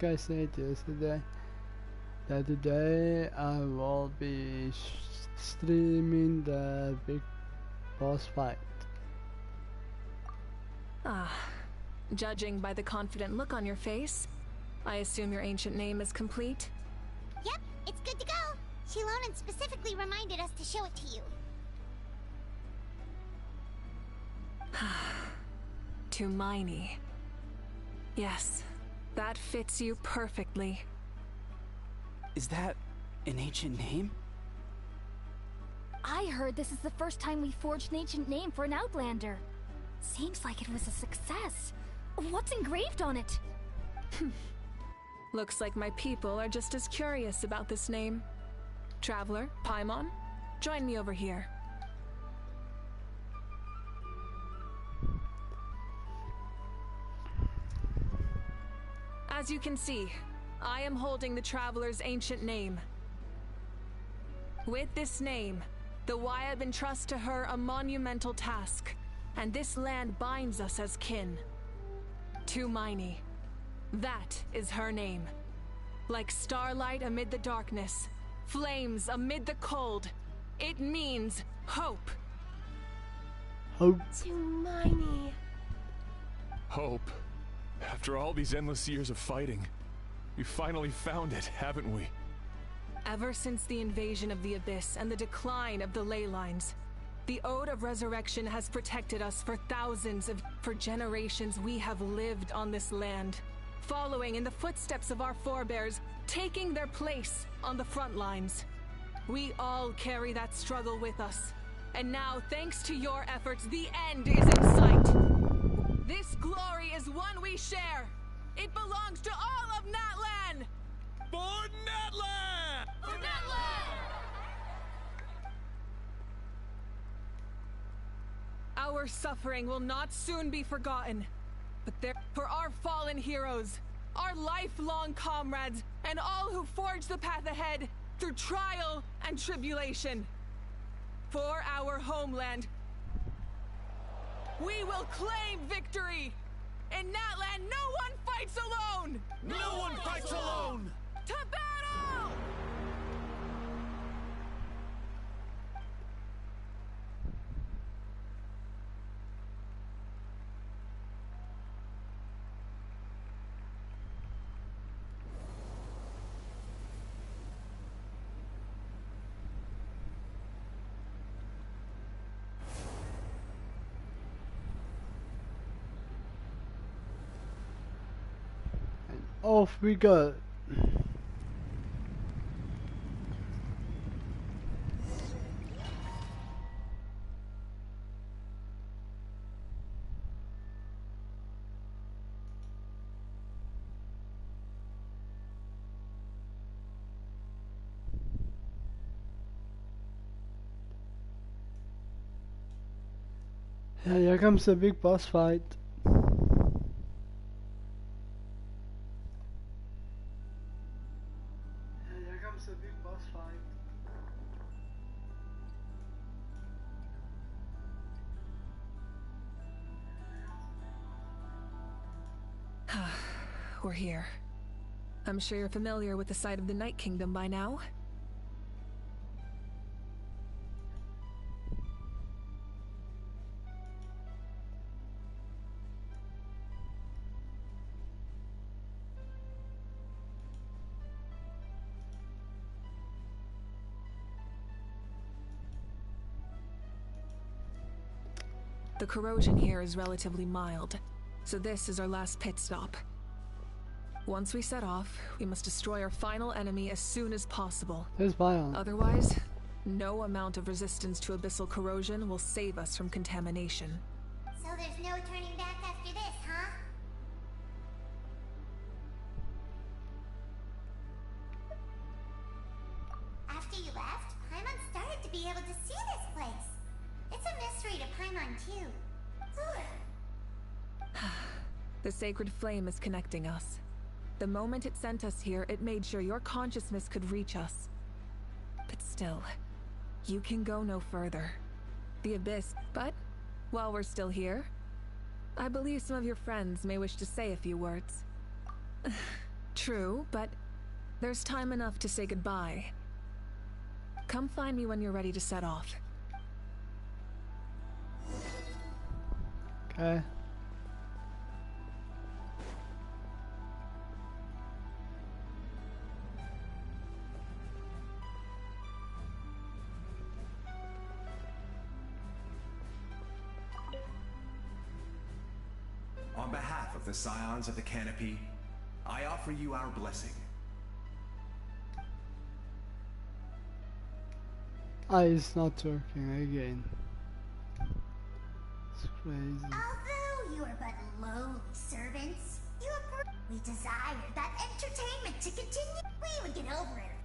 Like I said yesterday, that today I will be streaming the big boss fight. Ah, judging by the confident look on your face, I assume your ancient name is complete? Yep, it's good to go. Shilonen specifically reminded us to show it to you. Tumaini. Yes, that fits you perfectly. Is that an ancient name? I heard this is the first time we forged an ancient name for an Outlander. Seems like it was a success. What's engraved on it? Looks like my people are just as curious about this name. Traveler, Paimon, join me over here. As you can see, I am holding the Traveler's ancient name. With this name, the Waiab entrust to her a monumental task, and this land binds us as kin. Tumaini. That is her name. Like starlight amid the darkness, flames amid the cold, it means hope. Hope. Tumaini. Hope. After all these endless years of fighting, we finally found it, haven't we? Ever since the invasion of the Abyss and the decline of the ley lines, the Ode of Resurrection has protected us for generations we have lived on this land, following in the footsteps of our forebears, taking their place on the front lines. We all carry that struggle with us, and now, thanks to your efforts, the end is in sight. This glory is one we share. It belongs to all of Natlan! For Natlan! For Natlan! Our suffering will not soon be forgotten, but for our fallen heroes, our lifelong comrades, and all who forge the path ahead through trial and tribulation. For our homeland, we will claim victory! In Natlan, no one fights alone! No one fights alone! To battle! Off we go. Yeah, here comes the big boss fight. We're here. I'm sure you're familiar with the site of the Night Kingdom by now. The corrosion here is relatively mild, so this is our last pit stop. Once we set off, we must destroy our final enemy as soon as possible. There's Bion. Otherwise, no amount of resistance to abyssal corrosion will save us from contamination. So there's no turning back after this, huh? After you left, Paimon started to be able to see this place. It's a mystery to Paimon, too. The sacred flame is connecting us. The moment it sent us here, it made sure your consciousness could reach us. But still, you can go no further. The Abyss, but while we're still here, I believe some of your friends may wish to say a few words. True, but there's time enough to say goodbye. Come find me when you're ready to set off. Okay. On behalf of the Scions of the Canopy, I offer you our blessing. Ah, it's not working again. It's crazy. Although you are but lowly servants, we desire that entertainment to continue. We would get over it.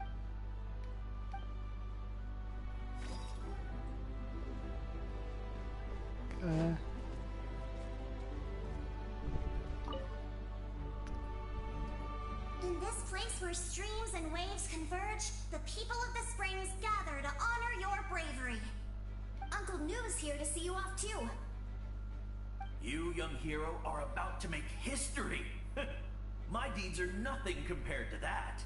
Okay. In this place where streams and waves converge, the people of the springs gather to honor your bravery. Uncle Noo's here to see you off too. You, young hero, are about to make history. My deeds are nothing compared to that.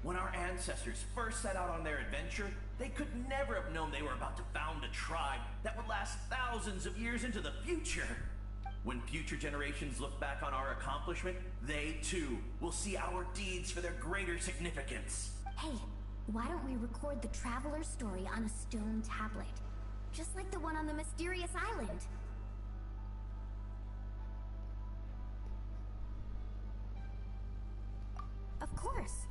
When our ancestors first set out on their adventure, they could never have known they were about to found a tribe that would last thousands of years into the future. When future generations look back on our accomplishment, they too will see our deeds for their greater significance. Hey, why don't we record the traveler's story on a stone tablet? Just like the one on the mysterious island. Of course.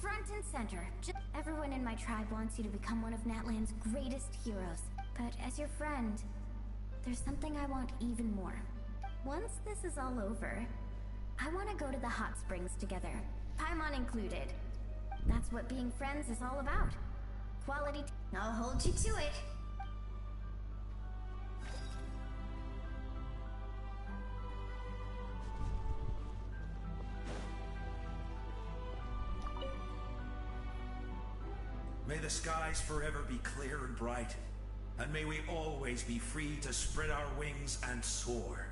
Front and center. Everyone in my tribe wants you to become one of Natlan's greatest heroes. But as your friend, there's something I want even more. Once this is all over, I want to go to the hot springs together. Paimon included. That's what being friends is all about. Quality. I'll hold you to it. May the skies forever be clear and bright, and may we always be free to spread our wings and soar.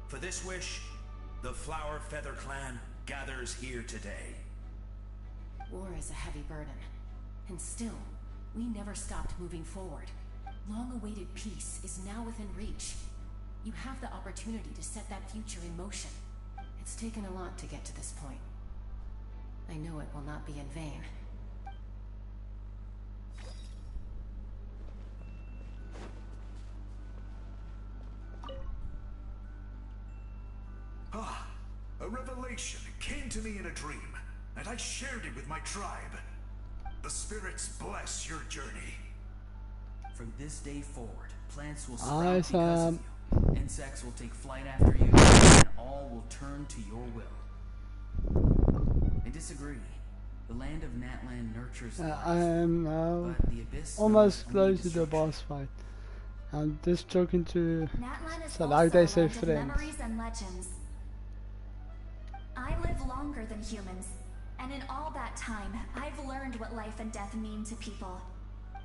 For this wish, the Flower Feather Clan gathers here today. War is a heavy burden, and still, we never stopped moving forward. Long-awaited peace is now within reach. You have the opportunity to set that future in motion. It's taken a lot to get to this point. I know it will not be in vain. A revelation came to me in a dream, and I shared it with my tribe. The spirits bless your journey. From this day forward, plants will Awesome. sprout because of you. Insects will take flight after you, and all will turn to your will. I disagree. The land of Natlan nurtures life, I am now but the abyss almost knows close only to the destruction. boss fight. I'm just talking to Natlan is so also like they a say land of friends. memories and legends. I live longer than humans, and in all that time, I've learned what life and death mean to people.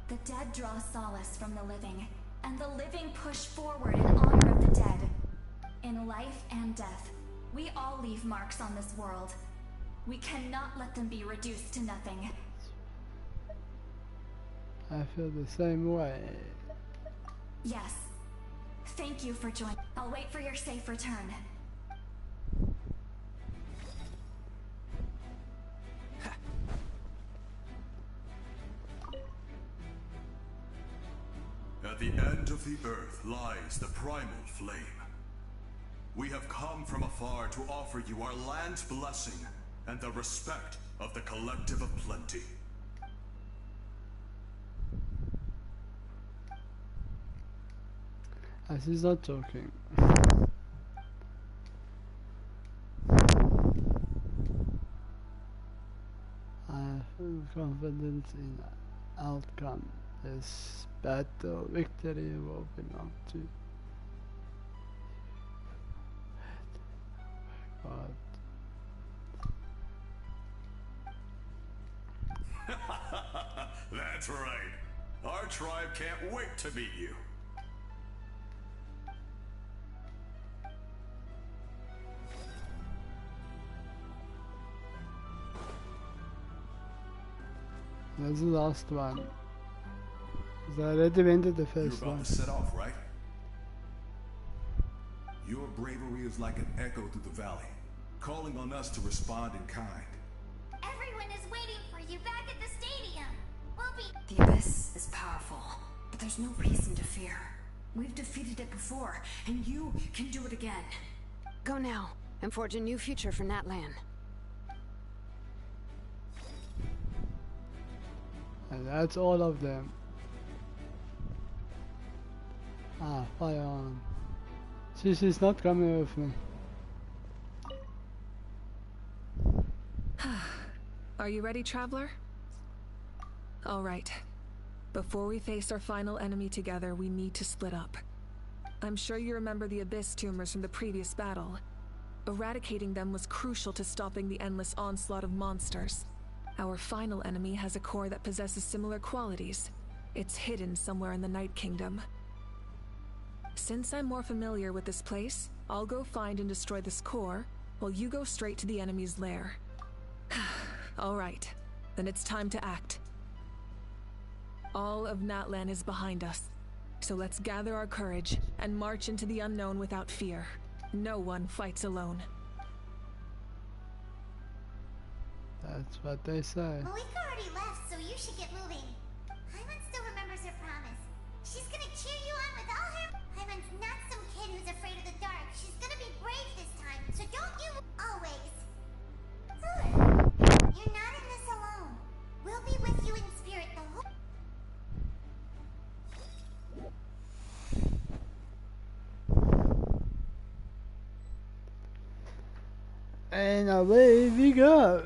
The dead draw solace from the living, and the living push forward in honor of the dead. In life and death, we all leave marks on this world. We cannot let them be reduced to nothing. I feel the same way. Yes. Thank you for joining. I'll wait for your safe return. At the end of the earth lies the primal flame. We have come from afar to offer you our land's blessing and the respect of the collective of plenty. As he's not talking. I have full confidence in outcome. This battle victory will belong to God. That's right. Our tribe can't wait to meet you. That's the last one. They already went to the You're first about one. to set off, right? Your bravery is like an echo through the valley, calling on us to respond in kind. Everyone is waiting for you back at the stadium. We'll be... The Abyss is powerful, but there's no reason to fear. We've defeated it before, and you can do it again. Go now, and forge a new future for Natlan. And that's all of them. Ah, fire on. She's not coming with me. Are you ready, traveler? All right. Before we face our final enemy together, we need to split up. I'm sure you remember the Abyss tumors from the previous battle. Eradicating them was crucial to stopping the endless onslaught of monsters. Our final enemy has a core that possesses similar qualities. It's hidden somewhere in the Night Kingdom. Since I'm more familiar with this place, I'll go find and destroy this core, while you go straight to the enemy's lair. All right, then it's time to act. All of Natlan is behind us, so let's gather our courage and march into the unknown without fear. No one fights alone. That's what they say. Malika already left, so you should get moving. Hyman still remembers her promise. She's gonna cheer you on with all her... Hyman's not some kid who's afraid of the dark. She's gonna be brave this time, so don't you... Always. You're not in this alone. We'll be with you in spirit the whole... And away we go.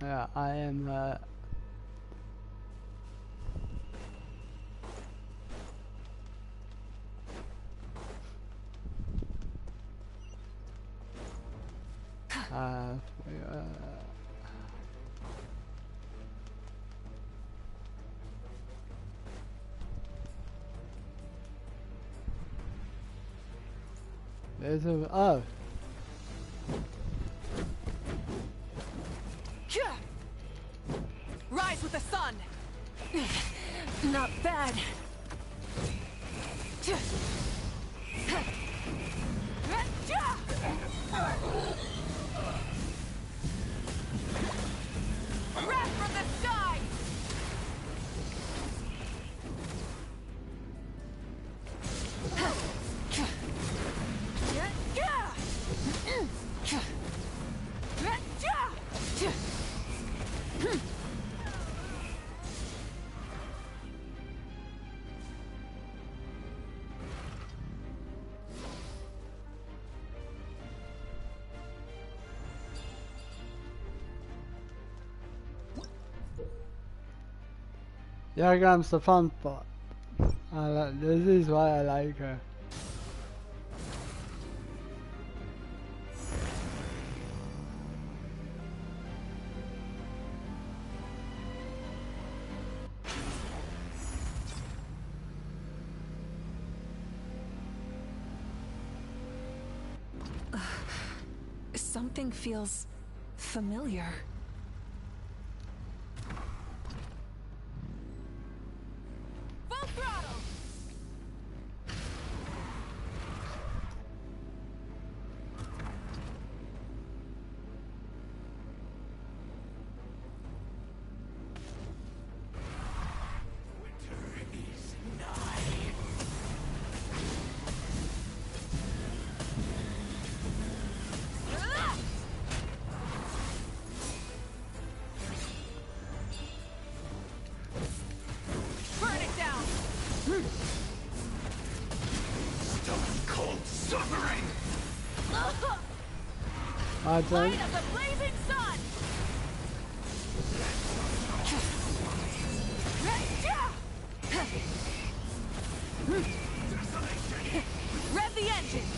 Yeah, I am there's a Rise with the sun! Not bad. Wrath from the sky! Here comes the fun part. This is why I like her. Something feels familiar. Full throttle! Light of the blazing sun! Rev the engine!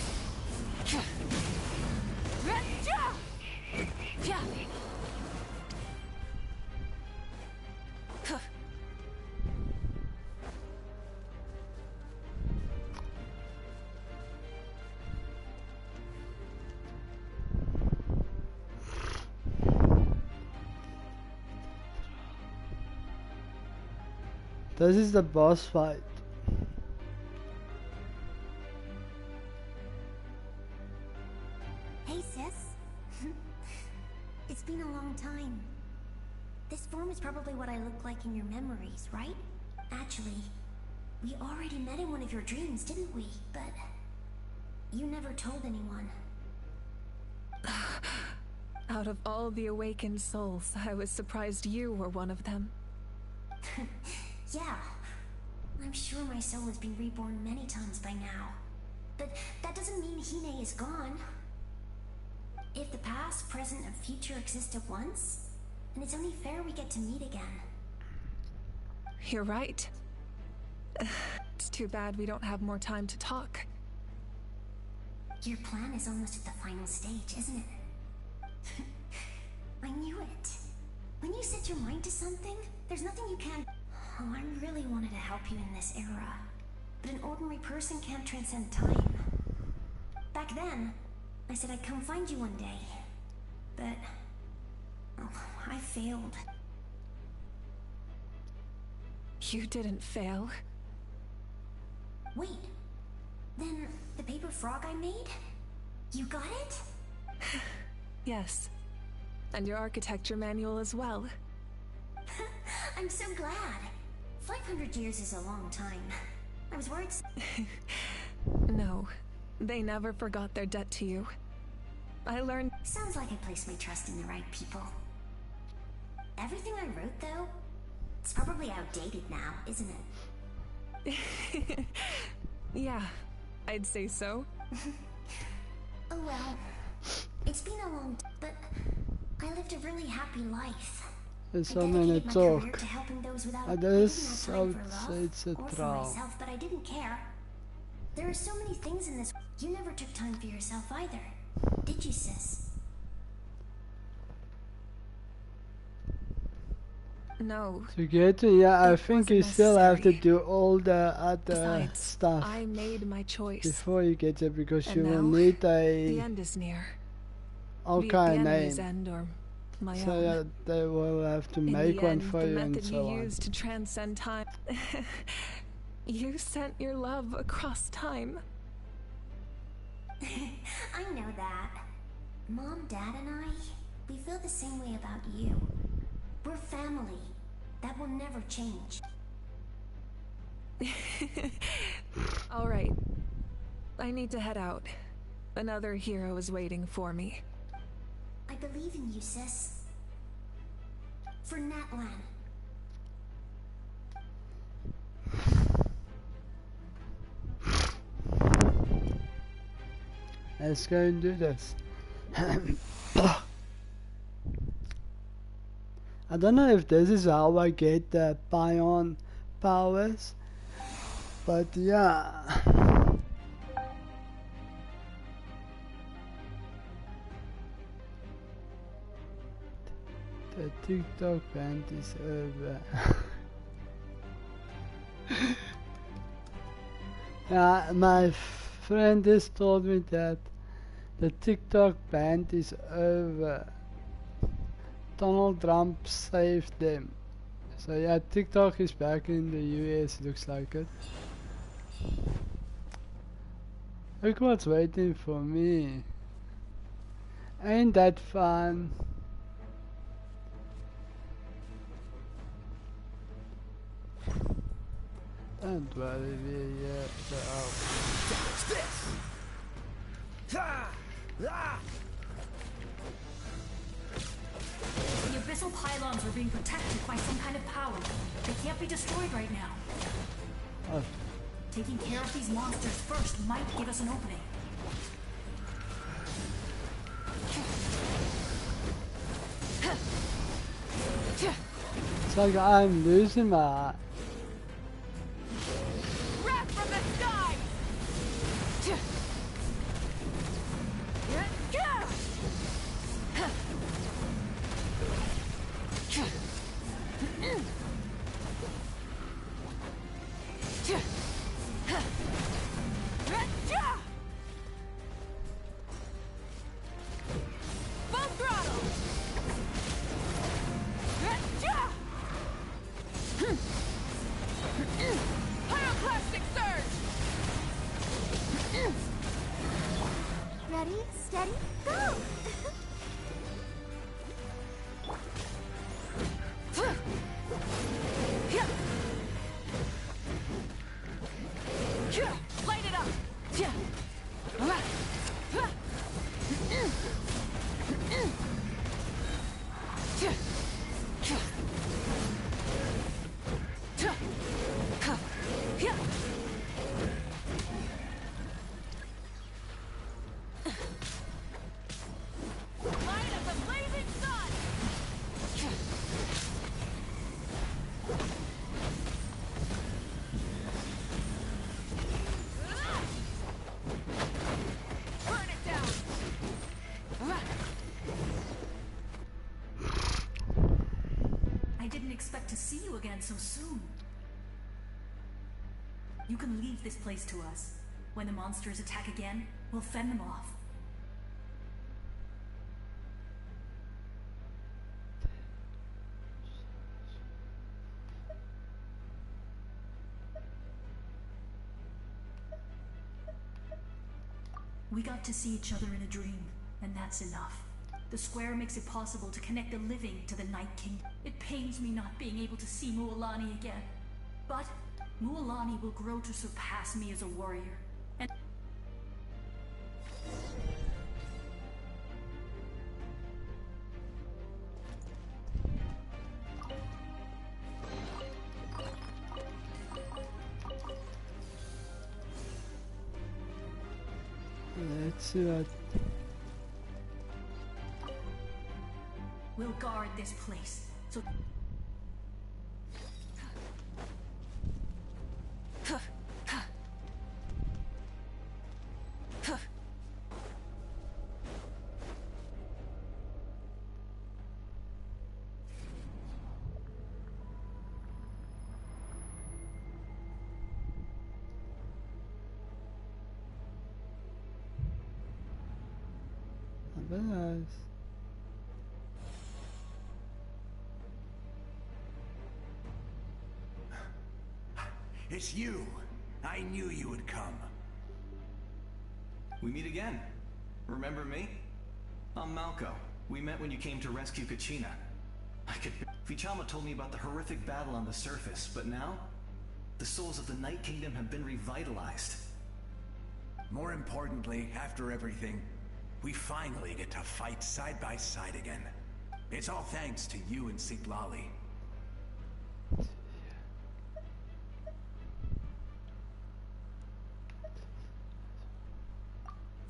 This is the boss fight. Hey, sis. It's been a long time. This form is probably what I look like in your memories, right? Actually, we already met in one of your dreams, didn't we? But you never told anyone. Out of all the awakened souls, I was surprised you were one of them. Yeah. I'm sure my soul has been reborn many times by now. But that doesn't mean Hine is gone. If the past, present, and future exist at once, then it's only fair we get to meet again. You're right. It's too bad we don't have more time to talk. Your plan is almost at the final stage, isn't it? I knew it. When you set your mind to something, there's nothing you can't... Oh, I really wanted to help you in this era. But an ordinary person can't transcend time. Back then, I said I'd come find you one day. But... oh, I failed. You didn't fail. Wait. Then, the paper frog I made? You got it? Yes. And your architecture manual as well. I'm so glad. 500 years is a long time. I was worried... No. They never forgot their debt to you. I learned... Sounds like I placed my trust in the right people. Everything I wrote, though, it's probably outdated now, isn't it? Yeah, I'd say so. Oh well. It's been a long time, but I lived a really happy life. So many talk. Det is outside or for myself, but I didn't care. There are so many things in this. You never took time for yourself either, did you, sis? No. To get to, yeah, I think you still have to do all the other Besides, stuff I made my choice before you get there, because and you will now, need the a end is near. all Be it kind the enemy's name. end or my So own. yeah, they will have to In make the one end, for the you and method so you on. used to transcend time. You sent your love across time. I know that. Mom, Dad, and I, we feel the same way about you. We're family. That will never change. All right. I need to head out. Another hero is waiting for me. I believe in you, sis. For Natlan. Let's go and do this. I don't know if this is how I get the Bion powers, but yeah. The TikTok band is over. Yeah, my friend just told me that the TikTok ban is over. Donald Trump saved them. So yeah, TikTok is back in the US, looks like it. Look what's waiting for me. Ain't that fun? Don't worry, we're here to help. The abyssal pylons are being protected by some kind of power. They can't be destroyed right now. Oh. Taking care of these monsters first might give us an opening. It's like I'm losing my... Wrath from the sky! Full throttle! I didn't expect to see you again so soon. You can leave this place to us. When the monsters attack again, we'll fend them off. We got to see each other in a dream, and that's enough. The square makes it possible to connect the living to the Night King. It pains me not being able to see Mualani again. But Mualani will grow to surpass me as a warrior. And let's see what. we'll guard this place. So Very nice. It's you. I knew you would come. We meet again. Remember me? I'm Malco. We met when you came to rescue Kachina. Vichama told me about the horrific battle on the surface, but now, the souls of the Night Kingdom have been revitalized. More importantly, after everything, we finally get to fight side by side again. It's all thanks to you and Siglali.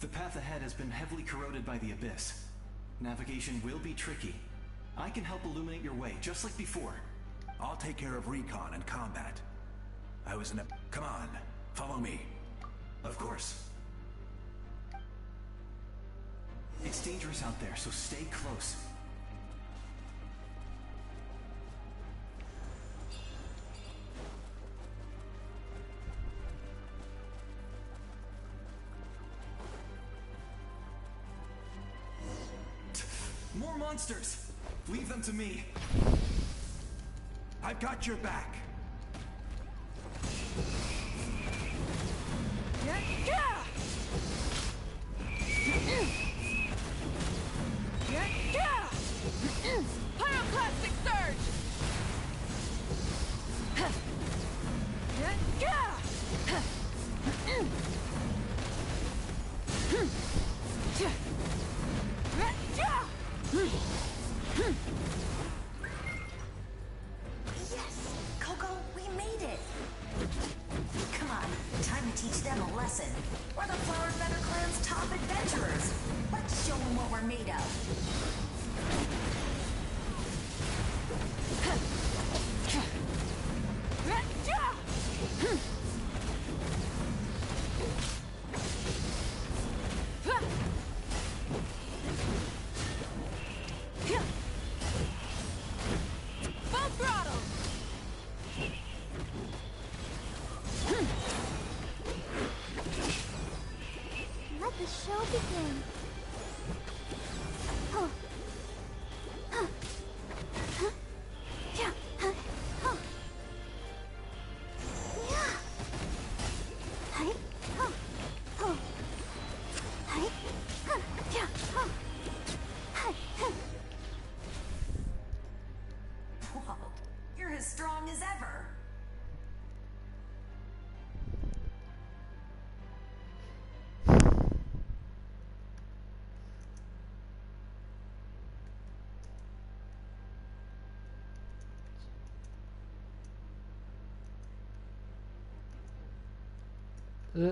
The path ahead has been heavily corroded by the Abyss. Navigation will be tricky. I can help illuminate your way, just like before. I'll take care of recon and combat. I was in a... Come on, follow me. Of course. It's dangerous out there, so stay close. More monsters! Leave them to me. I've got your back. Pyroclastic surge! Yes! Coco, we made it! Come on, time to teach them a lesson. We're the Flower Feather Clan's top adventurers. Let's show them what we're made of. Full throttle! Let the show begin. Oh. Huh. Huh. Yeah. Huh. Oh. Yeah. Hi. Oh. Oh. Hi. Huh. Yeah. Oh. Hi. Huh. Whoa, you're as strong as ever.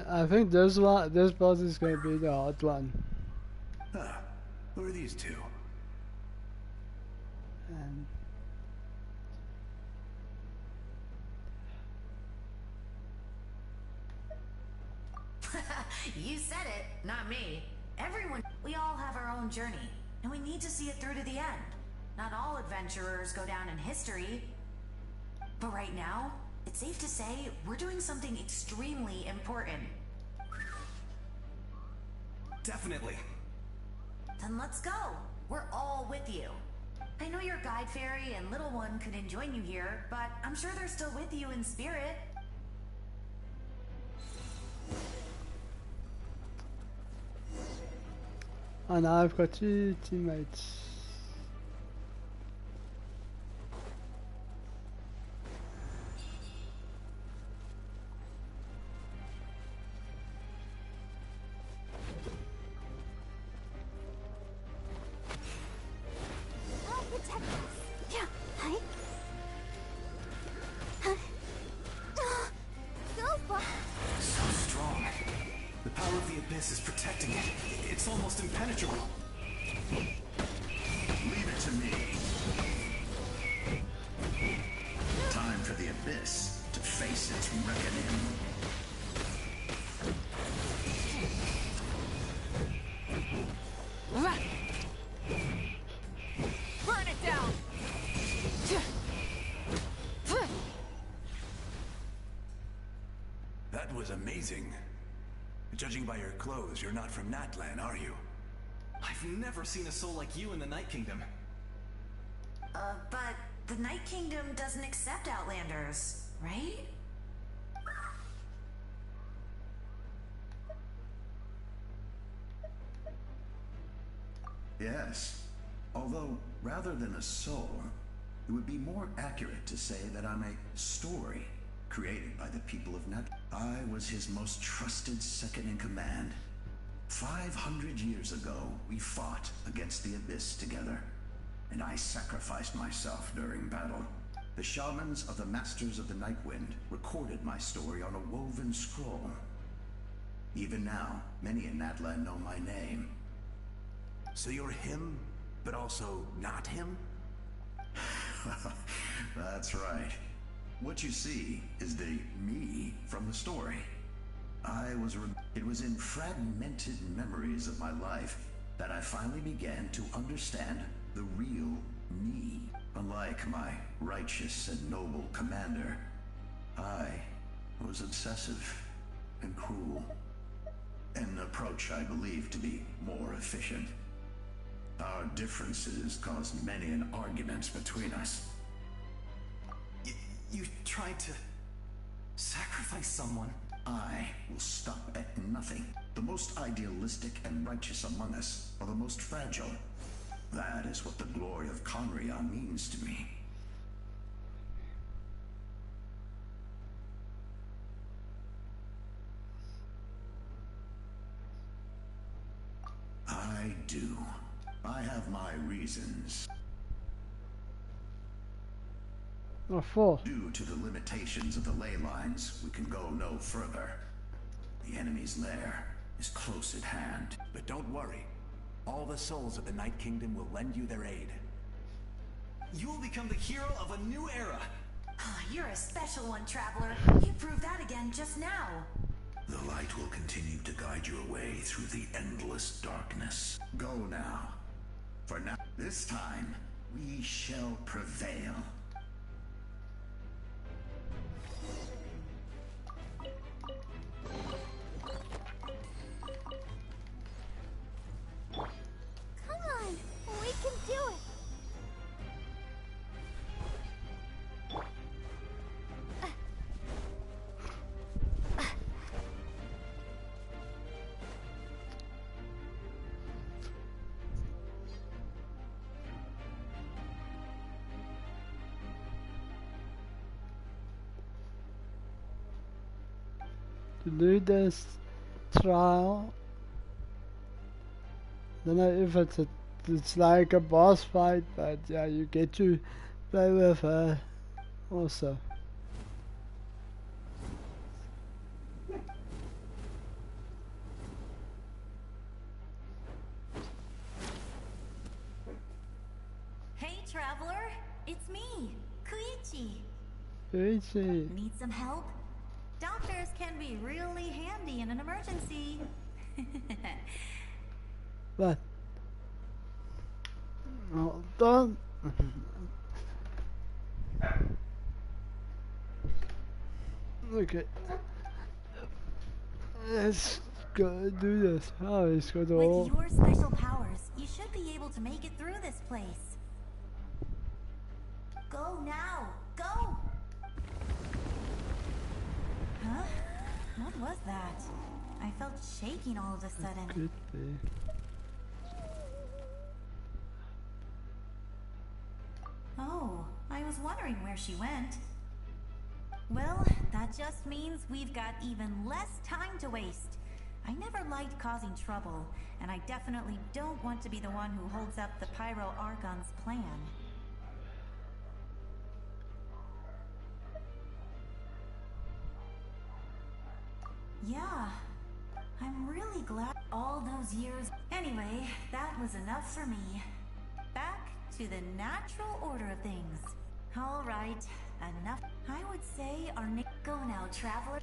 I think this boss is gonna be the hard one. Huh. Who are these two? And You said it, not me. Everyone, we all have our own journey, and we need to see it through to the end. Not all adventurers go down in history. But right now, it's safe to say we're doing something extremely important. Definitely. Then let's go. We're all with you. I know your guide fairy and little one couldn't join you here, but I'm sure they're still with you in spirit. And I've got 2 teammates. I'll protect us. Yeah. Hi. Go far. So strong. The power of the abyss is protecting it. It's almost impenetrable. Leave it to me. Time for the abyss to face its reckoning. Burn it down! That was amazing. Judging by your clothes, you're not from Natlan, are you? I've never seen a soul like you in the Night Kingdom. But the Night Kingdom doesn't accept Outlanders, right? Yes. Although, rather than a soul, it would be more accurate to say that I'm a story created by the people of Nat. I was his most trusted second in command. 500 years ago, we fought against the Abyss together, and I sacrificed myself during battle. The shamans of the Masters of the Nightwind recorded my story on a woven scroll. Even now, many in Natlan know my name. So you're him, but also not him? That's right. What you see is the me from the story. It was in fragmented memories of my life that I finally began to understand the real me. Unlike my righteous and noble commander, I was obsessive and cruel. An approach I believe to be more efficient. Our differences caused many an arguments between us. You tried to sacrifice someone? I will stop at nothing. The most idealistic and righteous among us are the most fragile. That is what the glory of Conria means to me. I do. I have my reasons. Due to the limitations of the ley lines, we can go no further. The enemy's lair is close at hand. But don't worry. All the souls of the Night Kingdom will lend you their aid. You will become the hero of a new era. Oh, you're a special one, Traveler. You proved that again just now. The light will continue to guide your way through the endless darkness. Go now. For now, this time, we shall prevail. Come on, we can do it. To do this trial, don't know if it's like a boss fight, but yeah, you get to play with her also. Hey, Traveler. It's me, Koichi. Koichi. Need some help? Doctors can be really handy in an emergency. But don't Okay. Let's go do this. Oh, let's go to all. With your special powers, you should be able to make it through this place. Go now! Go! Huh? What was that? I felt shaking all of a sudden. Could be. Oh, I was wondering where she went. Well, that just means we've got even less time to waste. I never liked causing trouble, and I definitely don't want to be the one who holds up the Pyro Argon's plan. Yeah, I'm really glad all those years. Anyway, that was enough for me. Back to the natural order of things. All right, enough. I would say our go now, traveler.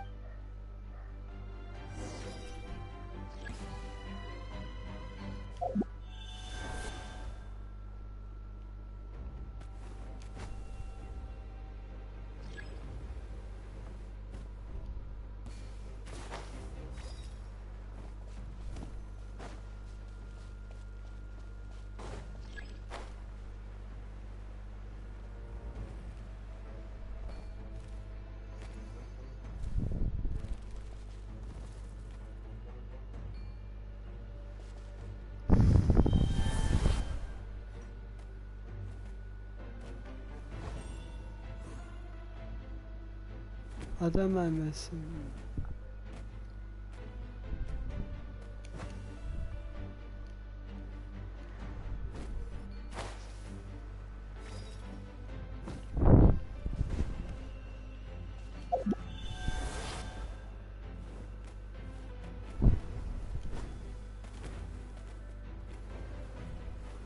What am I missing?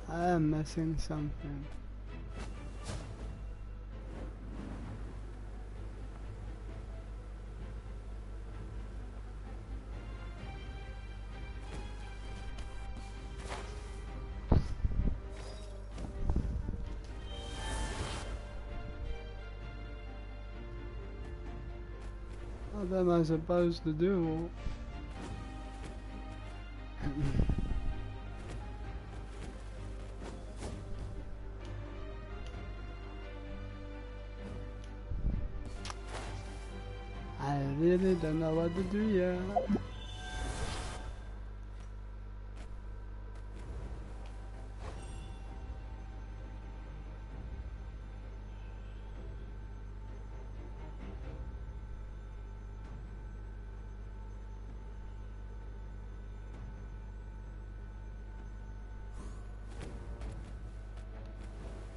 I am missing something. What am I supposed to do? I really don't know what to do yet.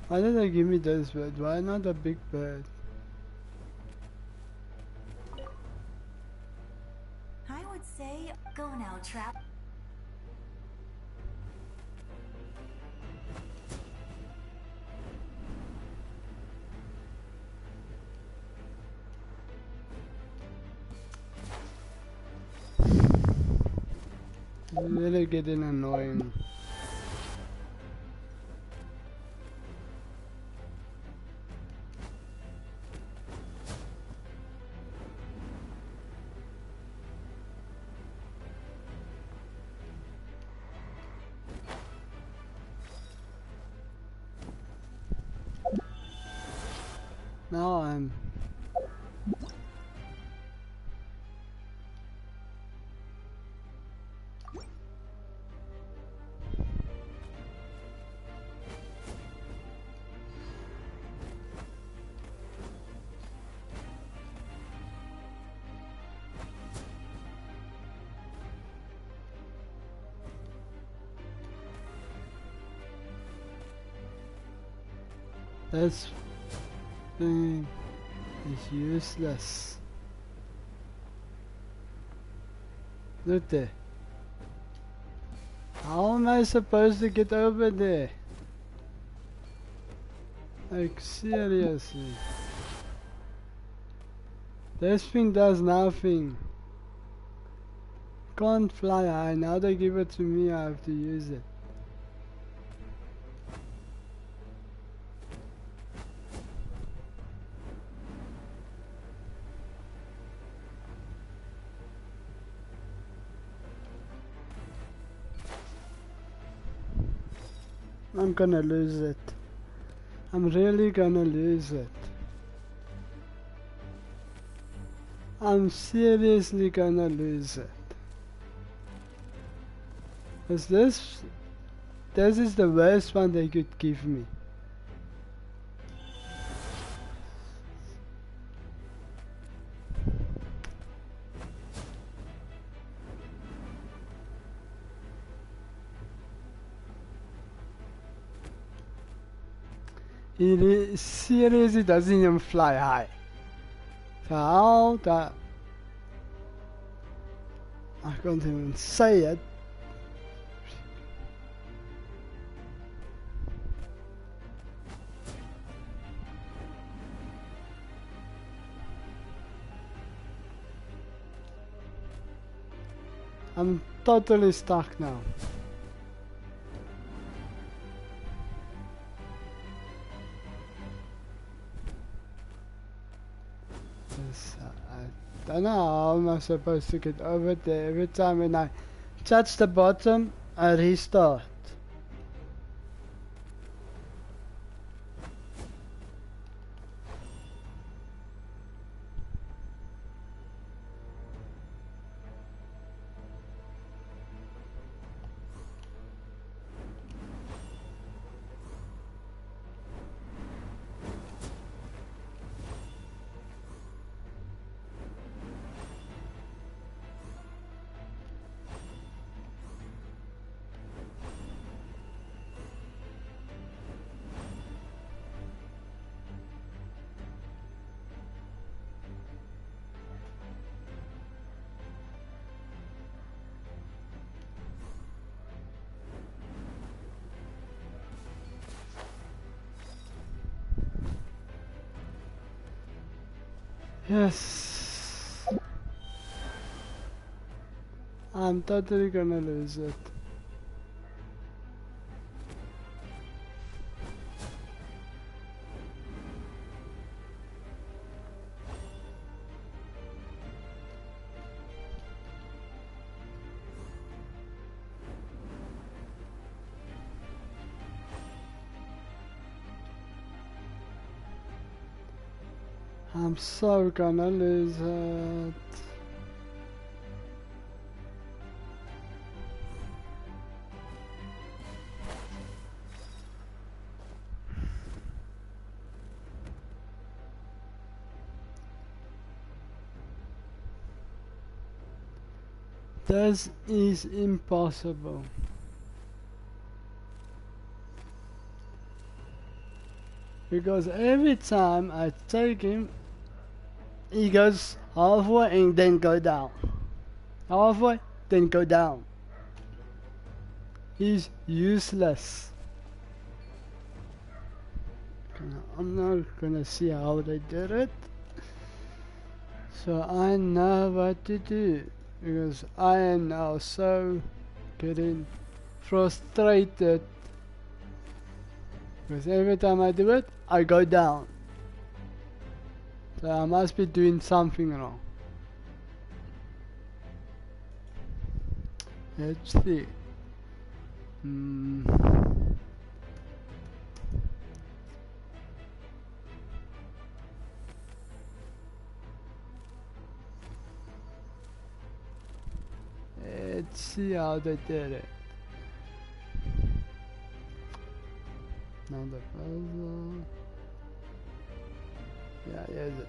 Why did they give me this bird? Why not a big bird? I would say go now, trap. It's really getting annoying. Now I'm this thing is useless. Look there. How am I supposed to get over there? Like seriously. This thing does nothing. Can't fly high. Now they give it to me, I have to use it. I'm gonna lose it. I'm really gonna lose it. I'm seriously gonna lose it. Cause this is the worst one they could give me. It seriously doesn't even fly high. So how that I can't even say it. I'm totally stuck now. I don't know how am I supposed to get over there. Every time when I touch the bottom, I restart. Yes. I'm totally gonna lose it. I'm so gonna lose it. This is impossible. Because every time I take him, he goes halfway and then go down. Halfway, then go down. He's useless. I'm not gonna see how they did it. So I know what to do. Because I am now so getting frustrated. Because every time I do it, I go down. So I must be doing something wrong. Let's see. Let's see how they did it. Now the puzzle. Yeah, here's it.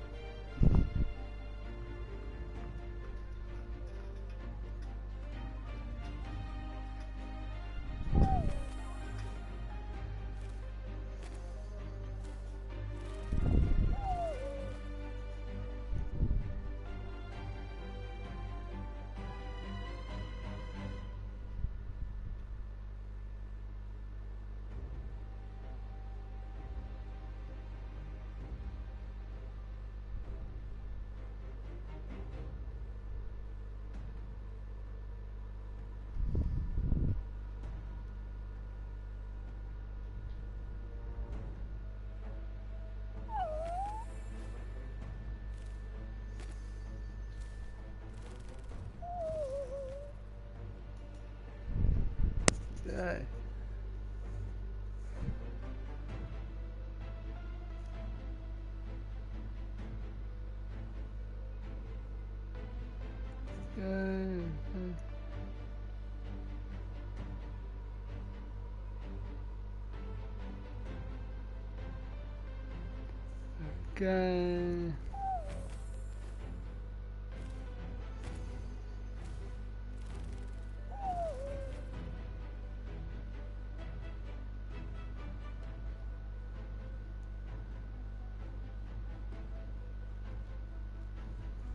Okay.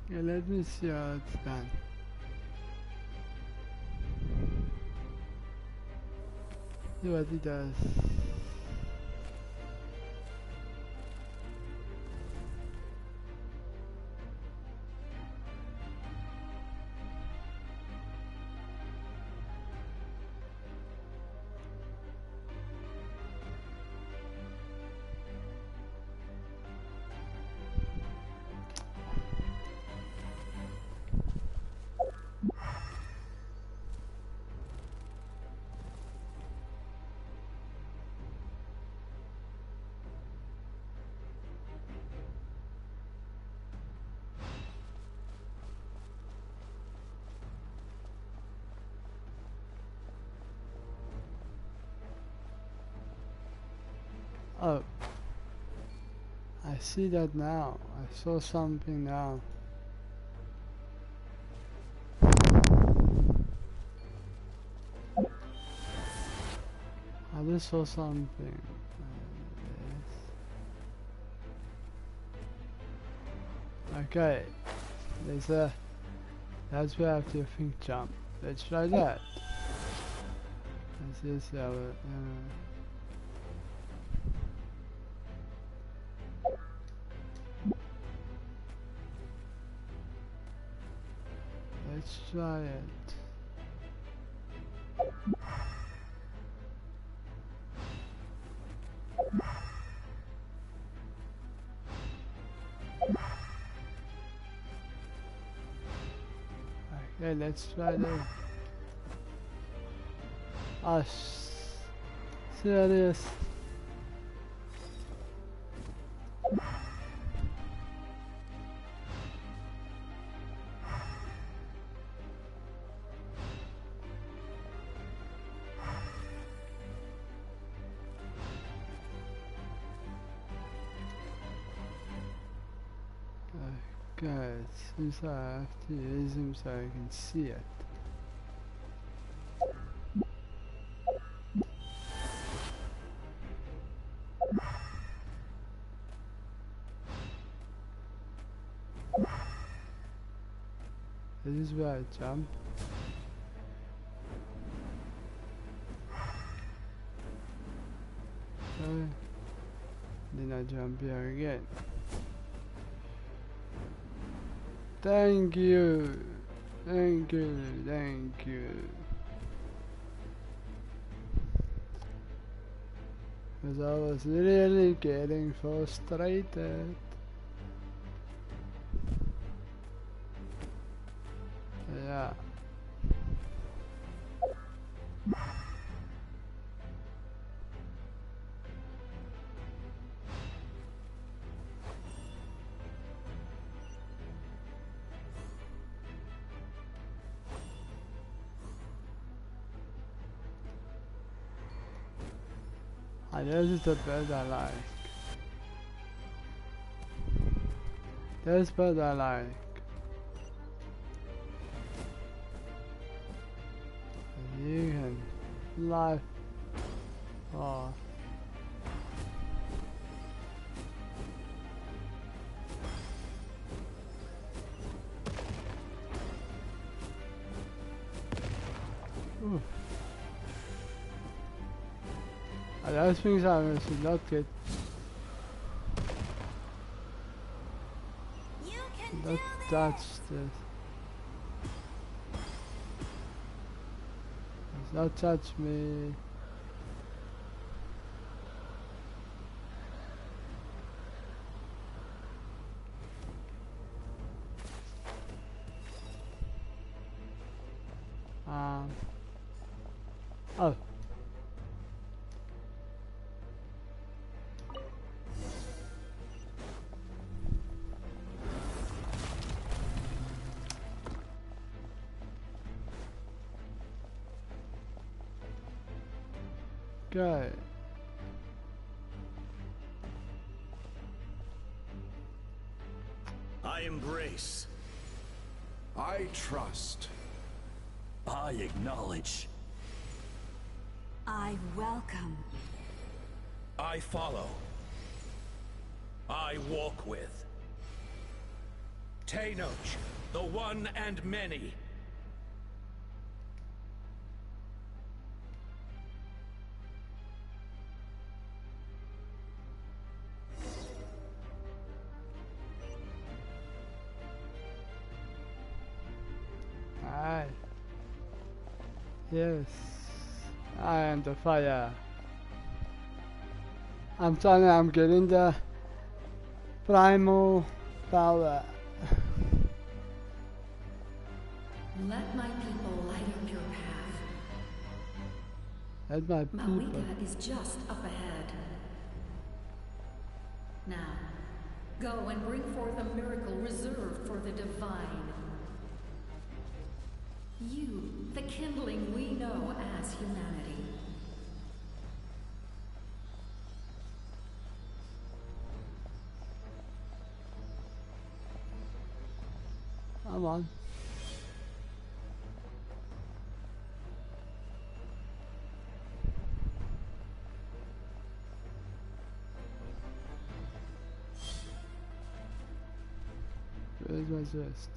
Yeah, let me see how it's done. See what he does. Oh, I see that now. I saw something now. I just saw something. Okay, there's a. That's where I have to think jump. Let's try that. Let's just have it. Let's try it. Okay, let's try that. Ah, serious. Okay, it seems I have to use him so I can see it. This is where I jump. Okay. Then I jump here again. Thank you. Thank you. Thank you. Because I was really getting frustrated. Yeah. This is the bird I like. This bird I like. And you can fly. Oh. Ooh. Those things I should not get. Not touch this. Don't touch me. Oh. Go. I embrace. I trust. I acknowledge. I welcome. I follow. I walk with. Tenoch, the one and many. Aye. Yes. I am the fire. I'm telling you, I'm getting the primal power. Let my people light up your path. Let my people. Malika is just up ahead. Now, go and bring forth a miracle reserved for the divine. You, the kindling we know as humanity. Come on. Where's my chest?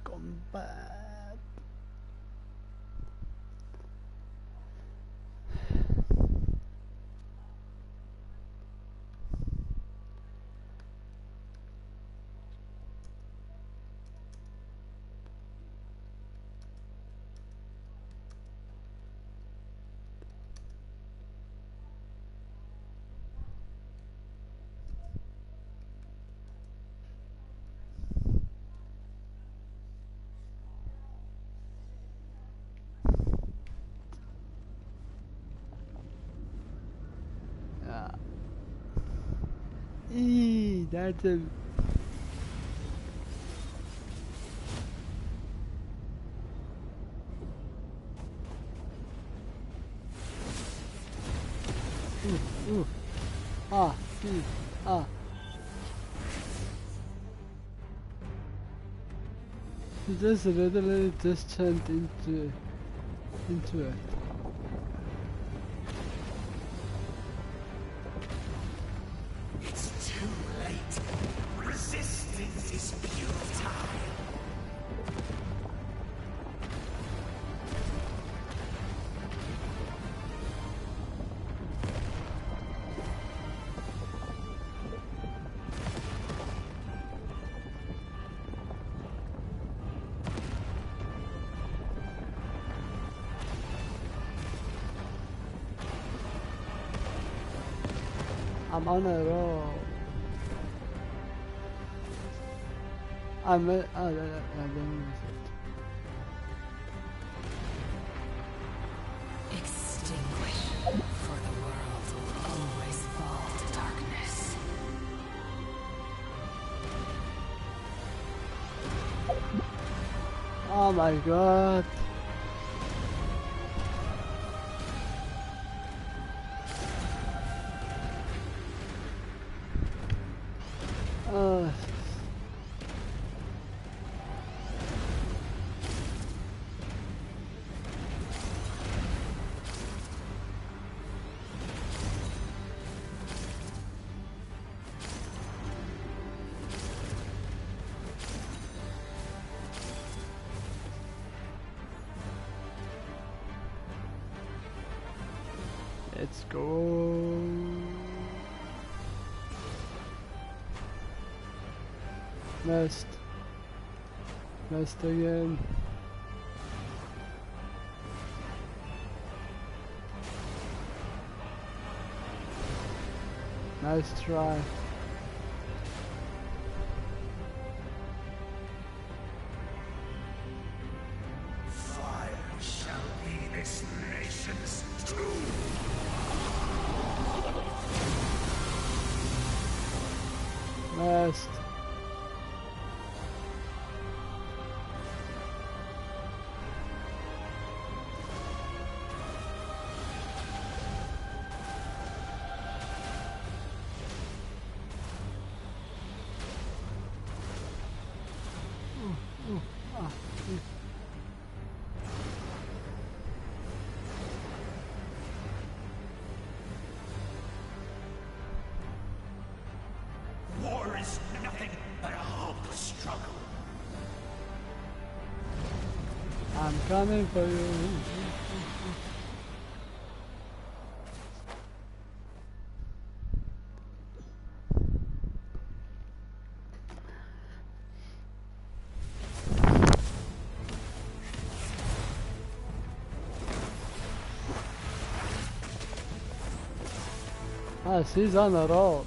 Combat. That's a ooh. He just literally just turned into it. It's too late. Resistance is futile. I'm on a roll. I'm at, oh, Extinguish, for the world will always fall to darkness. oh my god. Let's go. Missed again. Nice try. Fire shall be this nation's tomb. Missed. Coming for you. Ah, she's on the road.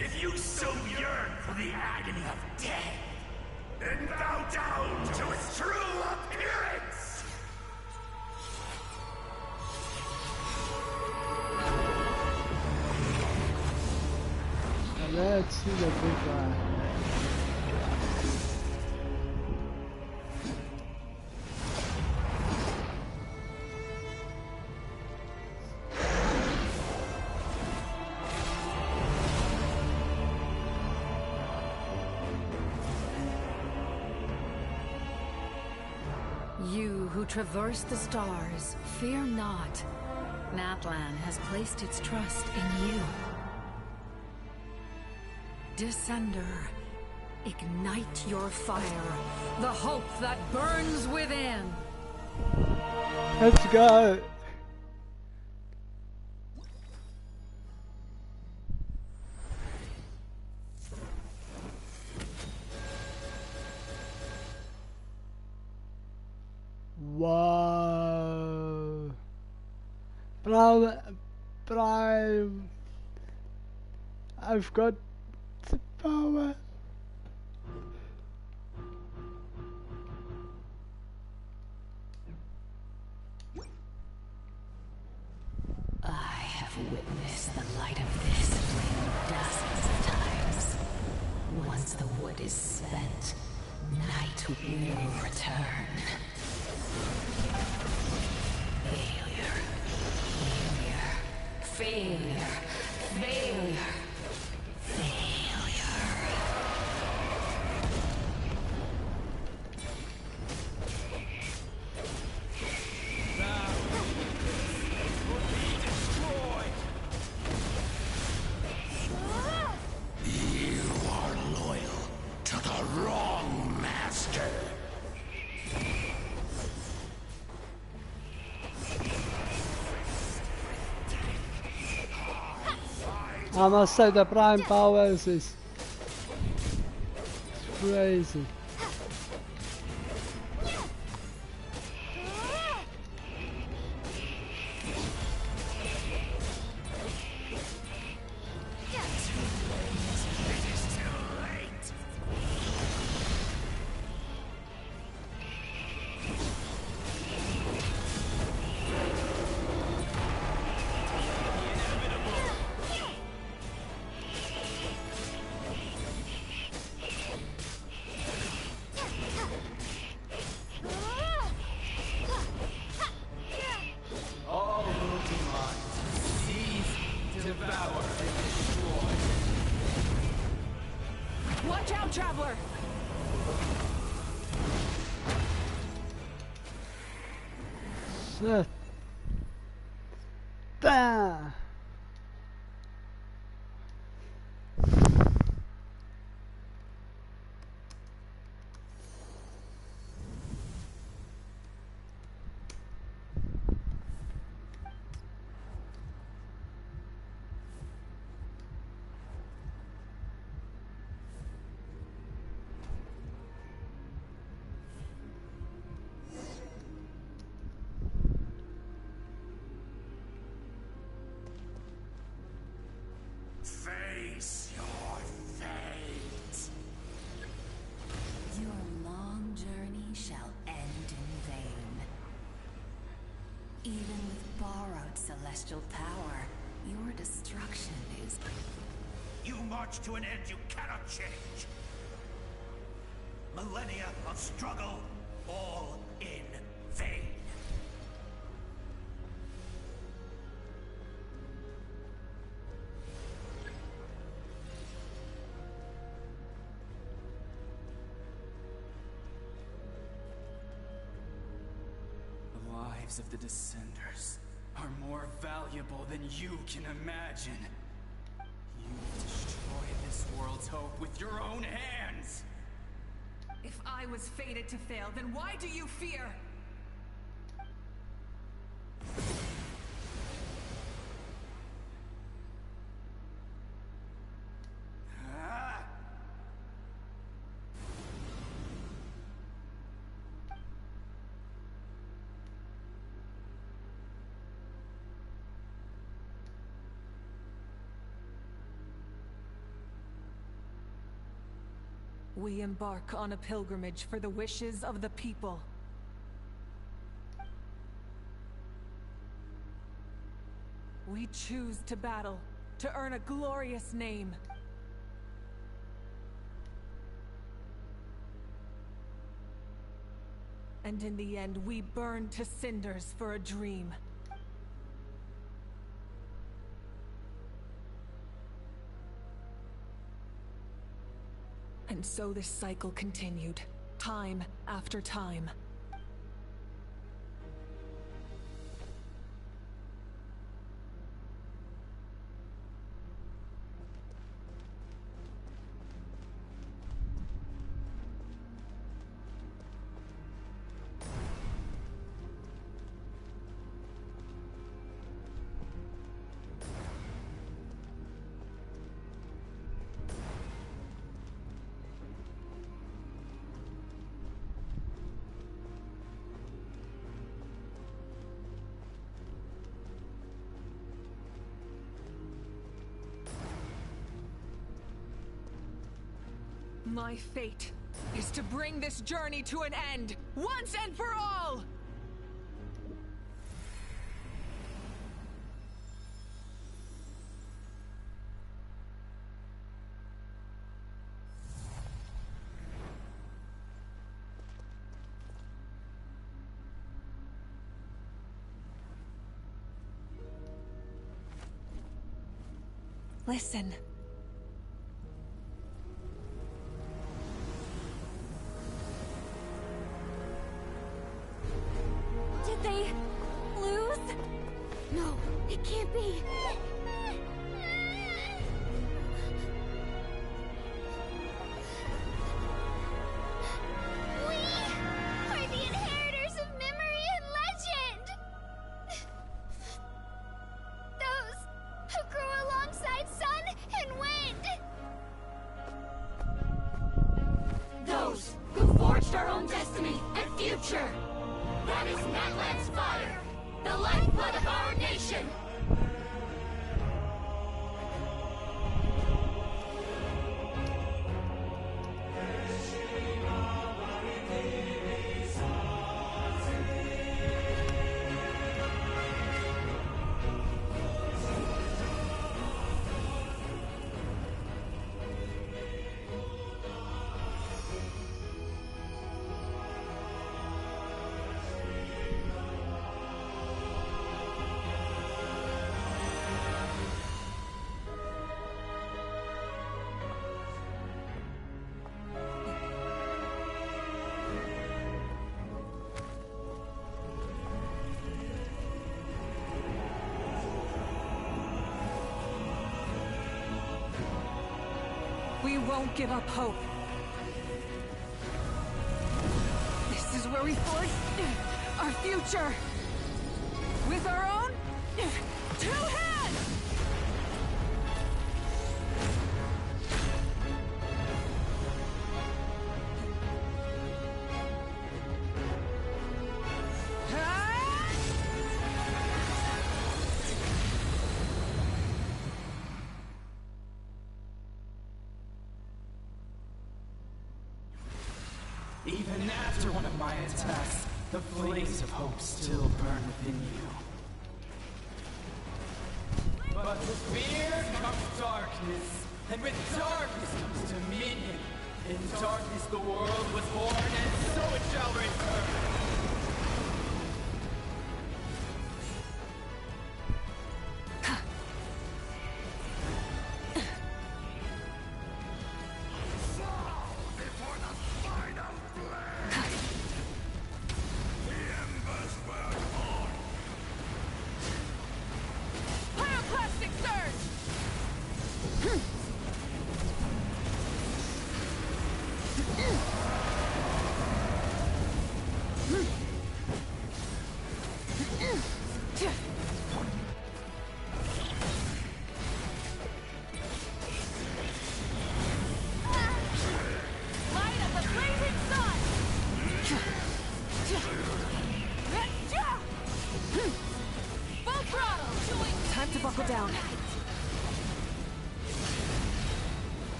If you so yearn for the agony of death, then bow down to its true appearance! Let's see the big guy. You who traverse the stars, fear not. Natlan has placed its trust in you. Descender, ignite your fire, the hope that burns within. Let's go. Wow. Prime. I've got the power. I have witnessed the light of this flame dozens of times. Once the wood is spent, night will return. Failure. Failure. Failure. I must say the prime powers is crazy. Watch out, traveler! Shit. Damn. Face your fate. Your long journey shall end in vain. Even with borrowed celestial power, your destruction is... You march to an end you cannot change. Millennia of struggle, all in vain. lives of the Descenders are more valuable than you can imagine. You destroyed this world's hope with your own hands! If I was fated to fail, then why do you fear? We embark on a pilgrimage for the wishes of the people. We choose to battle, to earn a glorious name. And in the end, we burn to cinders for a dream. And so this cycle continued, time after time. My fate is to bring this journey to an end, once and for all! Listen. Did they lose? No, it can't be. We are the inheritors of memory and legend. Those who grew alongside sun and wind. Those who forged our own destiny and future. That is Natlan's fire, the lifeblood of our nation! We won't give up hope. This is where we forge our future. With our own 2 hands! Even after one of my attacks, the flames of hope still burn within you. But with fear comes darkness, and with darkness comes dominion. In darkness the world was born, and so it shall return. The embers burn to buckle down.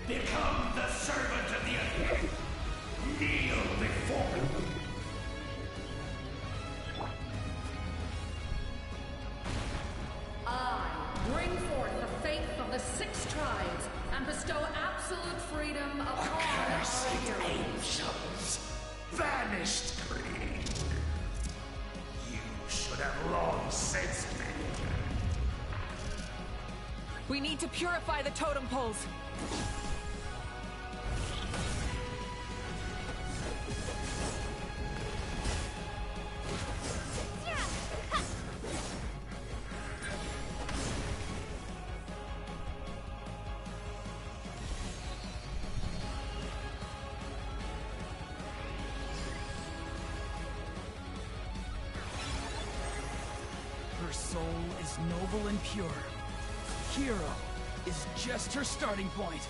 Become the servant of the earth. Kneel before him. I bring forth the faith of the 6 tribes and bestow absolute freedom upon Accursed our heroes. angels, vanished creed. You should have long sensed me. We need to purify the totem poles. Her soul is noble and pure. Hero is just her starting point.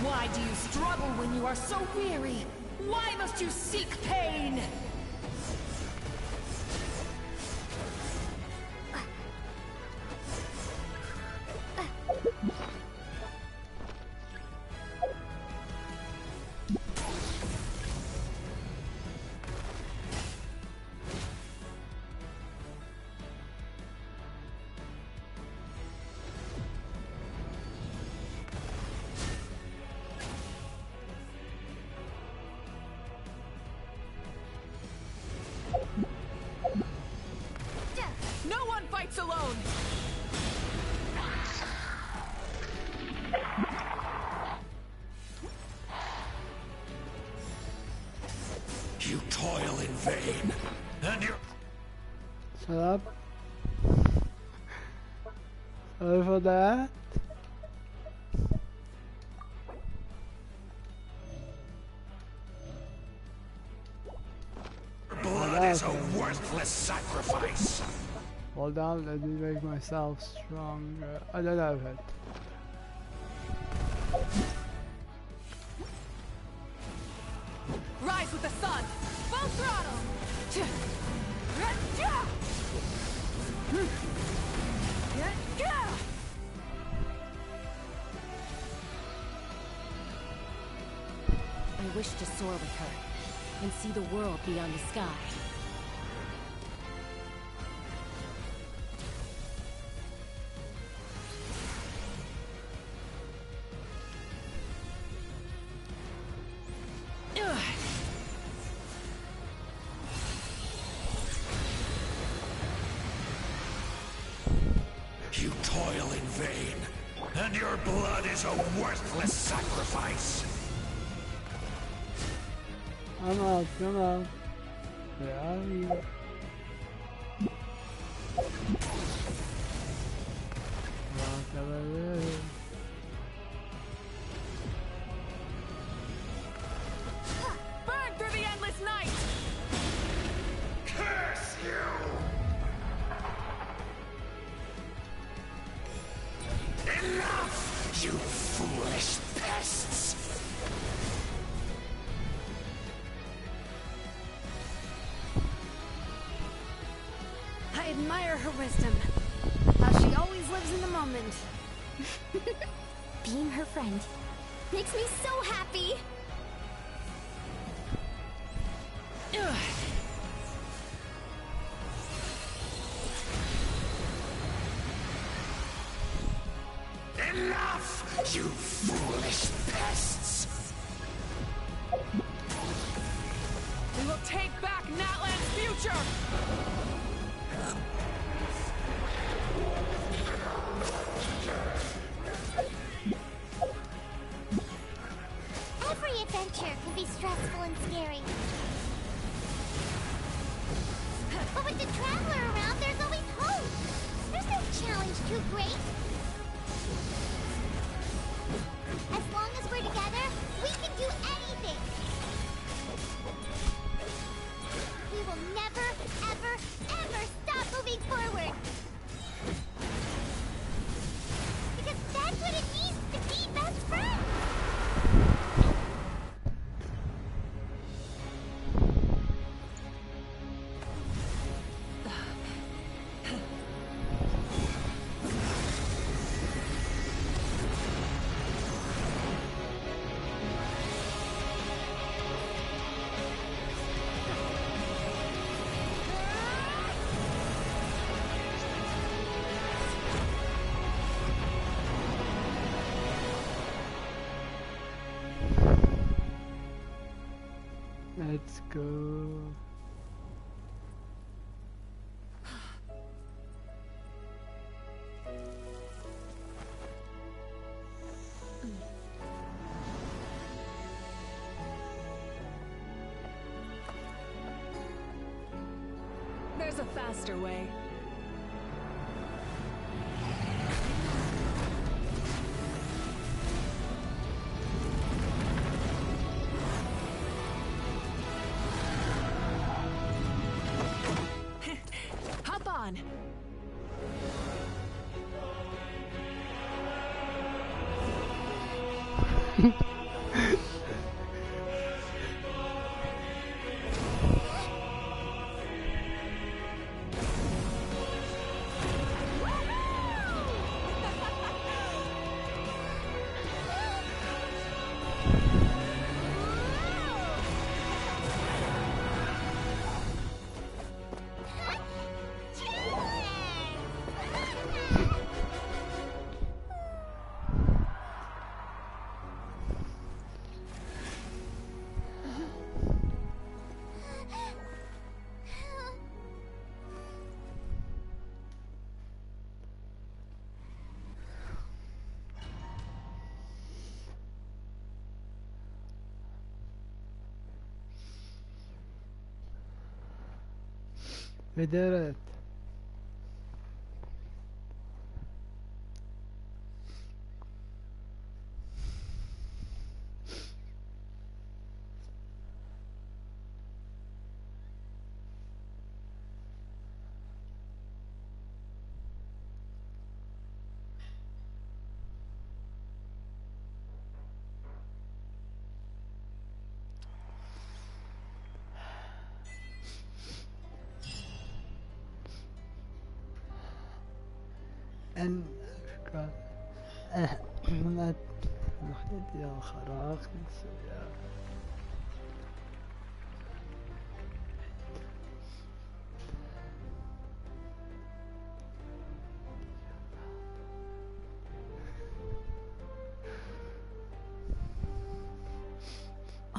Why do you struggle when you are so weary? Why must you seek pain? No one fights alone! You toil in vain, and you're... Shut up. Sorry for that. Blood is a worthless sacrifice. Hold on, let me make myself stronger. I don't have it. Rise with the sun! Full throttle! I wish to soar with her and see the world beyond the sky. You toil in vain, and your blood is a worthless sacrifice. I'm out, come on. Where are you? admire her wisdom. How she always lives in the moment. Being her friend makes me so happy. Ugh. Enough, you foolish pests! We will take back Natlan's future! Every adventure can be stressful and scary. But with the Traveler around, there's always hope. There's no challenge too great. As long as we're together, we can do anything. We will never, ever, ever stop moving forward. Because that's what it means to be best friends. Let's go. There's a faster way. Hop on. We did it. En net nog niet heel geraakt. So ja.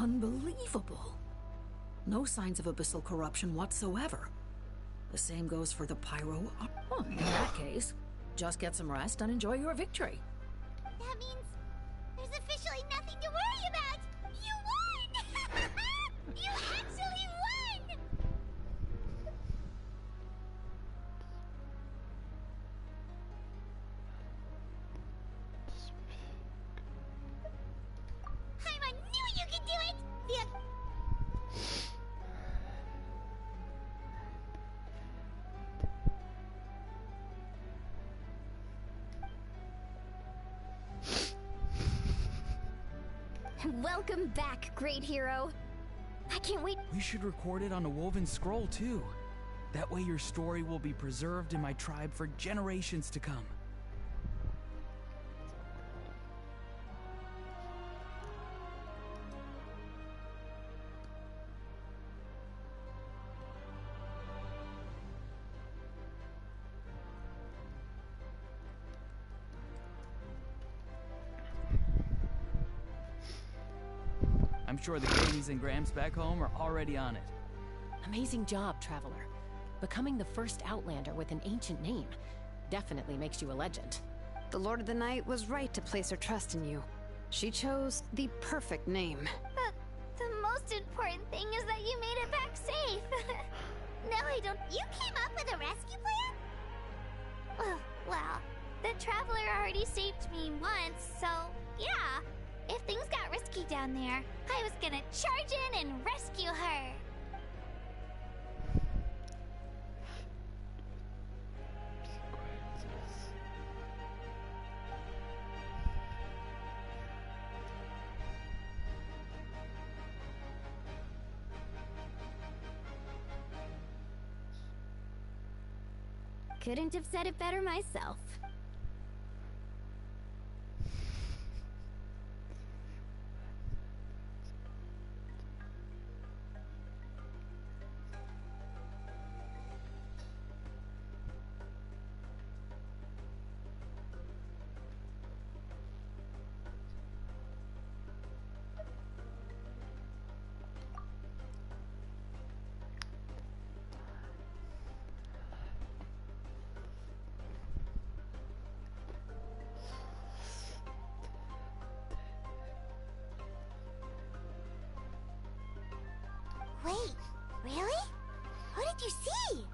Unbelievable. No signs of abyssal corruption whatsoever. The same goes for the pyro. Well, in that case, just get some rest and enjoy your victory. That means there's officially nothing to worry about! You won! You actually won! Paimon knew you could do it! Welcome back, great hero. I can't wait. We should record it on a woven scroll too. That way your story will be preserved in my tribe for generations to come. I'm sure the Katie's and Gramps back home are already on it. Amazing job, Traveler. Becoming the first Outlander with an ancient name definitely makes you a legend. The Lord of the Night was right to place her trust in you. She chose the perfect name. The most important thing is that you made it back safe. No, I don't. You came up with a rescue plan? Well, the Traveler already saved me once, so yeah. If things got risky down there, I was gonna charge in and rescue her. Couldn't have said it better myself. Wait, really? Who did you see?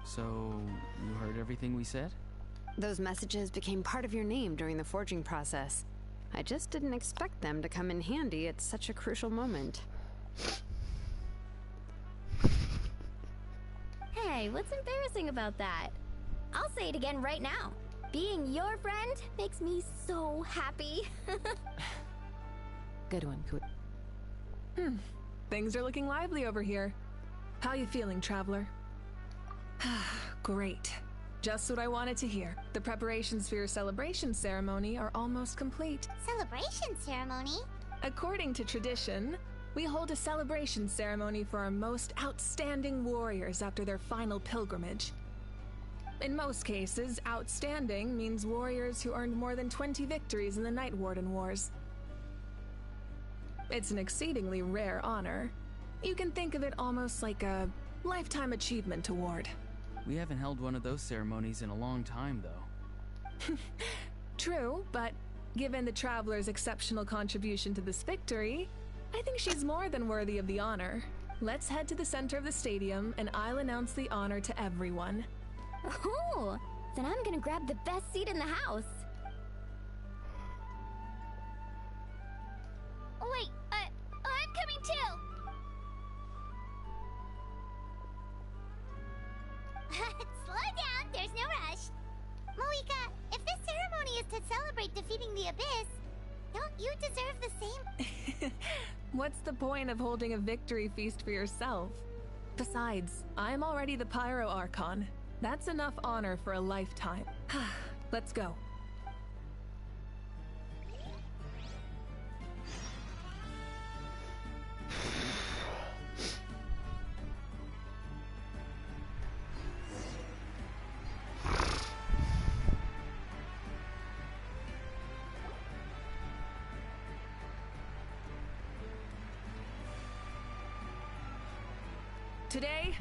So, you heard everything we said? Those messages became part of your name during the forging process. I just didn't expect them to come in handy at such a crucial moment. Hey, what's embarrassing about that? I'll say it again right now. Being your friend makes me so happy. Good one, Kui. Things are looking lively over here. How you feeling, Traveler? Great. Just what I wanted to hear. The preparations for your celebration ceremony are almost complete. Celebration ceremony? According to tradition, we hold a celebration ceremony for our most outstanding warriors after their final pilgrimage. In most cases, outstanding means warriors who earned more than 20 victories in the Night Warden Wars. It's an exceedingly rare honor. You can think of it almost like a lifetime achievement award. We haven't held one of those ceremonies in a long time, though. True, but given the Traveler's exceptional contribution to this victory, I think she's more than worthy of the honor. Let's head to the center of the stadium, and I'll announce the honor to everyone. Ooh, then I'm gonna grab the best seat in the house. Wait, I'm coming too! Slow down, there's no rush. Moika, if this ceremony is to celebrate defeating the Abyss, don't you deserve the same? What's the point of holding a victory feast for yourself? Besides, I'm already the Pyro Archon. That's enough honor for a lifetime. Let's go. Today,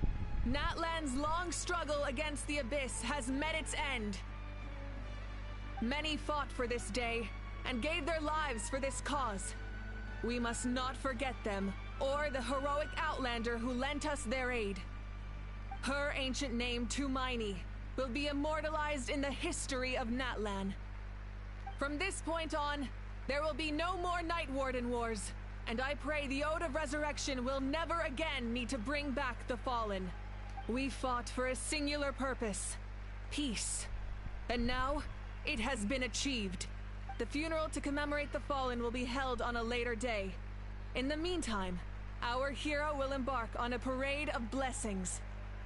Natlan's long struggle against the Abyss has met its end. Many fought for this day and gave their lives for this cause. We must not forget them, or the heroic Outlander who lent us their aid. Her ancient name, Tumaini, will be immortalized in the history of Natlan. From this point on, there will be no more Night Warden wars, and I pray the Ode of Resurrection will never again need to bring back the Fallen. We fought for a singular purpose, peace. And now, it has been achieved. The funeral to commemorate the Fallen will be held on a later day. In the meantime, our hero will embark on a parade of blessings.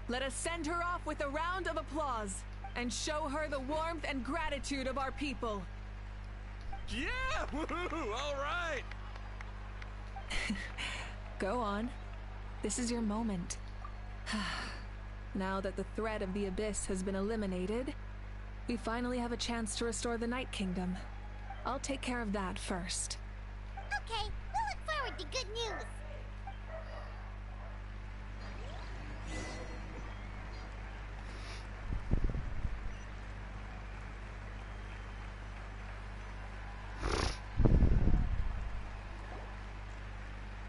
Let us send her off with a round of applause and show her the warmth and gratitude of our people. Yeah! Woohoo! All right! Go on. This is your moment. Now that the threat of the Abyss has been eliminated, we finally have a chance to restore the Night Kingdom. I'll take care of that first. Okay, we'll look forward to good news.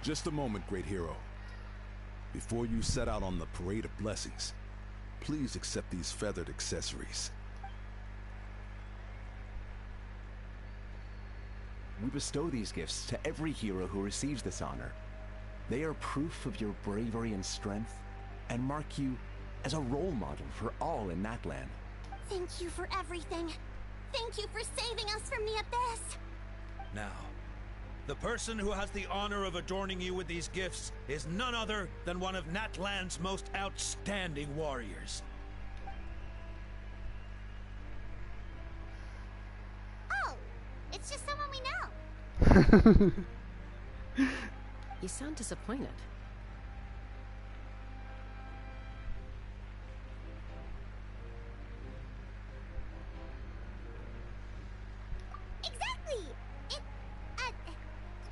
Just a moment, great hero. Before you set out on the parade of blessings, please accept these feathered accessories. We bestow these gifts to every hero who receives this honor. They are proof of your bravery and strength, and mark you as a role model for all in Natlan. Thank you for everything. Thank you for saving us from the Abyss. Now, the person who has the honor of adorning you with these gifts is none other than one of Natlan's most outstanding warriors. Oh, it's just someone we know. You sound disappointed. Exactly! It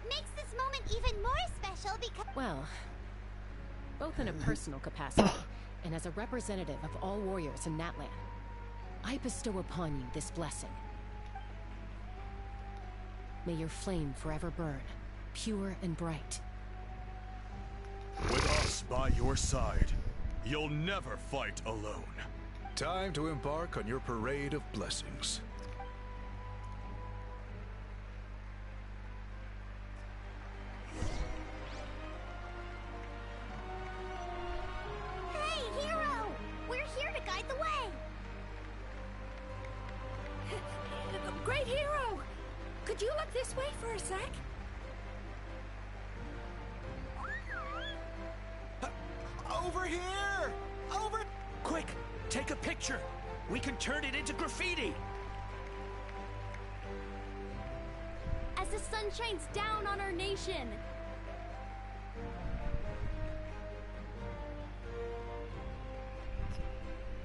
makes this moment even more special because... Well, both in a personal capacity and as a representative of all warriors in Natlan, I bestow upon you this blessing. May your flame forever burn, pure and bright. With us by your side, you'll never fight alone. Time to embark on your parade of blessings. Hey, hero! We're here to guide the way! Great hero! Could you look this way for a sec? Over here! Over... Quick, take a picture. We can turn it into graffiti. As the sun shines down on our nation.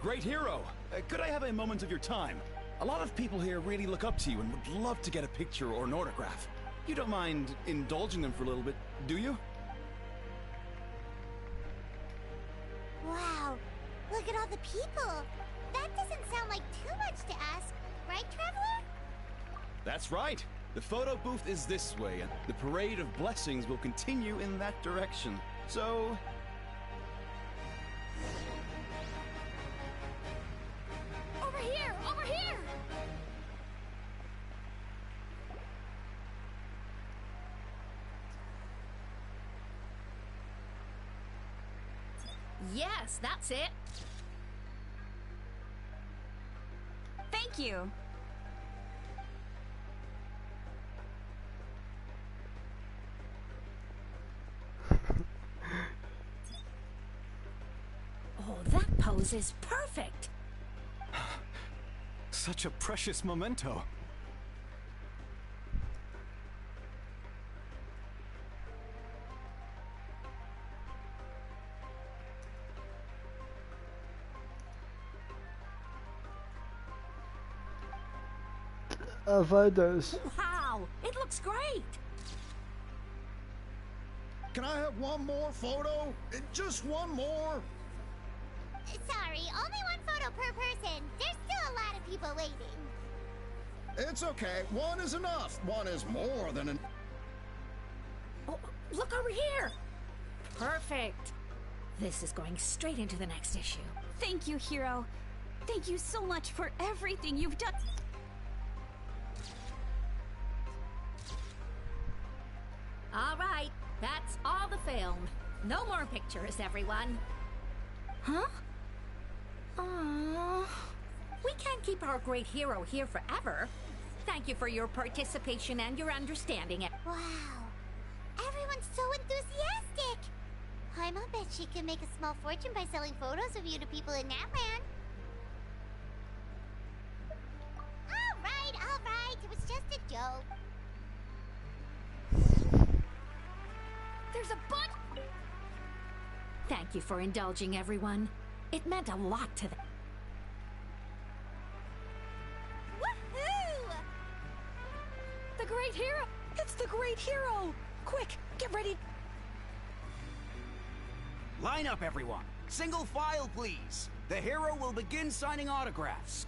Great hero! Could I have a moment of your time? A lot of people here really look up to you and would love to get a picture or an autograph. You don't mind indulging them for a little bit, do you? Wow, look at all the people. That doesn't sound like too much to ask, right, Traveler? That's right. The photo booth is this way, and the parade of blessings will continue in that direction. So... Over here! Over here! Yes, that's it. Thank you. Oh, that pose is perfect. Such a precious memento. Photos. Wow, it looks great. Can I have one more photo? Just one more? Sorry, only one photo per person. There's still a lot of people waiting. It's okay. One is enough. One is more than an... Look over here! Perfect. This is going straight into the next issue. Thank you, Hero. Thank you so much for everything you've done. All right, that's all the film. No more pictures, everyone. Huh? Aww. We can't keep our great hero here forever. Thank you for your participation and your understanding. Wow. Everyone's so enthusiastic. Paimon bet she can make a small fortune by selling photos of you to people in Natland. All right. It was just a joke. There's a bunch. Thank you for indulging, everyone. It meant a lot to them. Woohoo! The great hero! It's the great hero! Quick, get ready. Line up, everyone. Single file, please. The hero will begin signing autographs.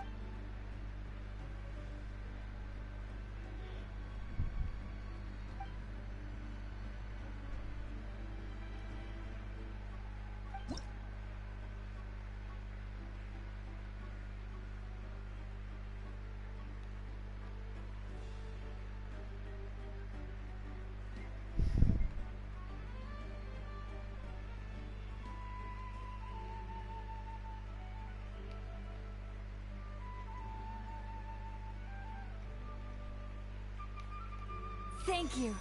Thank you.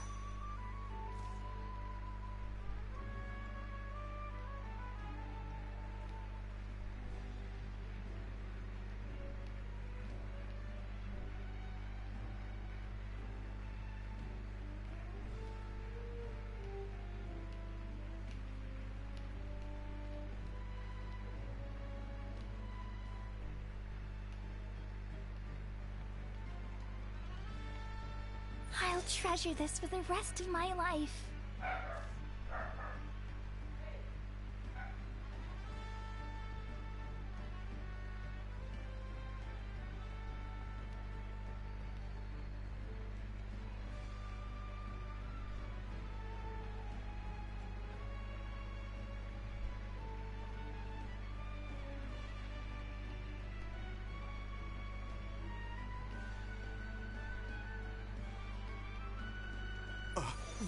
I'll treasure this for the rest of my life.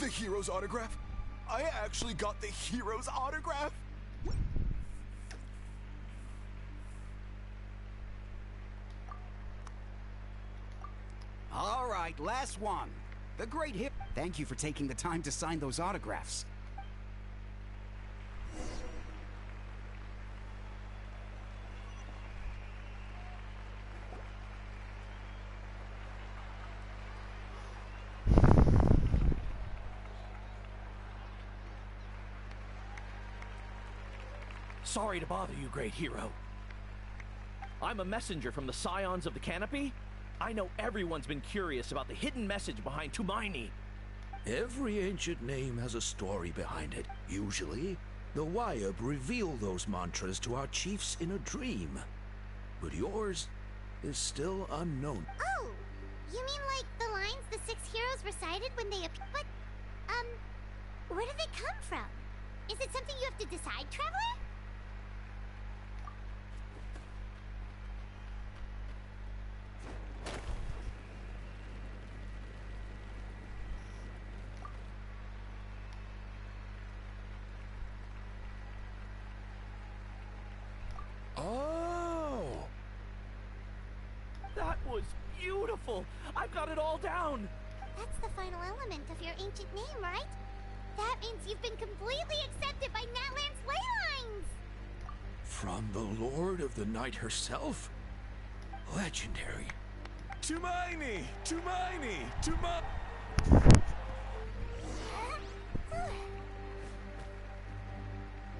The hero's autograph? I actually got the hero's autograph? All right, last one. The great hero. Thank you for taking the time to sign those autographs. Sorry to bother you, great hero. I'm a messenger from the Scions of the Canopy. I know everyone's been curious about the hidden message behind Tumaini. Every ancient name has a story behind it. Usually, the Wayab reveal those mantras to our chiefs in a dream. But yours is still unknown. Oh, you mean like the lines the 6 heroes recited when they appeared? But, where did they come from? Is it something you have to decide, Traveler? Oh! That was beautiful! I've got it all down! That's the final element of your ancient name, right? That means you've been completely accepted by Natland's ley lines! From the Lord of the Night herself? Legendary. Tumaini! Tumaini! Tumaini!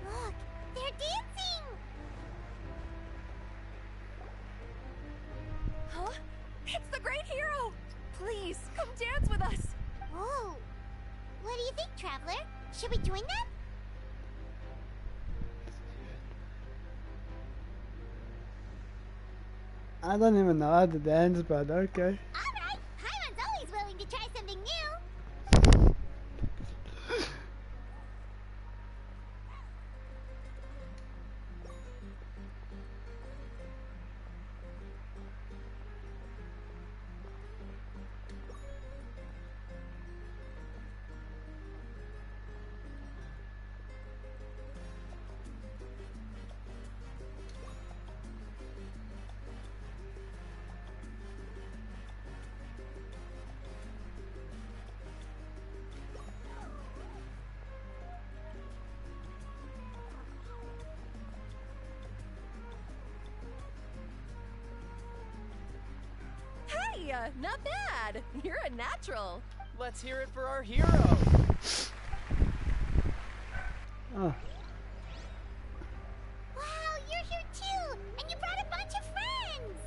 Look, they're dancing! Huh? It's the great hero! Please, come dance with us! Whoa! What do you think, Traveler? Should we join them? I don't even know how to dance, but okay. Alright! Paimon's always willing to try something new! Hey, not bad. You're a natural. Let's hear it for our hero. Oh. Wow, you're here too! And you brought a bunch of friends!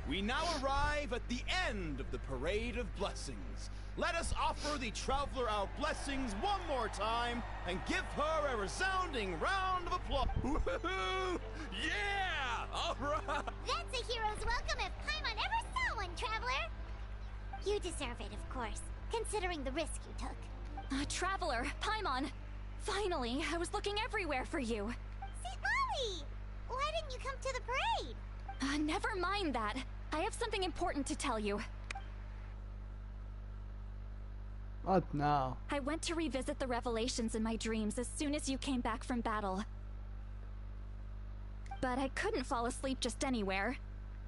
We now arrive at the end of the Parade of Blessings. Let us offer the Traveler our blessings one more time and give her a resounding round of applause. Woohoo! Yeah! All right! That's a hero's welcome if Paimon ever saw one, Traveler! You deserve it, of course, considering the risk you took. Traveler, Paimon! Finally, I was looking everywhere for you. St. Molly! Why didn't you come to the parade? Never mind that. I have something important to tell you. What now? I went to revisit the revelations in my dreams as soon as you came back from battle. But I couldn't fall asleep just anywhere.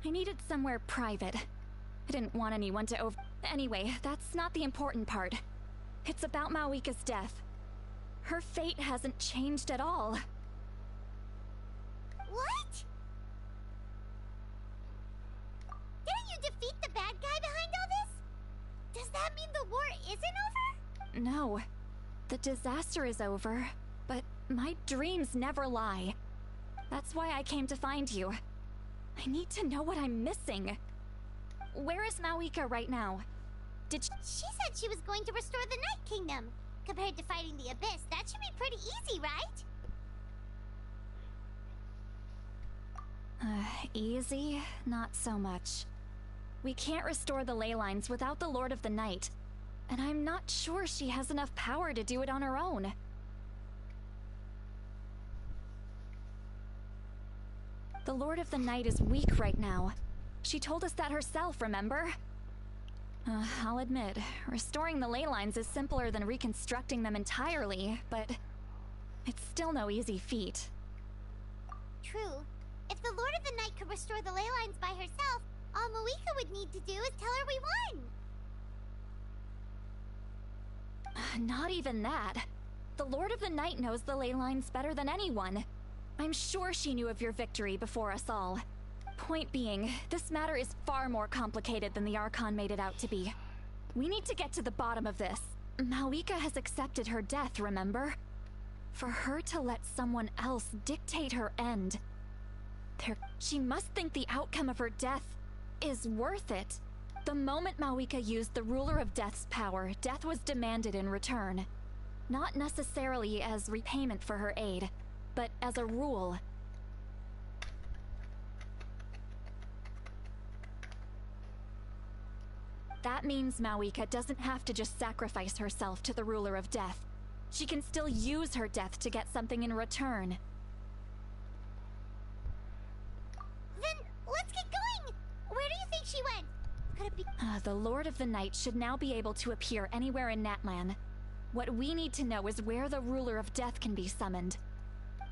I needed somewhere private. I didn't want anyone to Anyway, that's not the important part. It's about Mawika's death. Her fate hasn't changed at all. What? Didn't you defeat the bad guy behind all this? Does that mean the war isn't over? No. The disaster is over, but my dreams never lie. That's why I came to find you. I need to know what I'm missing. Where is Mawika right now? She said she was going to restore the Night Kingdom. Compared to fighting the Abyss, that should be pretty easy, right? Easy? Not so much. We can't restore the ley lines without the Lord of the Night, and I'm not sure she has enough power to do it on her own. The Lord of the Night is weak right now. She told us that herself, remember? I'll admit, restoring the ley lines is simpler than reconstructing them entirely, but it's still no easy feat. True. If the Lord of the Night could restore the ley lines by herself, all Mawika would need to do is tell her we won. Not even that. The Lord of the Night knows the ley lines better than anyone. I'm sure she knew of your victory before us all. Point being, this matter is far more complicated than the Archon made it out to be. We need to get to the bottom of this. Mawika has accepted her death, remember? For her to let someone else dictate her end, she must think the outcome of her death is worth it. The moment Mawika used the Ruler of Death's power, death was demanded in return. Not necessarily as repayment for her aid, but as a rule. That means Mawika doesn't have to just sacrifice herself to the Ruler of Death. She can still use her death to get something in return. Then, let's get going! Where do you think she went? Could it be— The Lord of the Night should now be able to appear anywhere in Natlan. What we need to know is where the Ruler of Death can be summoned.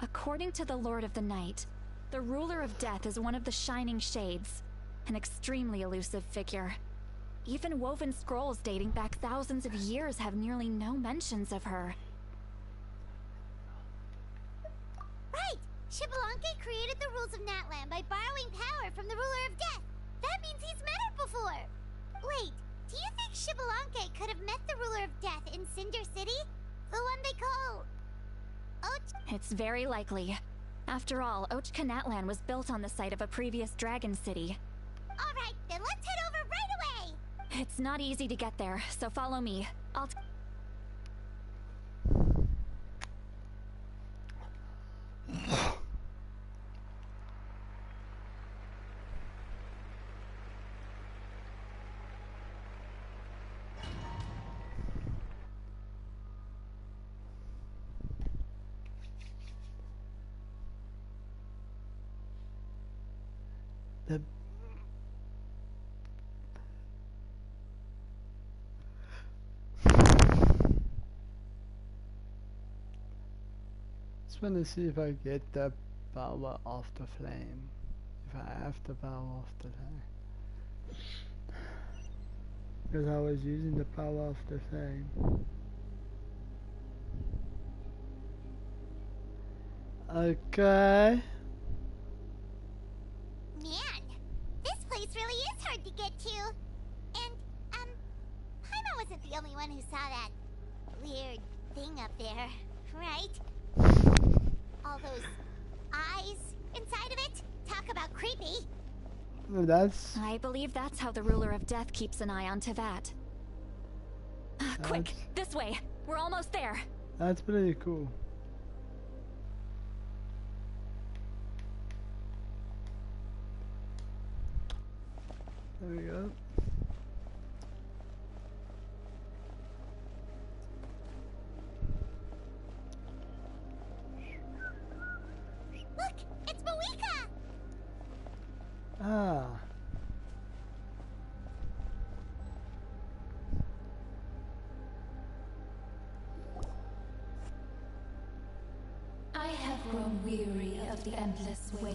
According to the Lord of the Night, the Ruler of Death is one of the Shining Shades, an extremely elusive figure. Even woven scrolls dating back thousands of years have nearly no mentions of her. Right! Xbalanque created the rules of Natlan by borrowing power from the Ruler of Death. That means he's met her before. Wait, do you think Xbalanque could have met the Ruler of Death in Cinder City? The one they call— It's very likely. After all, Ochka Natlan was built on the site of a previous dragon city. Alright, then let's head over right away! It's not easy to get there, so follow me. Just want to see if I get the power of the flame. If I have the power of the flame. Because I was using the power of the flame. Okay. get to. And, Paimon wasn't the only one who saw that weird thing up there, right? All those eyes inside of it? Talk about creepy. That's... I believe that's how the ruler of death keeps an eye on Tevat. Quick, this way. We're almost there. That's pretty cool. There we go. Look, it's Moika! Ah. I have grown weary of the endless wait.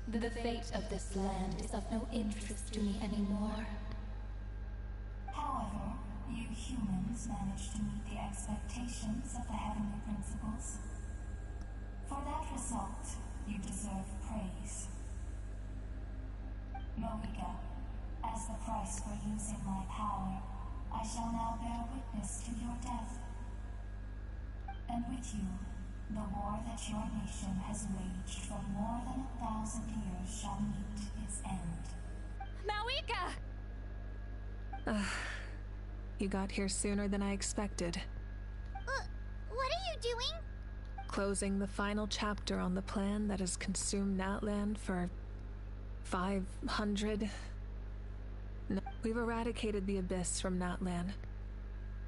The fate of this land is of no interest to me anymore. However, you humans managed to meet the expectations of the heavenly principles. For that result, you deserve praise. Moika, as the price for using my power, I shall now bear witness to your death. And with you, the war that your nation has waged for more than 1,000 years shall meet its end. Mawika! You got here sooner than I expected. What are you doing? Closing the final chapter on the plan that has consumed Natlan for 500... No, we've eradicated the Abyss from Natlan,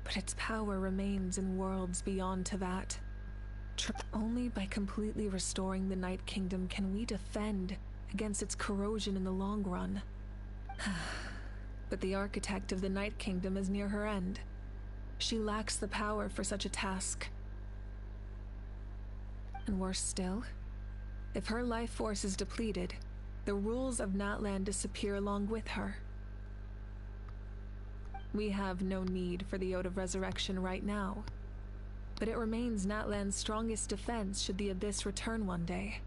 but its power remains in worlds beyond Tevat. Only by completely restoring the Night Kingdom can we defend against its corrosion in the long run. But the architect of the Night Kingdom is near her end. She lacks the power for such a task. And worse still, if her life force is depleted, the rules of Natlan disappear along with her. We have no need for the Ode of Resurrection right now, but it remains Natlan's strongest defense should the Abyss return one day.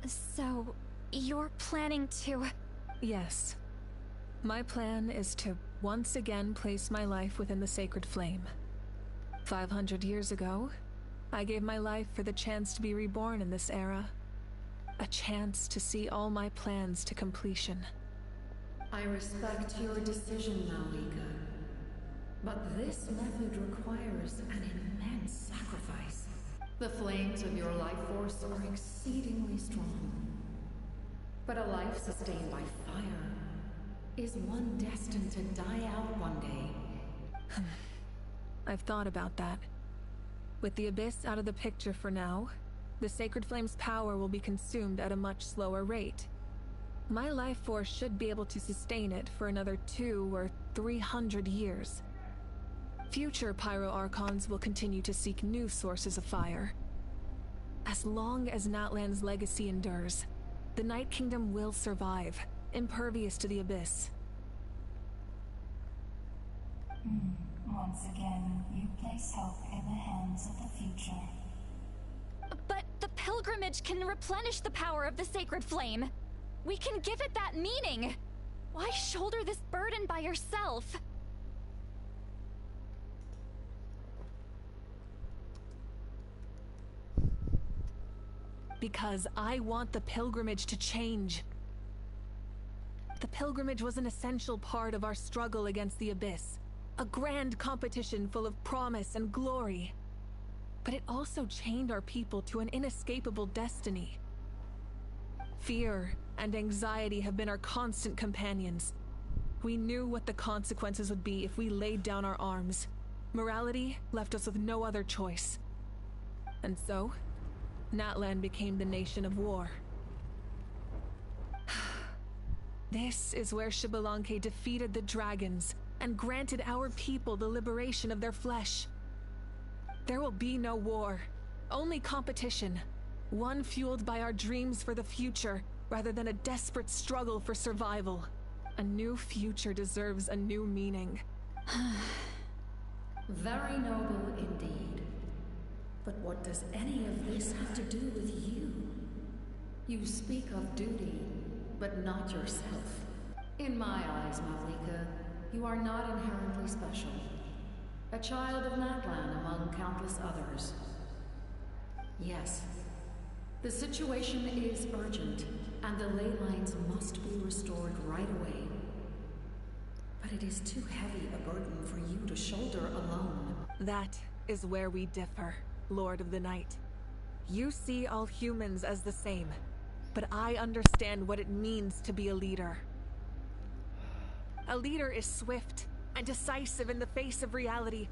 So, you're planning to... Yes. My plan is to once again place my life within the sacred flame. 500 years ago, I gave my life for the chance to be reborn in this era. A chance to see all my plans to completion. I respect your decision, Malika. But this method requires an immense sacrifice. The flames of your life force are exceedingly strong. But a life sustained by fire is one destined to die out one day. I've thought about that. With the Abyss out of the picture for now, the Sacred Flame's power will be consumed at a much slower rate. My life force should be able to sustain it for another 200 or 300 years. Future Pyro Archons will continue to seek new sources of fire. As long as Natlan's legacy endures, the Night Kingdom will survive, impervious to the Abyss. Once again, you place hope in the hands of the future. But the pilgrimage can replenish the power of the sacred flame. We can give it that meaning. Why shoulder this burden by yourself? Because I want the pilgrimage to change. The pilgrimage was an essential part of our struggle against the Abyss. A grand competition full of promise and glory. But it also chained our people to an inescapable destiny. Fear and anxiety have been our constant companions. We knew what the consequences would be if we laid down our arms. Morality left us with no other choice. And so, Natlan became the nation of war. This is where Xbalanque defeated the dragons and granted our people the liberation of their flesh. There will be no war, only competition. One fueled by our dreams for the future, rather than a desperate struggle for survival. A new future deserves a new meaning. Very noble indeed. But what does any of this have to do with you? You speak of duty, but not yourself. In my eyes, Malika, you are not inherently special. A child of Natlan among countless others. Yes, the situation is urgent, and the ley lines must be restored right away. But it is too heavy a burden for you to shoulder alone. That is where we differ, Lord of the Night. You see all humans as the same, but I understand what it means to be a leader. A leader is swift and decisive in the face of reality.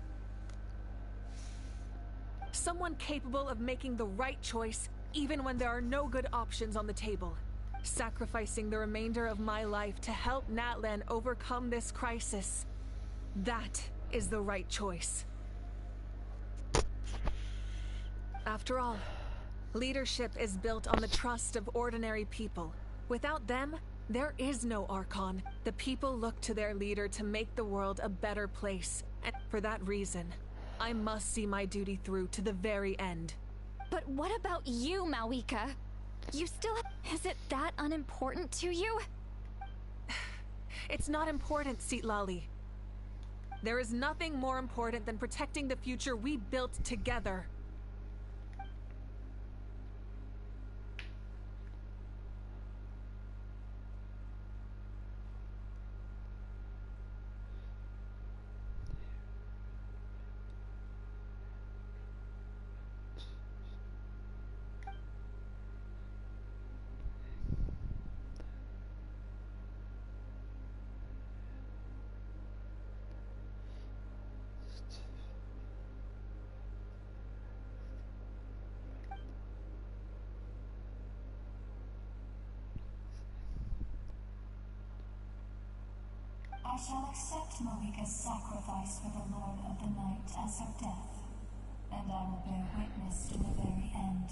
Someone capable of making the right choice even when there are no good options on the table. Sacrificing the remainder of my life to help Natlan overcome this crisis. That is the right choice. After all, leadership is built on the trust of ordinary people. Without them, there is no Archon. The people look to their leader to make the world a better place. And for that reason, I must see my duty through to the very end. But what about you, Malika? You still... Is it that unimportant to you? It's not important, Citlali. There is nothing more important than protecting the future we built together. I shall accept Malika's sacrifice for the Lord of the Night as her death, and I will bear witness to the very end.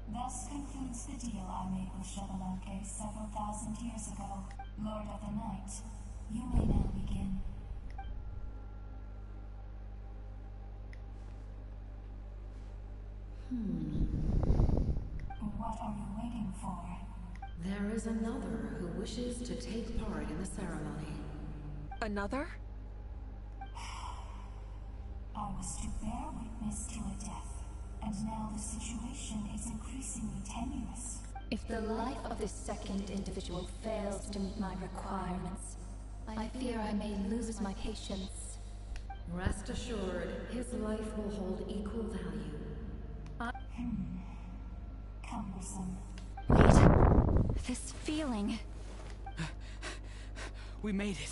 Thus concludes the deal I made with Shadowlanke several thousand years ago. Lord of the Night, you may now begin. What are you waiting for? There is another who wishes to take part in the ceremony. Another? I was to bear witness to a death, and now the situation is increasingly tenuous. If the life of this second individual fails to meet my requirements, I fear I may lose my patience. Rest assured, his life will hold equal value. Cumbersome. Wait. This feeling... We made it.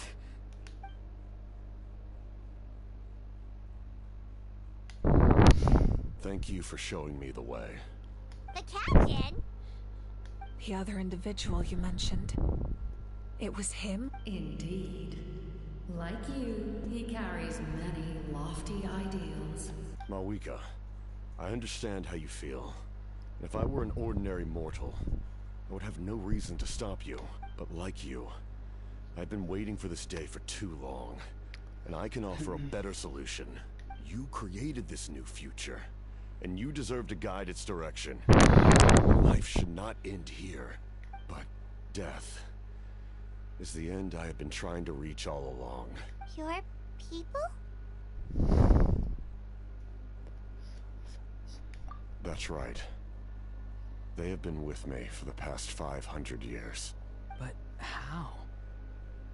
Thank you for showing me the way. The captain? The other individual you mentioned. It was him? Indeed. Like you, he carries many lofty ideals. Malika, I understand how you feel. If I were an ordinary mortal, I would have no reason to stop you. But like you, I've been waiting for this day for too long, and I can offer a better solution. You created this new future, and you deserve to guide its direction. Life should not end here, but death is the end I have been trying to reach all along. Your people? That's right. They have been with me for the past 500 years. But how?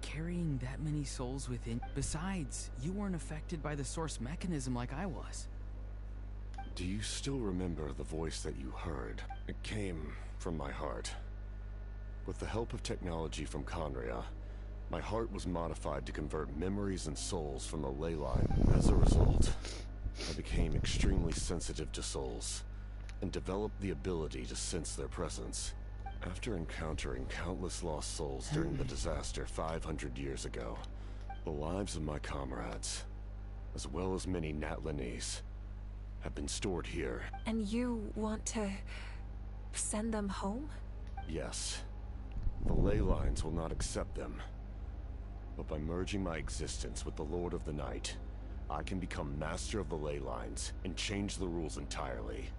Carrying that many souls within... Besides, you weren't affected by the source mechanism like I was. Do you still remember the voice that you heard? It came from my heart. With the help of technology from Conria, my heart was modified to convert memories and souls from the ley line. As a result, I became extremely sensitive to souls, and developed the ability to sense their presence. After encountering countless lost souls during the disaster 500 years ago, the lives of my comrades, as well as many Natlanese, have been stored here. And you want to send them home? Yes. The ley lines will not accept them. But by merging my existence with the Lord of the Night, I can become master of the ley lines and change the rules entirely.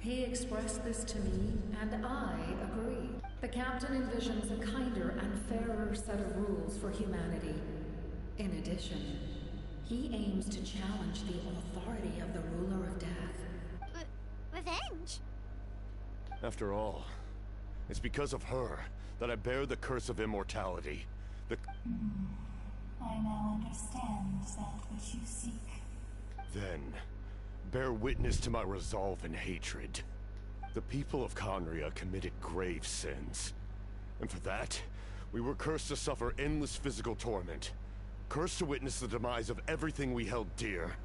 He expressed this to me, and I agree. The captain envisions a kinder and fairer set of rules for humanity. In addition, he aims to challenge the authority of the ruler of death. Revenge? After all, it's because of her that I bear the curse of immortality. I now understand that which you seek. Then, bear witness to my resolve and hatred. The people of Conria committed grave sins. And for that, we were cursed to suffer endless physical torment. Cursed to witness the demise of everything we held dear.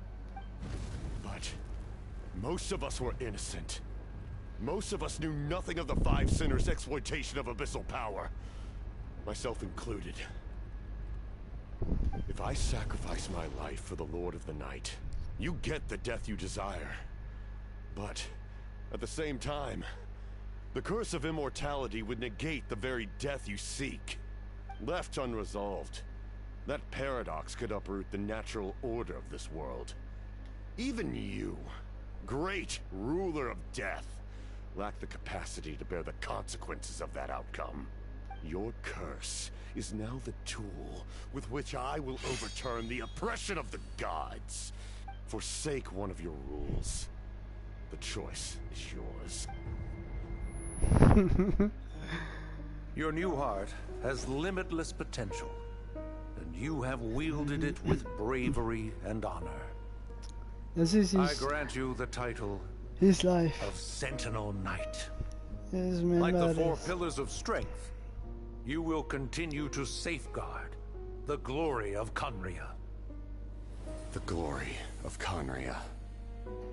But most of us were innocent. Most of us knew nothing of the Five Sinners' exploitation of abyssal power. Myself included. If I sacrifice my life for the Lord of the Night, you get the death you desire. But at the same time, the curse of immortality would negate the very death you seek. Left unresolved, that paradox could uproot the natural order of this world. Even you, great ruler of death, lack the capacity to bear the consequences of that outcome. Your curse is now the tool with which I will overturn the oppression of the gods. Forsake one of your rules. The choice is yours. Your new heart has limitless potential, and you have wielded it with bravery and honor. This is I grant you the title his life of Sentinel Knight. Like Like the four pillars of strength, you will continue to safeguard the glory of Conria. The glory of Conria.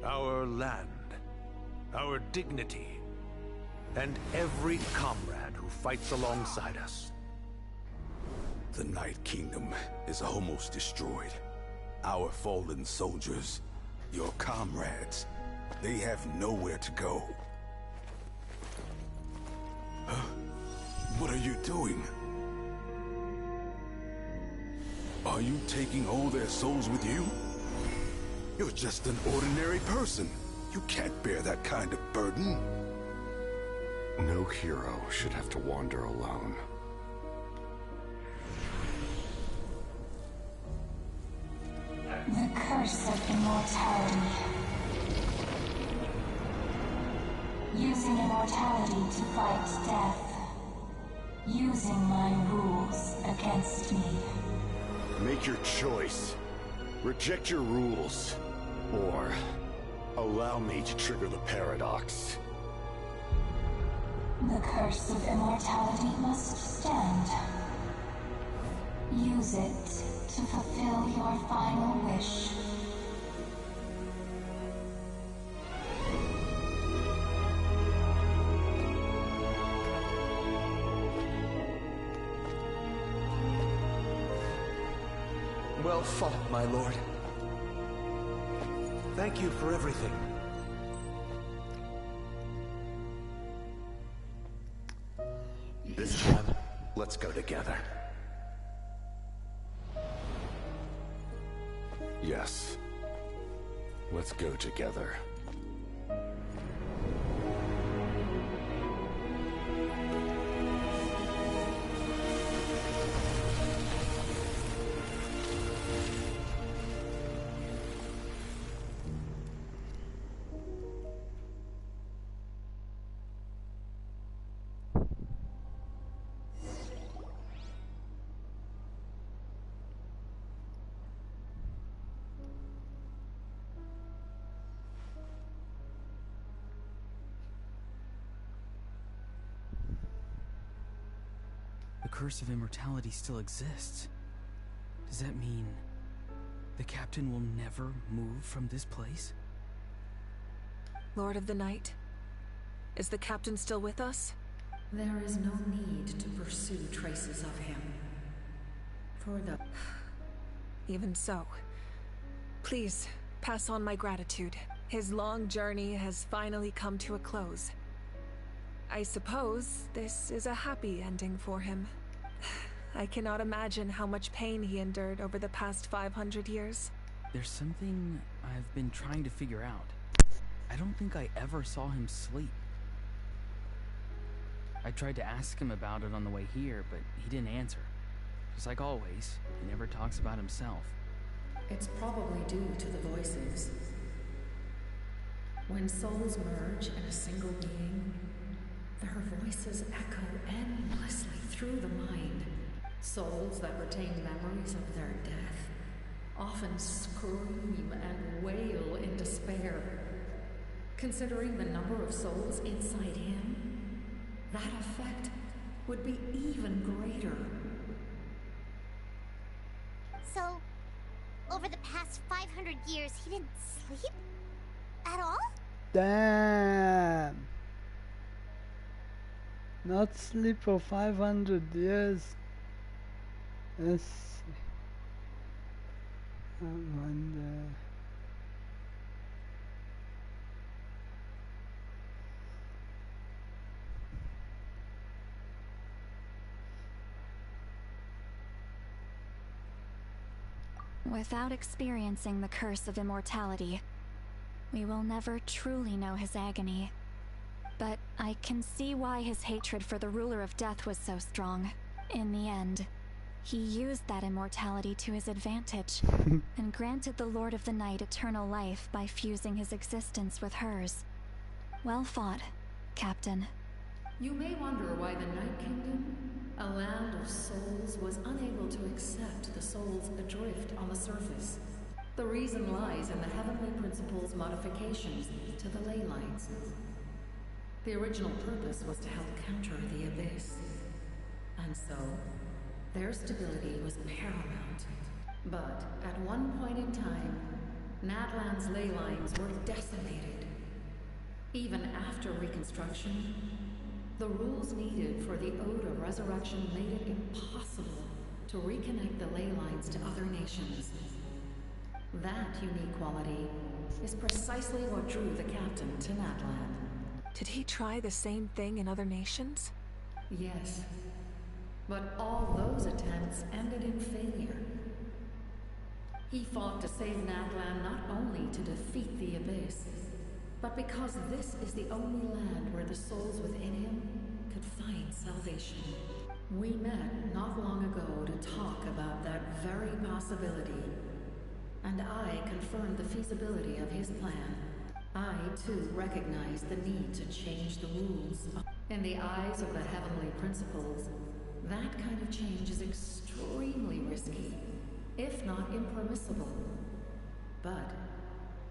Our land, our dignity, and every comrade who fights alongside us. The Night Kingdom is almost destroyed. Our fallen soldiers, your comrades, they have nowhere to go. Huh? What are you doing? Are you taking all their souls with you? You're just an ordinary person. You can't bear that kind of burden. No hero should have to wander alone. The curse of immortality. Using immortality to fight death. Using my rules against me. Make your choice. Reject your rules. Or allow me to trigger the paradox. The curse of immortality must stand. Use it to fulfill your final wish. Well fought, my lord. Thank you for everything. This time, let's go together. Yes. Let's go together. The curse of immortality still exists. Does that mean the captain will never move from this place? Lord of the Night, is the captain still with us? There is no need to pursue traces of him. For the... Even so, please pass on my gratitude. His long journey has finally come to a close. I suppose this is a happy ending for him. I cannot imagine how much pain he endured over the past 500 years. There's something I've been trying to figure out. I don't think I ever saw him sleep. I tried to ask him about it on the way here, but he didn't answer. Just like always, he never talks about himself. It's probably due to the voices. When souls merge in a single being, their voices echo endlessly through the mind. Souls that retain memories of their death often scream and wail in despair. Considering the number of souls inside him, that effect would be even greater. So, over the past 500 years, he didn't sleep? At all? Damn. Not sleep for 500 years. Let's see. I wonder. Without experiencing the curse of immortality, we will never truly know his agony. But I can see why his hatred for the ruler of death was so strong. In the end, he used that immortality to his advantage and granted the Lord of the Night eternal life by fusing his existence with hers. Well fought, Captain. You may wonder why the Night Kingdom, a land of souls, was unable to accept the souls adrift on the surface. The reason lies in the Heavenly Principle's modifications to the ley lines. The original purpose was to help counter the Abyss. And so, their stability was paramount. But at one point in time, Natlan's ley lines were decimated. Even after reconstruction, the rules needed for the Ode of Resurrection made it impossible to reconnect the ley lines to other nations. That unique quality is precisely what drew the captain to Natlan. Did he try the same thing in other nations? Yes. But all those attempts ended in failure. He fought to save Natlan not only to defeat the Abyss, but because this is the only land where the souls within him could find salvation. We met not long ago to talk about that very possibility, and I confirmed the feasibility of his plan. I, too, recognized the need to change the rules. In the eyes of the Heavenly Principles, that kind of change is extremely risky, if not impermissible. But,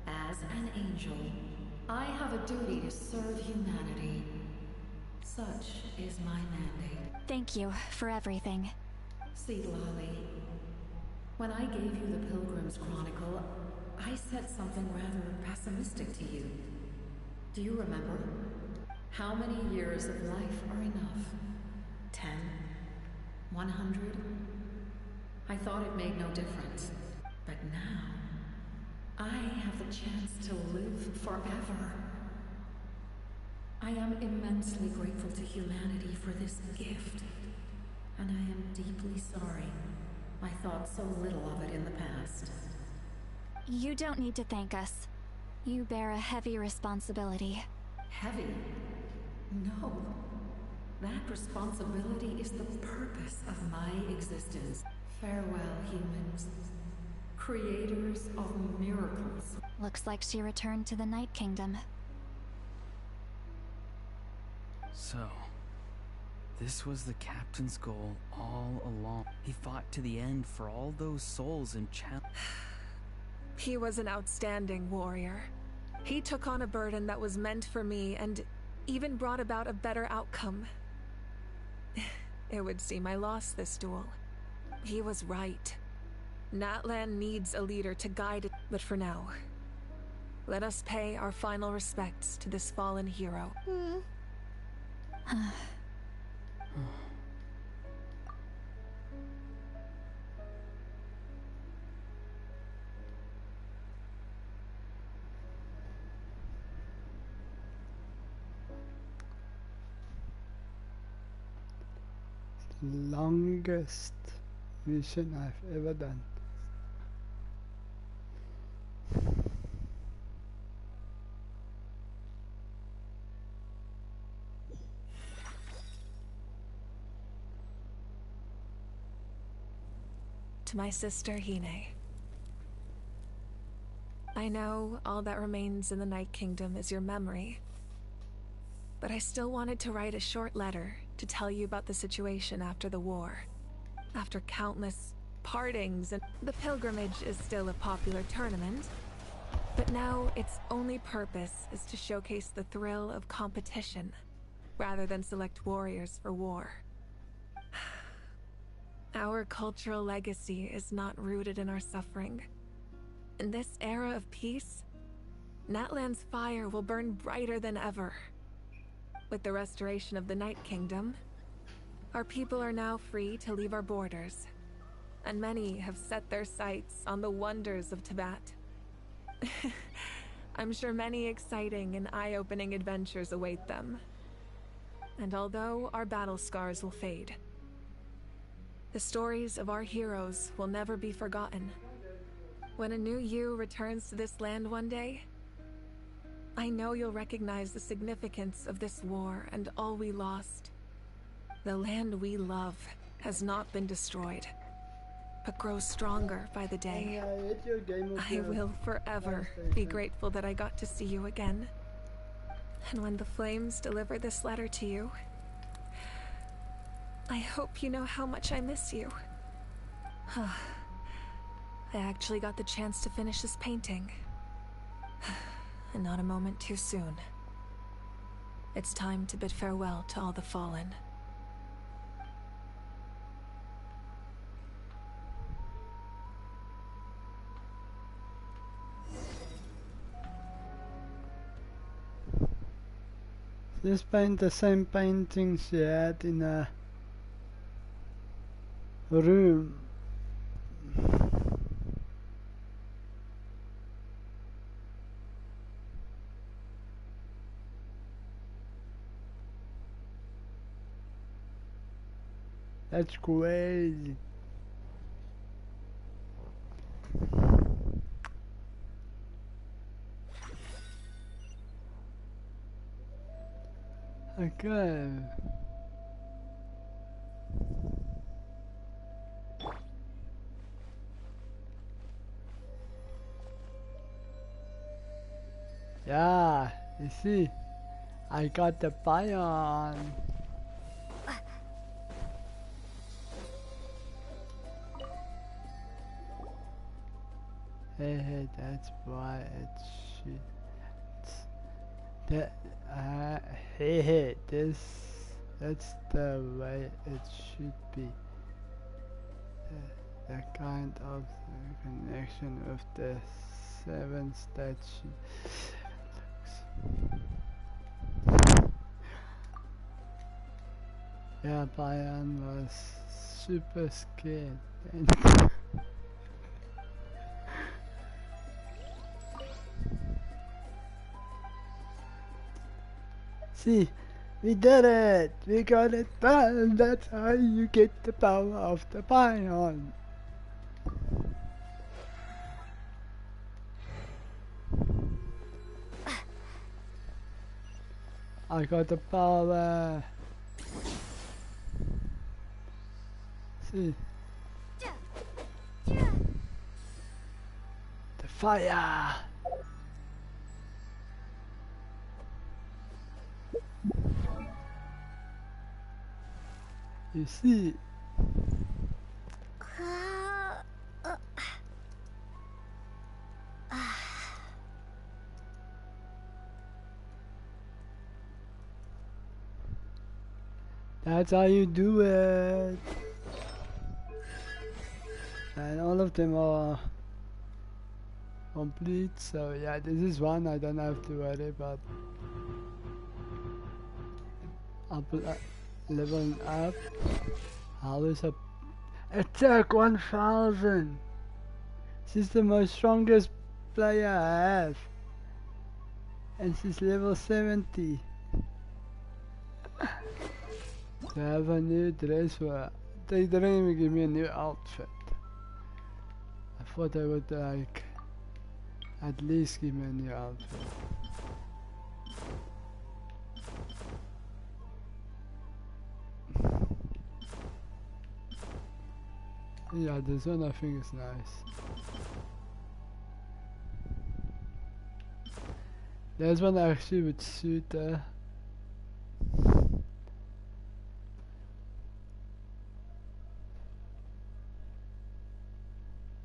as an angel, I have a duty to serve humanity. Such is my mandate. Thank you for everything. See, Lolly, when I gave you the Pilgrim's Chronicle, I said something rather pessimistic to you. Do you remember? How many years of life are enough? 10? 100? I thought it made no difference. But now, I have the chance to live forever. I am immensely grateful to humanity for this gift. And I am deeply sorry I thought so little of it in the past. You don't need to thank us. You bear a heavy responsibility. Heavy? No. That responsibility is the purpose of my existence. Farewell, humans. Creators of miracles. Looks like she returned to the Night Kingdom. So, this was the captain's goal all along. He fought to the end for all those souls in challenge. He was an outstanding warrior. He took on a burden that was meant for me and even brought about a better outcome. It would seem I lost this duel. He was right. Natlan needs a leader to guide it, but for now, let us pay our final respects to this fallen hero. Longest mission I've ever done. to my sister Hine. I know all that remains in the Night Kingdom is your memory, but I still wanted to write a short letter to tell you about the situation after the war. After countless partings, and the pilgrimage is still a popular tournament, but now its only purpose is to showcase the thrill of competition, rather than select warriors for war. Our cultural legacy is not rooted in our suffering. In this era of peace, Natlan's fire will burn brighter than ever. With the restoration of the Night Kingdom, our people are now free to leave our borders, and many have set their sights on the wonders of Tibet. I'm sure many exciting and eye-opening adventures await them. And although our battle scars will fade, the stories of our heroes will never be forgotten. When a new you returns to this land one day, I know you'll recognize the significance of this war and all we lost. The land we love has not been destroyed, but grows stronger by the day. I will forever be grateful that I got to see you again. And when the flames deliver this letter to you, I hope you know how much I miss you. I actually got the chance to finish this painting. And not a moment too soon. It's time to bid farewell to all the fallen. This paint the same painting she had in a room. That's crazy. Okay. Yeah, you see, I got the bion. Hey, that's why it should. Hey, that's the way it should be. The kind of connection with the seven statue. Yeah, Bayan was super scared. See, we did it! We got it done! That's how you get the power of the Bion! I got the power! See? The fire! You see? That's how you do it. And all of them are complete, so yeah, this is one I don't have to worry about. Leveling up. How is a attack 1000? She's the most strongest player I have. And she's level 70. To have a new dress for her. They didn't even give me a new outfit. I thought they would like at least give me a new outfit. Yeah, this one I think is nice. There's one actually would suit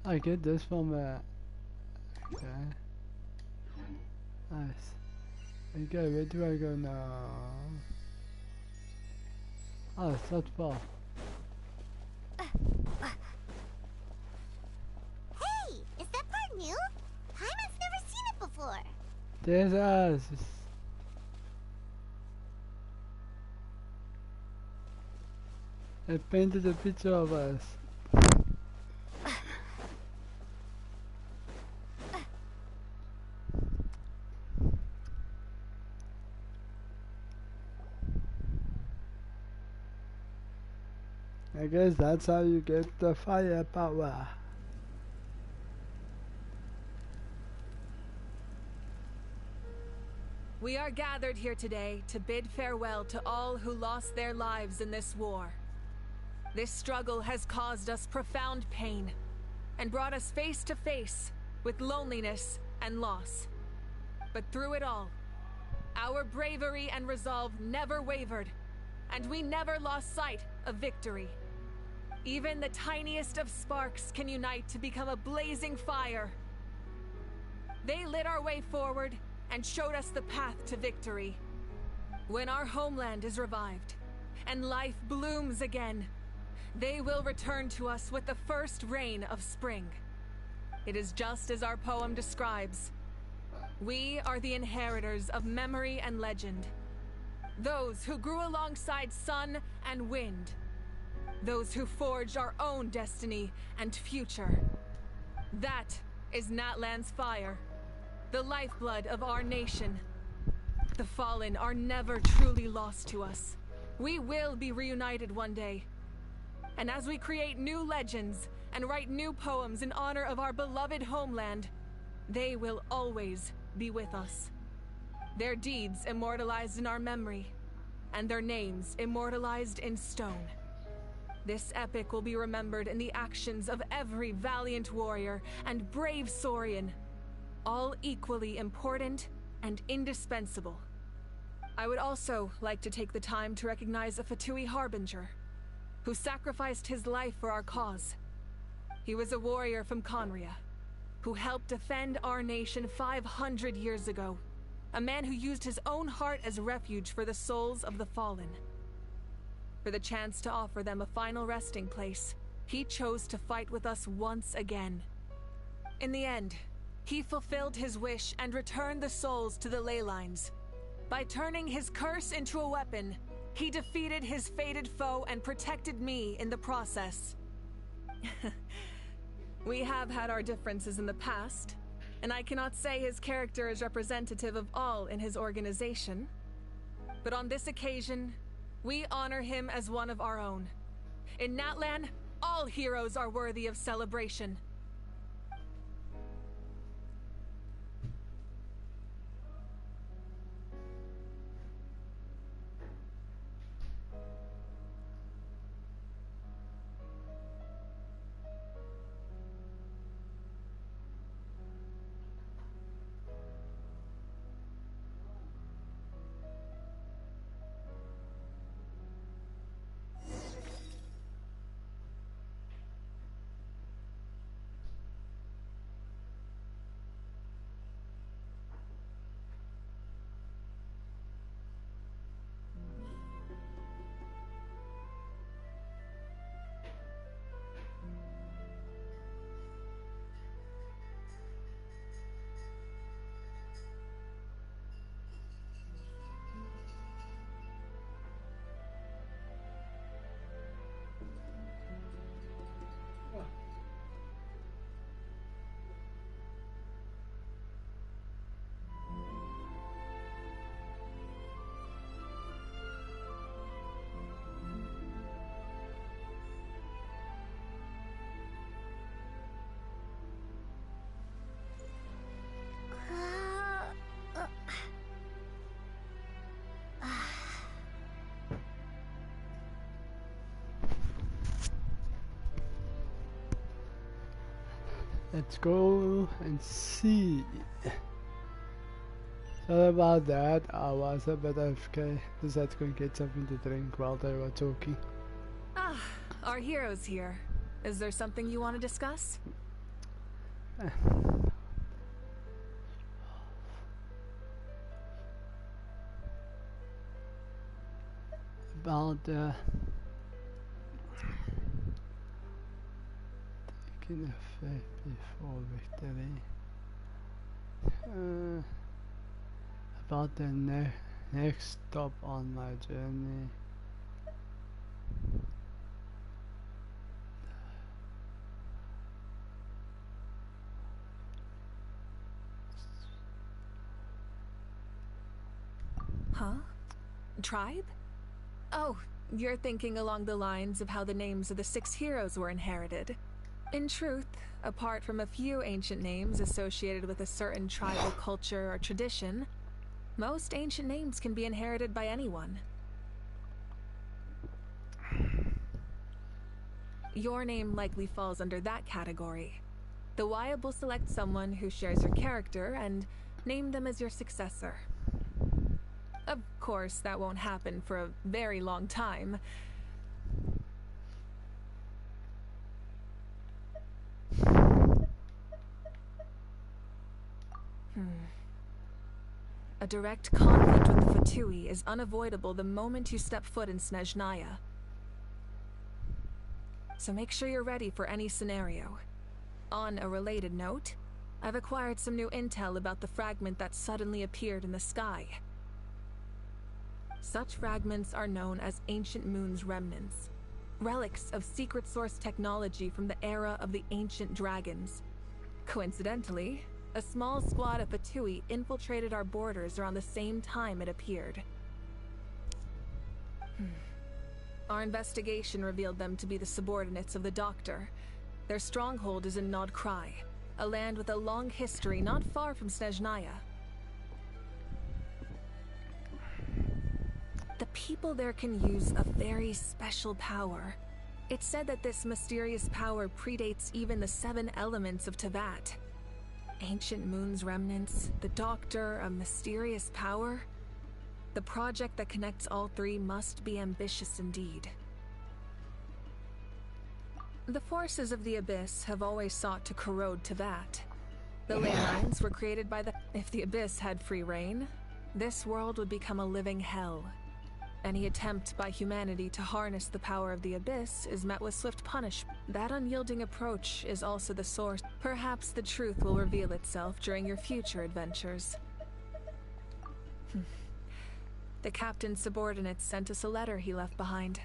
I get this from okay. Nice. Okay, where do I go now? Oh, it's not far. Hey, is that part new? Paimon's never seen it before. There's us. I painted a picture of us. I guess that's how you get the firepower. We are gathered here today to bid farewell to all who lost their lives in this war. This struggle has caused us profound pain and brought us face to face with loneliness and loss. But through it all, our bravery and resolve never wavered, and we never lost sight of victory. Even the tiniest of sparks can unite to become a blazing fire. They lit our way forward and showed us the path to victory. When our homeland is revived and life blooms again, they will return to us with the first rain of spring. It is just as our poem describes. We are the inheritors of memory and legend. Those who grew alongside sun and wind. Those who forged our own destiny and future. That is Natlan's fire, the lifeblood of our nation. The fallen are never truly lost to us. We will be reunited one day. And as we create new legends and write new poems in honor of our beloved homeland, they will always be with us. Their deeds immortalized in our memory, and their names immortalized in stone. This epic will be remembered in the actions of every valiant warrior and brave Saurian, all equally important and indispensable. I would also like to take the time to recognize a Fatui Harbinger, who sacrificed his life for our cause. He was a warrior from Conria, who helped defend our nation 500 years ago. A man who used his own heart as refuge for the souls of the fallen. For the chance to offer them a final resting place, he chose to fight with us once again. In the end, he fulfilled his wish and returned the souls to the ley lines. By turning his curse into a weapon, he defeated his fated foe and protected me in the process. We have had our differences in the past, and I cannot say his character is representative of all in his organization. But on this occasion, we honor him as one of our own. In Natlan, all heroes are worthy of celebration. Let's go and see. Sorry about that, I was a bit AFK. Just had to go and get something to drink while they were talking. Ah, our hero's here. Is there something you want to discuss? About taking effect before victory. About the next stop on my journey. Huh? Tribe? Oh, you're thinking along the lines of how the names of the 6 heroes were inherited. In truth, apart from a few ancient names associated with a certain tribal culture or tradition, most ancient names can be inherited by anyone. Your name likely falls under that category. The Wyatt will select someone who shares your character and name them as your successor. Of course, that won't happen for a very long time. A direct conflict with the Fatui is unavoidable the moment you step foot in Snezhnaya. So make sure you're ready for any scenario. On a related note, I've acquired some new intel about the fragment that suddenly appeared in the sky. Such fragments are known as Ancient Moon's remnants, relics of secret source technology from the era of the ancient dragons. Coincidentally, a small squad of Fatui infiltrated our borders around the same time it appeared. Our investigation revealed them to be the subordinates of the Doctor. Their stronghold is in Nod Krai, a land with a long history not far from Snezhnaya. The people there can use a very special power. It's said that this mysterious power predates even the 7 elements of Tevat. Ancient Moon's remnants, the Doctor, a mysterious power. The project that connects all 3 must be ambitious indeed. The forces of the Abyss have always sought to corrode Tevat. The ley lines were created by the... If the Abyss had free reign, this world would become a living hell. Any attempt by humanity to harness the power of the Abyss is met with swift punishment. That unyielding approach is also the source. Perhaps the truth will reveal itself during your future adventures. The captain's subordinates sent us a letter he left behind.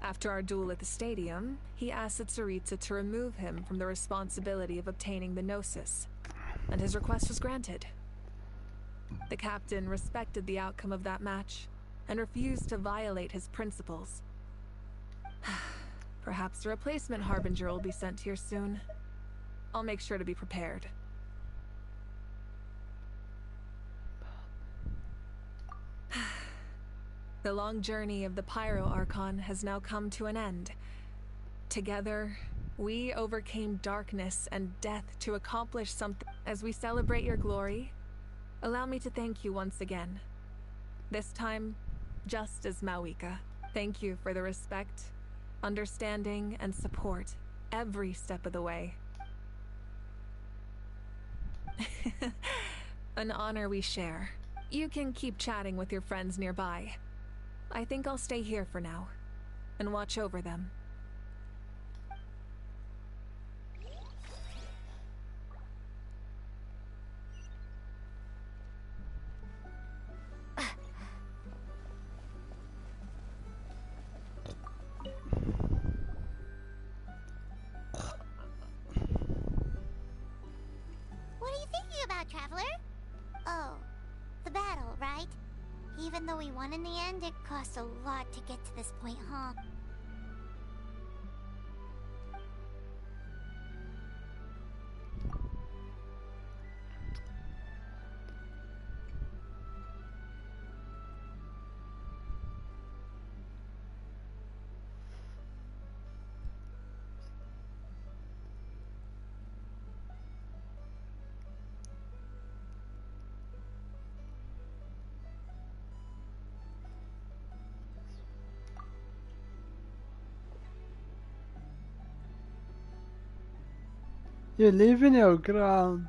After our duel at the stadium, he asked Tsaritsa to remove him from the responsibility of obtaining the Gnosis, and his request was granted. The captain respected the outcome of that match and refused to violate his principles. Perhaps a replacement Harbinger will be sent here soon. I'll make sure to be prepared. The long journey of the Pyro Archon has now come to an end. Together, we overcame darkness and death to accomplish something. As we celebrate your glory, allow me to thank you once again. This time, just as Mawika. Thank you for the respect, understanding, and support every step of the way. An honor we share. You can keep chatting with your friends nearby. I think I'll stay here for now and watch over them. What are you thinking about, Traveler? Oh, the battle, right? Even though we won in the end, it cost a lot to get to this point, huh? You live in your ground.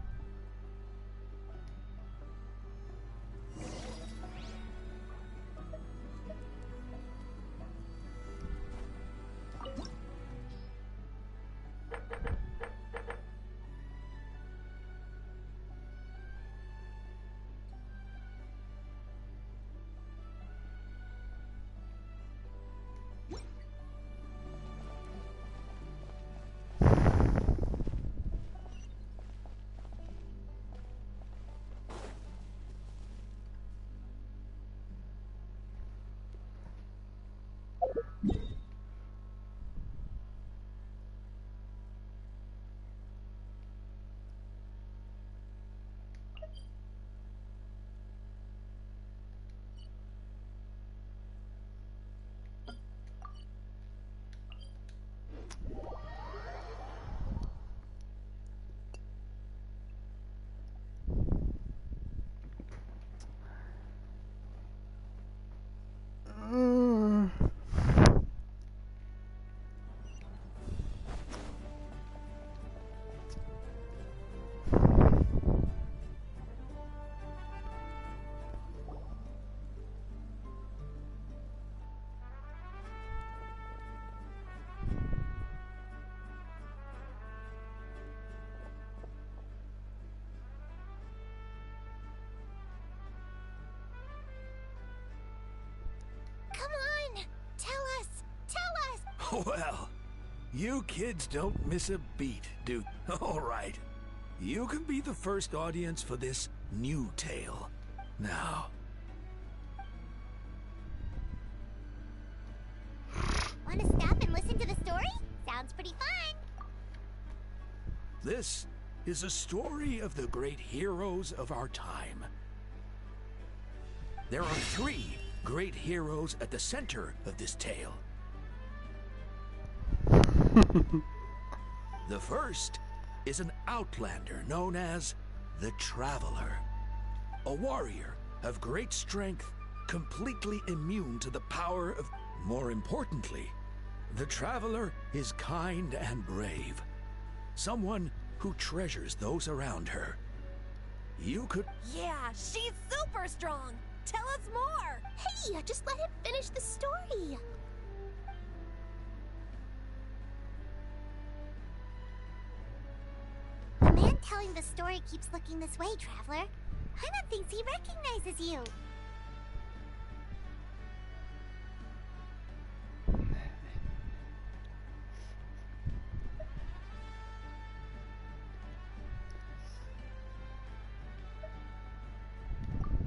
Come on! Tell us! Tell us! Well, you kids don't miss a beat, do? All right. You can be the first audience for this new tale. Now. Want to stop and listen to the story? Sounds pretty fun! This is a story of the great heroes of our time. There are 3 great heroes at the center of this tale. The first is an outlander known as the Traveler. A warrior of great strength, completely immune to the power of... More importantly, the Traveler is kind and brave. Someone who treasures those around her. You could... Yeah, she's super strong! Tell us more! Hey, just let him finish the story! The man telling the story keeps looking this way, Traveler. Paimon thinks he recognizes you.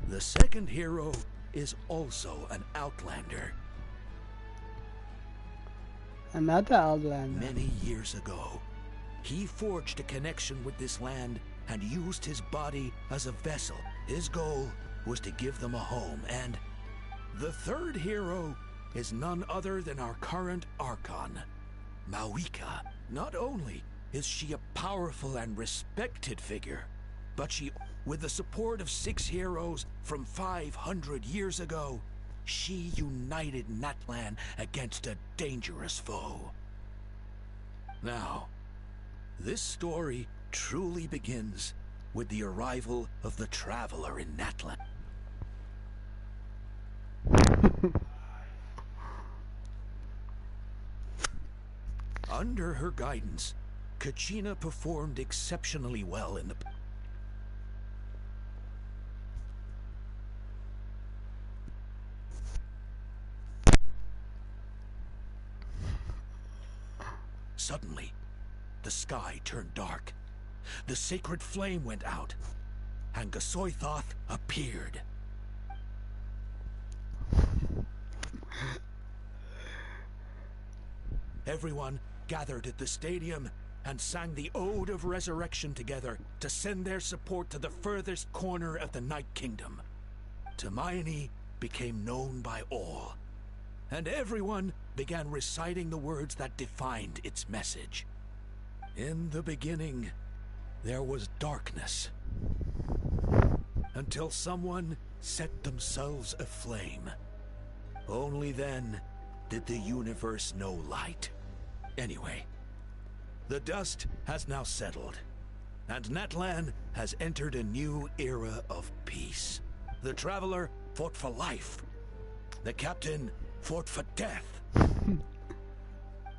The second hero is also an outlander. Another outlander. Many years ago, he forged a connection with this land and used his body as a vessel. His goal was to give them a home, and the third hero is none other than our current Archon, Mawika. Not only is she a powerful and respected figure, but she, with the support of 6 heroes from 500 years ago, she united Natlan against a dangerous foe. Now, this story truly begins with the arrival of the Traveler in Natlan. Under her guidance, Kachina performed exceptionally well in the... Suddenly, the sky turned dark. The sacred flame went out, and Gasoithoth appeared. Everyone gathered at the stadium and sang the Ode of Resurrection together to send their support to the furthest corner of the Night Kingdom. Hermione became known by all, and everyone began reciting the words that defined its message. In the beginning, there was darkness, until someone set themselves aflame. Only then did the universe know light. Anyway, the dust has now settled, and Natlan has entered a new era of peace. The Traveler fought for life. The Captain fought for death.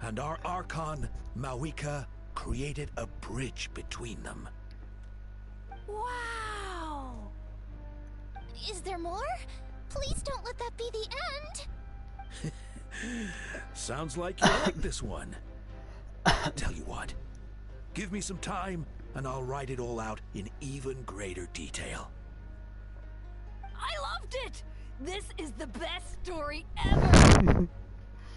And our Archon, Mawika, created a bridge between them. Wow! Is there more? Please don't let that be the end! Sounds like you like this one. Tell you what, give me some time and I'll write it all out in even greater detail. I loved it! This is the best story ever!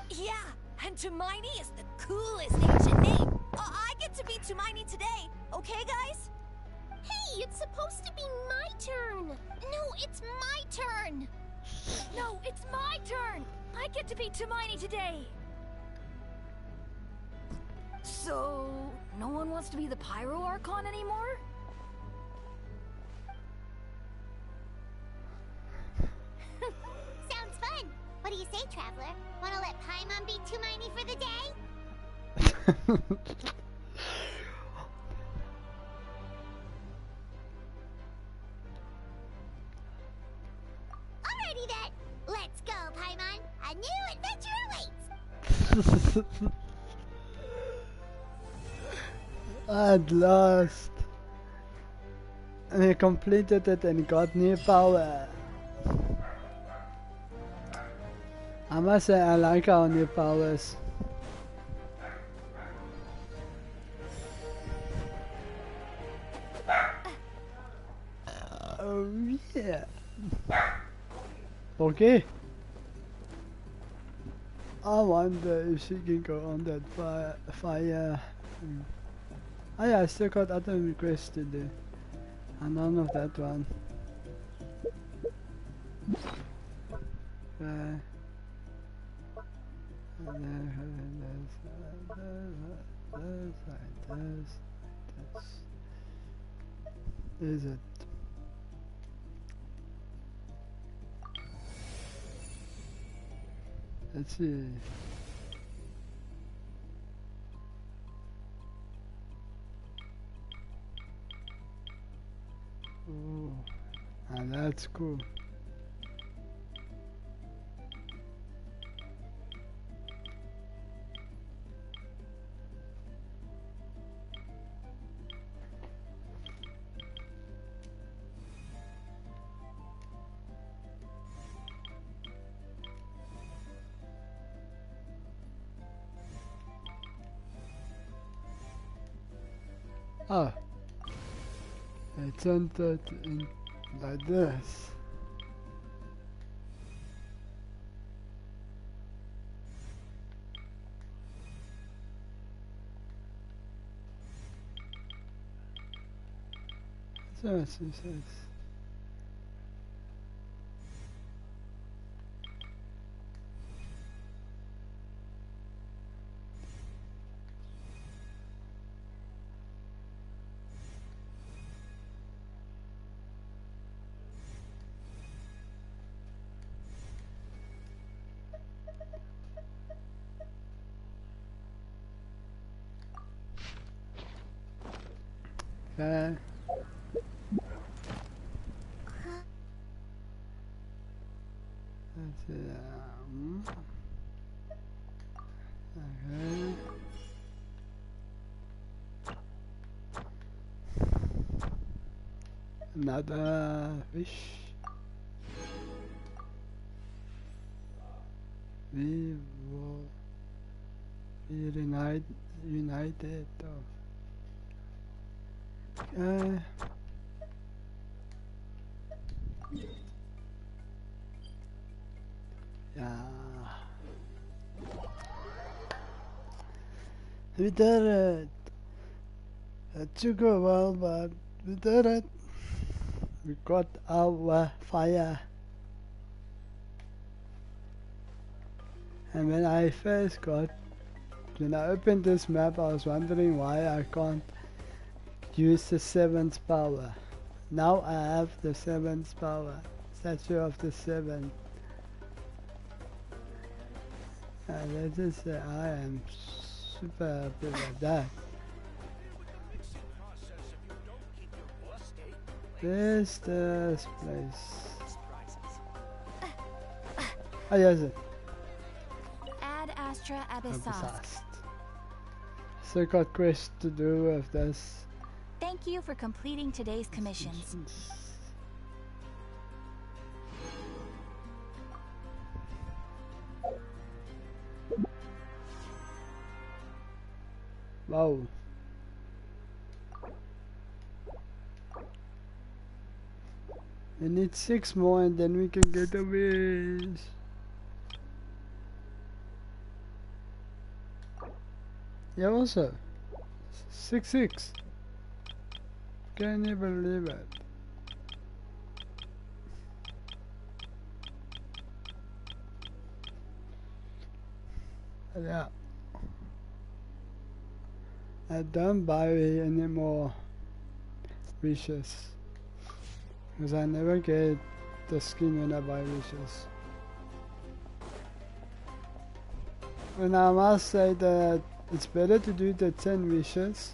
Yeah, and Tumaini is the coolest ancient name. I get to be Tumaini today, okay guys? Hey, it's supposed to be my turn! No, it's my turn! No, it's my turn! I get to be Tumaini today! So, no one wants to be the Pyro Archon anymore? Sounds fun! What do you say, Traveler? Wanna let Paimon be Tumaini for the day? Alrighty then! Let's go, Paimon! A new adventure awaits! At last! I completed it and got new power. I must say I like our new powers. Oh yeah. Okay. I wonder if she can go on that fire. Oh yeah, I still got other requests to do. And none of that one. Is it? Let's see. Oh, and that's cool. Oh, I turned that in like this. So it's okay. That's it. Okay. Another fish. We will be united. Okay. Yeah. We did it. It took a while, but we did it. We got our fire. And when I opened this map, I was wondering why I can't use the 7th power. Now I have the 7th power. Statue of the 7th. And let's just say I am super happy with that. Where's this place? Oh, yes. Ad Astra Abyssast. Still got quests to do with this. Thank you for completing today's commissions. Wow. We need 6 more and then we can get a wish. Yeah, also 6-6. Can you believe it? Yeah. I don't buy any more wishes because I never get the skin when I buy wishes. And I must say that it's better to do the 10 wishes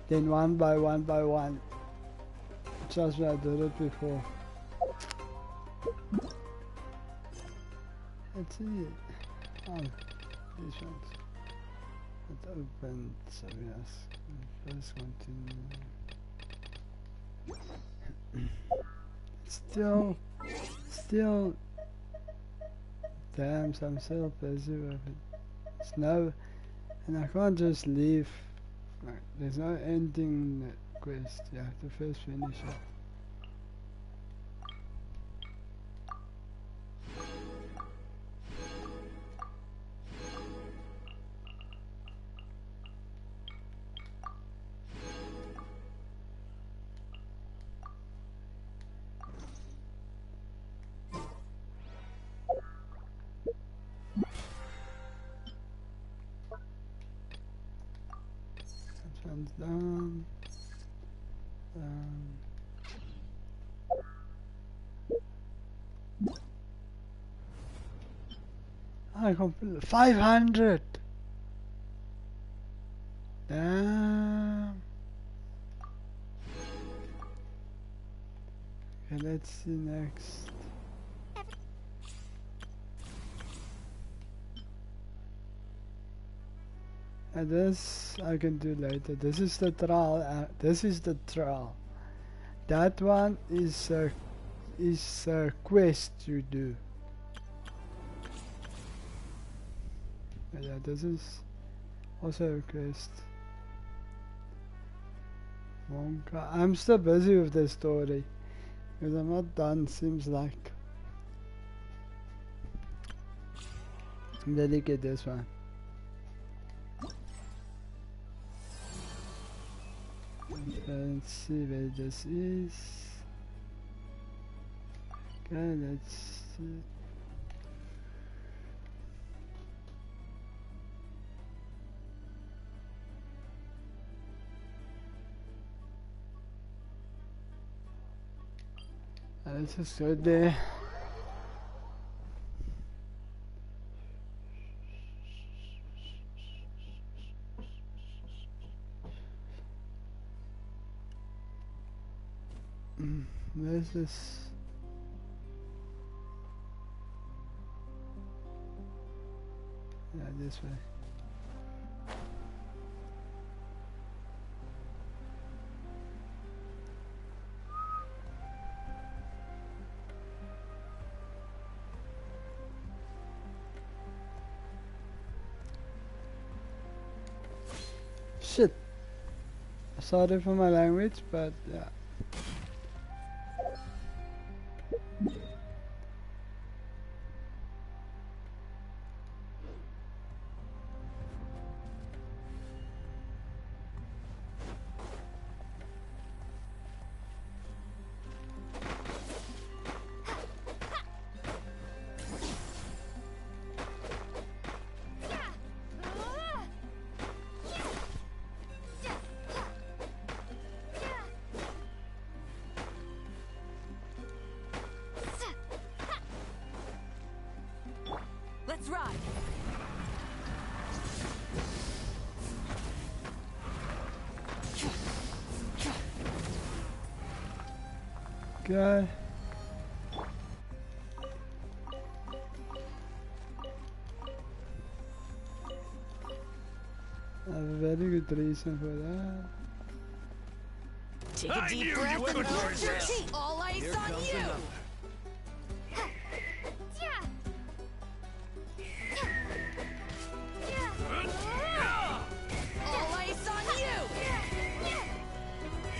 than one by one. Just as I did it before. Let's see. Oh, these ones. It opened, so yes. First continue. Still. Damn, I'm so busy with it. Snow, and I can't just leave. Like, there's no ending quest. You have to first finish it. Done. I completed 500. Damn. Okay, let's see next. And this I can do later. This is the trial. This is the trial. That one is a quest you do. But yeah, this is also a quest. Wonka. I'm still busy with the story because I'm not done. Seems like. Let me get this one. Let's see where this is. Okay, let's see. Let's just go there. Where's this? Yeah, this way. Shit. Sorry for my language, but yeah. Okay. A very good reason for that. Take a deep breath and hold your teeth. All eyes on you. All eyes on you.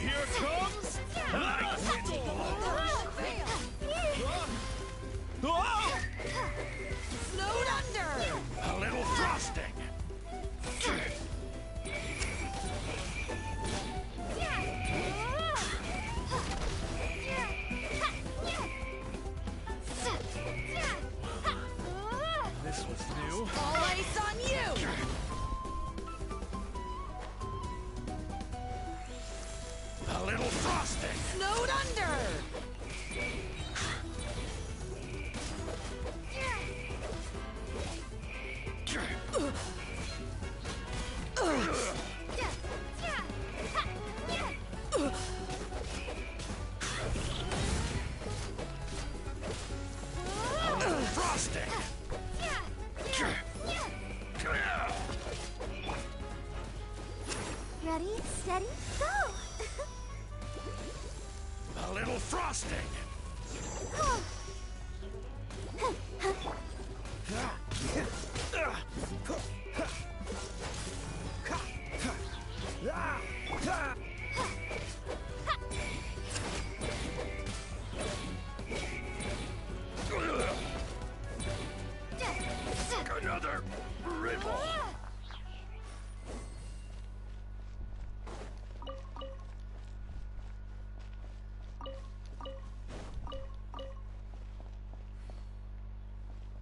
Here comes lightning. Snowed under. A little frosting. This was new. All eyes on you. A little frosting. Snowed under. A little frosting. Ready, steady, go! A little frosting. Another ripple.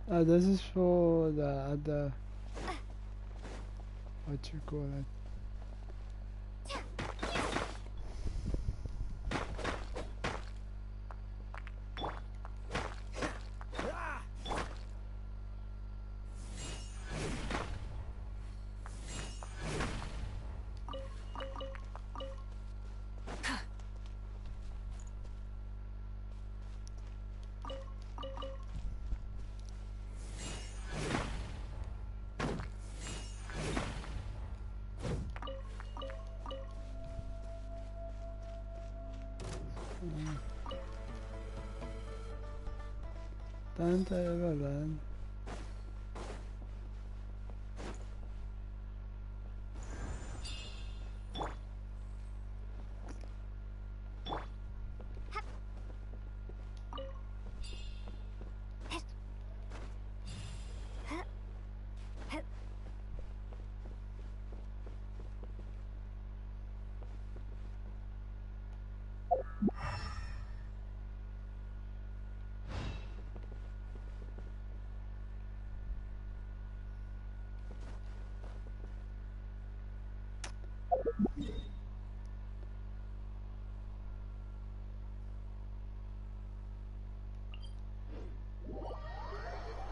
This is for the other, what you call it? Don't ever run.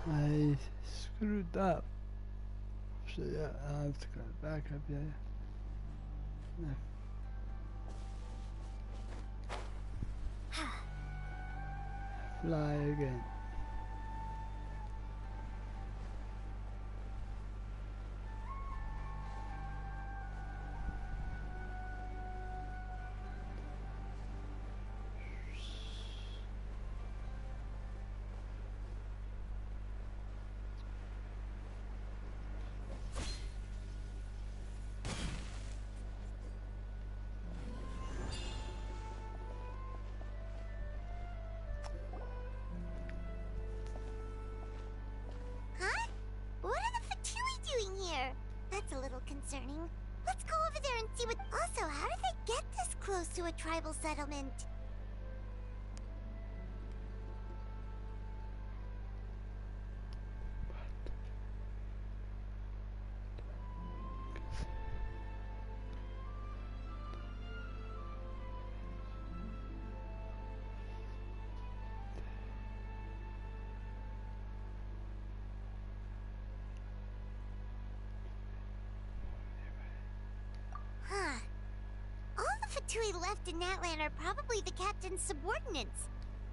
I screwed up. So yeah, I have to go back up here. No. Fly again. Huh? What are the Fatui doing here? That's a little concerning. Let's go over there and see what... Also, how did they get this close to a tribal settlement? Huh. All the Fatui left in Natlan are probably the captain's subordinates.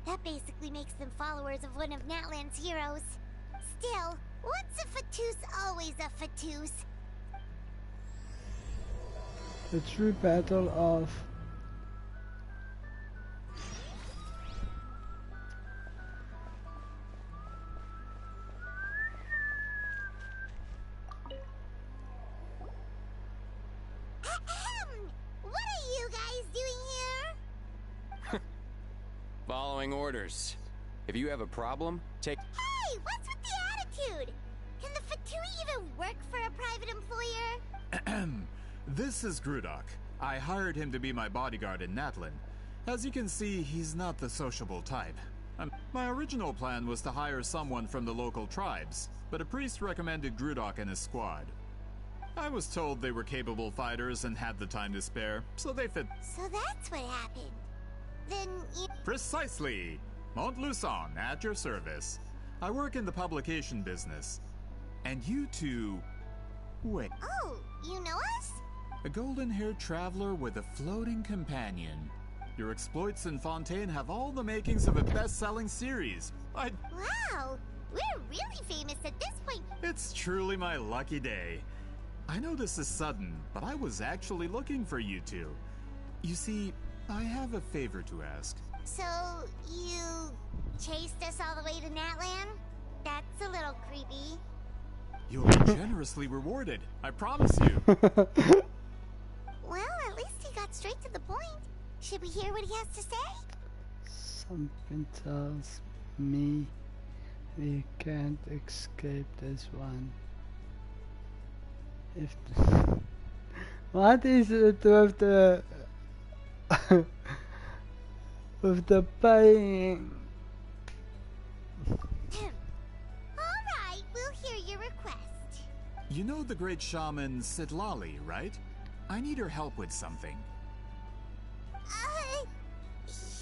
That basically makes them followers of one of Natlan's heroes. Still, once a Fatuse, always a Fatuse. The true battle of What are you guys doing here? Following orders. If you have a problem, take... Hey, what's with the attitude? Can the Fatui even work for a private employer? This is Grudok. I hired him to be my bodyguard in Natlan. As you can see, he's not the sociable type. My original plan was to hire someone from the local tribes, but a priest recommended Grudok and his squad. I was told they were capable fighters and had the time to spare, so they fit. So that's what happened. Then you... Precisely! Montluçon, at your service. I work in the publication business. And you two... Wait. Oh, you know us? A golden-haired traveler with a floating companion. Your exploits in Fontaine have all the makings of a best-selling series. Wow! We're really famous at this point. It's truly my lucky day. I know this is sudden, but I was actually looking for you two. You see, I have a favor to ask. So, you chased us all the way to Natlan? That's a little creepy. You'll be generously rewarded, I promise you. Well, at least he got straight to the point. Should we hear what he has to say? Something tells me we can't escape this one. If what is it with the with the paying? Alright, we'll hear your request. You know the great shaman Sitlali, right? I need her help with something.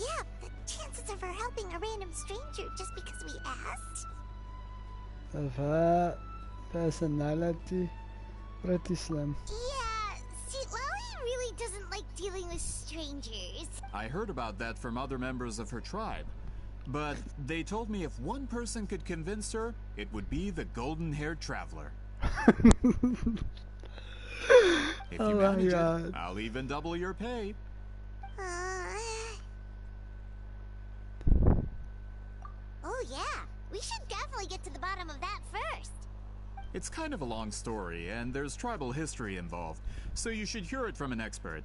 Yeah, the chances of her helping a random stranger just because we asked? Of her personality, pretty slim. Yeah, Sitlali really doesn't like dealing with strangers. I heard about that from other members of her tribe. But they told me if one person could convince her, it would be the golden-haired traveler. If you manage it, I'll even double your pay. Oh yeah, we should definitely get to the bottom of that first. It's kind of a long story, and there's tribal history involved, so you should hear it from an expert.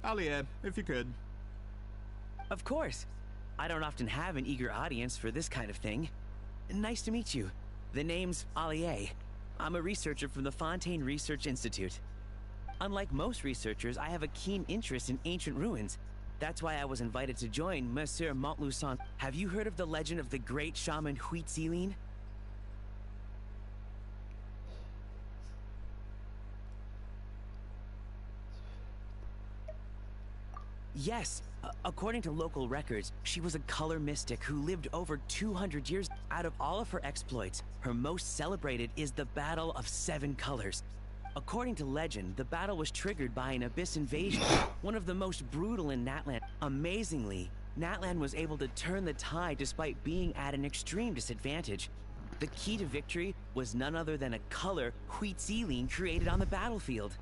Alie, if you could. Of course. I don't often have an eager audience for this kind of thing. Nice to meet you. The name's Alie. I'm a researcher from the Fontaine Research Institute. Unlike most researchers, I have a keen interest in ancient ruins. That's why I was invited to join Monsieur Montluçon. Have you heard of the legend of the great shaman Huitzilin? Yes. According to local records, she was a color mystic who lived over 200 years. Out of all of her exploits, her most celebrated is the Battle of Seven Colors. According to legend, the battle was triggered by an abyss invasion, one of the most brutal in Natlan. Amazingly, Natlan was able to turn the tide despite being at an extreme disadvantage. The key to victory was none other than a color Huitzilin created on the battlefield.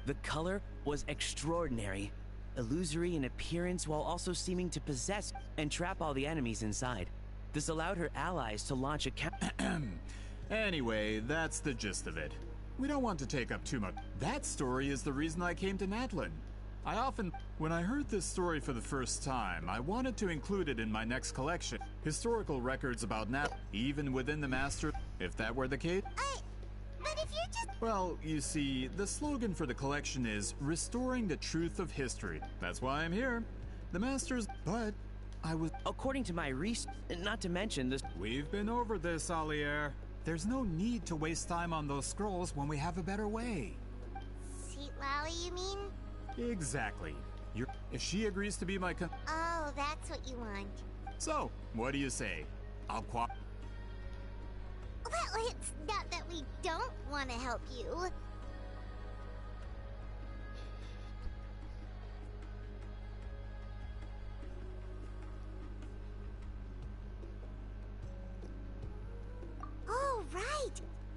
The color was extraordinary, illusory in appearance while also seeming to possess and trap all the enemies inside. This allowed her allies to launch a Anyway, that's the gist of it. We don't want to take up too much. That story is the reason I came to Natlan. When I heard this story for the first time, I wanted to include it in my next collection. Historical records about even within the Master. If that were the case... But if you're just... Well, you see, the slogan for the collection is Restoring the Truth of History. That's why I'm here. The Masters... But I was... According to my research, not to mention this... We've been over this, Alier. There's no need to waste time on those scrolls when we have a better way. Sitlali, you mean? Exactly. If she agrees to be my Oh, that's what you want. So, what do you say? I'll Well, it's not that we don't want to help you.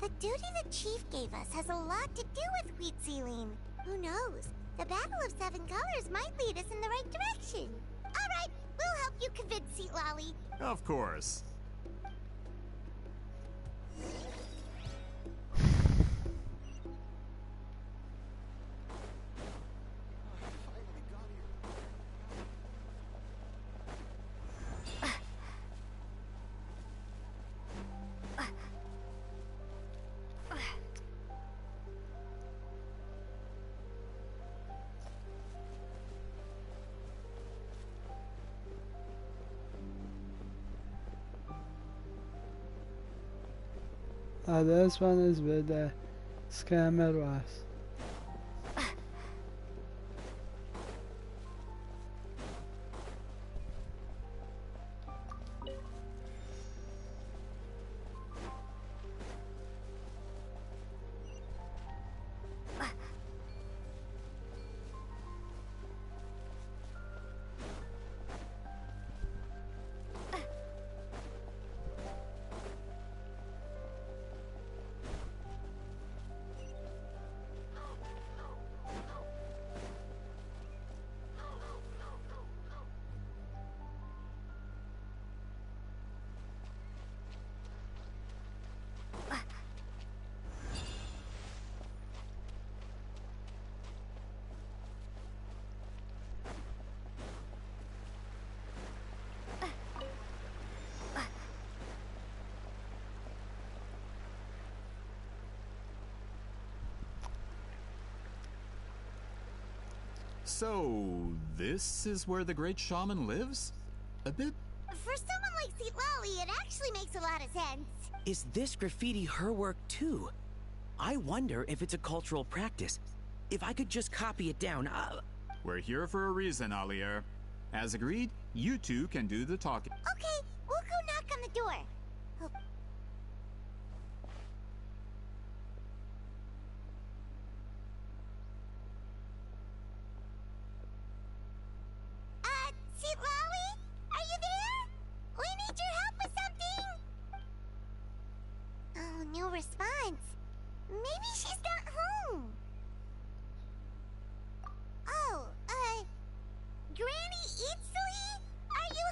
The duty the chief gave us has a lot to do with wheat sealing. Who knows? The Battle of Seven Colors might lead us in the right direction. Alright, we'll help you convince Seat Lolly. Of course. This one is with the scammer was. So, this is where the great shaman lives? A bit... For someone like Seat Lolly, it actually makes a lot of sense. Is this graffiti her work too? I wonder if it's a cultural practice. If I could just copy it down, We're here for a reason, Alier. As agreed, you two can do the talking. Okay, we'll go knock on the door. Oh. Seat Lolly? Are you there? We need your help with something! Oh, no response. Maybe she's not home. Oh, Granny Eatsley? Are you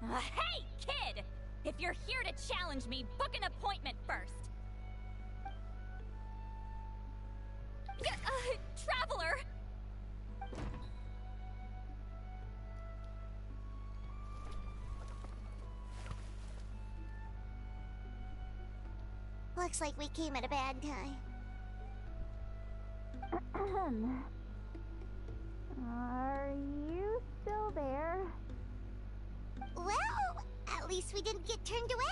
home? Hey, kid! If you're here to challenge me, book an appointment first. Traveler! Looks like we came at a bad time. Are you still there? Well, at least we didn't get turned away.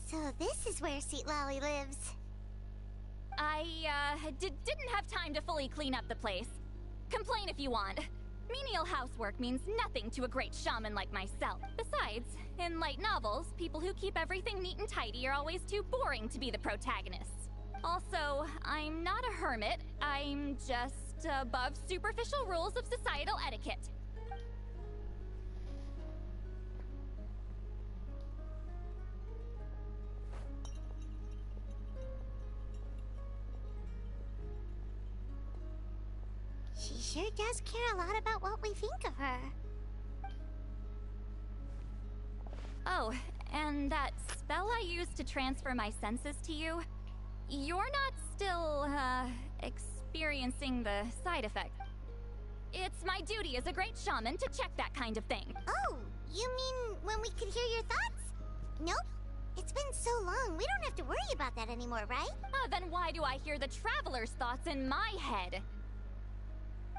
So this is where Seat Lolly lives. I, didn't have time to fully clean up the place. Complain if you want. Menial housework means nothing to a great shaman like myself. Besides, in light novels, people who keep everything neat and tidy are always too boring to be the protagonists. Also, I'm not a hermit. I'm just above superficial rules of societal etiquette. She sure does care a lot about what we think of her. Oh, and that spell I used to transfer my senses to you, you're not still, experiencing the side effect. It's my duty as a great shaman to check that kind of thing. Oh, you mean when we could hear your thoughts? Nope. It's been so long, we don't have to worry about that anymore, right? Then why do I hear the traveler's thoughts in my head?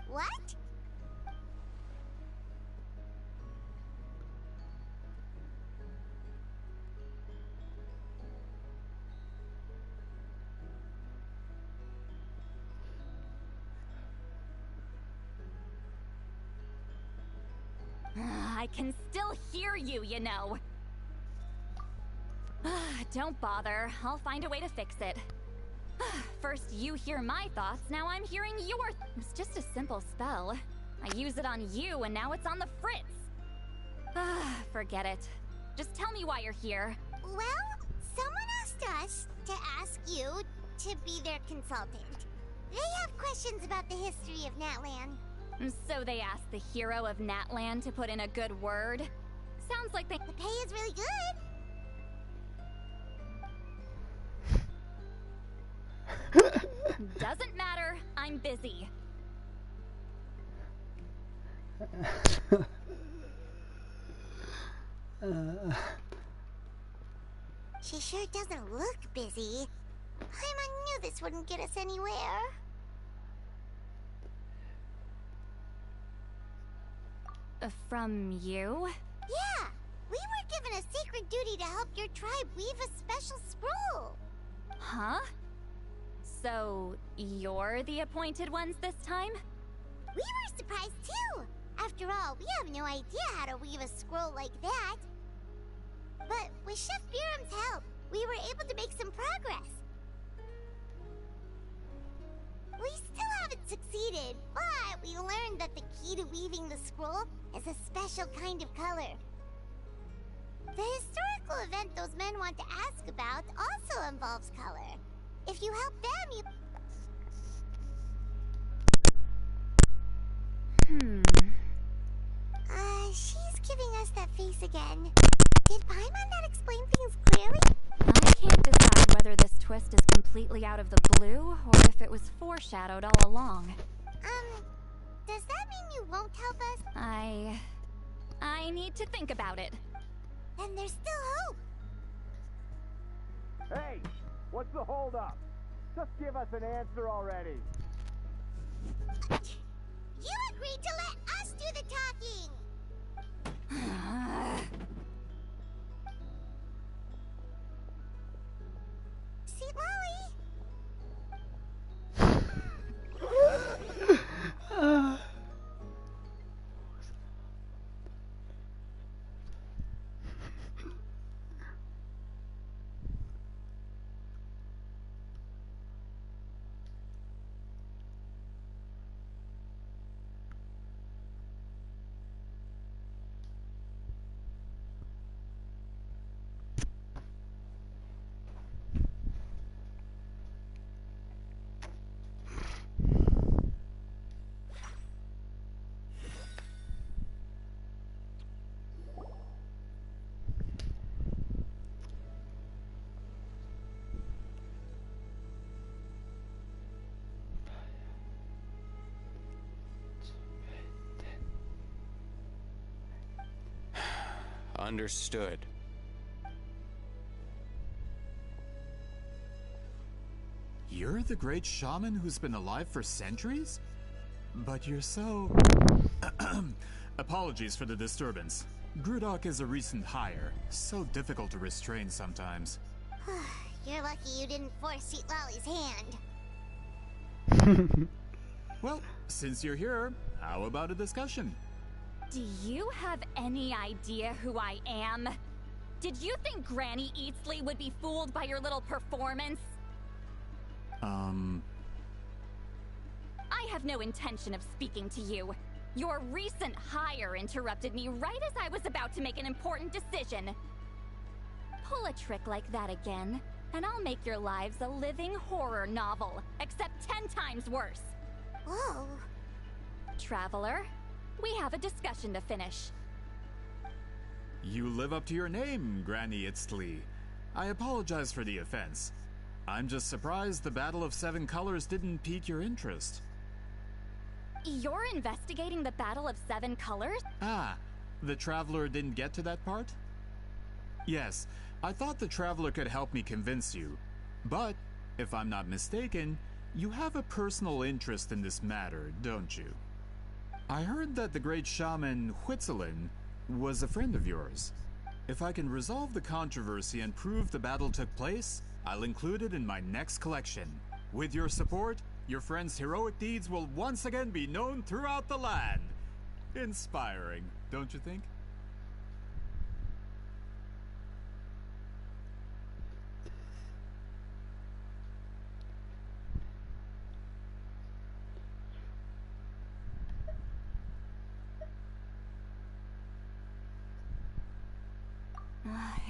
What? I can still hear you, you know. Don't bother. I'll find a way to fix it. First you hear my thoughts, now I'm hearing your... It's just a simple spell. I use it on you, and now it's on the Fritz. Forget it. Just tell me why you're here. Well, someone asked us to ask you to be their consultant. They have questions about the history of Natlan. So they asked the hero of Natlan to put in a good word? Sounds like they... The pay is really good. Doesn't matter. I'm busy. She sure doesn't look busy. Paimon knew this wouldn't get us anywhere. From you? Yeah! We were given a sacred duty to help your tribe weave a special scroll. Huh? So, you're the appointed ones this time? We were surprised too! After all, we have no idea how to weave a scroll like that. But with Chef Biram's help, we were able to make some progress. We still haven't succeeded, but we learned that the key to weaving the scroll is a special kind of color. The historical event those men want to ask about also involves color. If you help them, you... She's giving us that face again. Did Paimon not explain things clearly? I can't decide whether this twist is completely out of the blue, or if it was foreshadowed all along. Does that mean you won't help us? I need to think about it. Then there's still hope. Hey! What's the holdup? Just give us an answer already. You agreed to let us do the talking! Sweet Lolly! Understood. You're the great shaman who's been alive for centuries? But you're so... Apologies for the disturbance. Grudok is a recent hire, so difficult to restrain sometimes. You're lucky you didn't force Sweet Lolly's hand. Well, since you're here, how about a discussion? Do you have any idea who I am? Did you think Granny Eatsley would be fooled by your little performance? I have no intention of speaking to you. Your recent hire interrupted me right as I was about to make an important decision. Pull a trick like that again, and I'll make your lives a living horror novel, except 10 times worse. Whoa. Traveler, we have a discussion to finish. You live up to your name, Granny Itztli. I apologize for the offense. I'm just surprised the Battle of Seven Colors didn't pique your interest. You're investigating the Battle of Seven Colors? Ah, the Traveler didn't get to that part? Yes, I thought the Traveler could help me convince you. But, if I'm not mistaken, you have a personal interest in this matter, don't you? I heard that the great shaman Huitzilin was a friend of yours. If I can resolve the controversy and prove the battle took place, I'll include it in my next collection. With your support, your friend's heroic deeds will once again be known throughout the land. Inspiring, don't you think?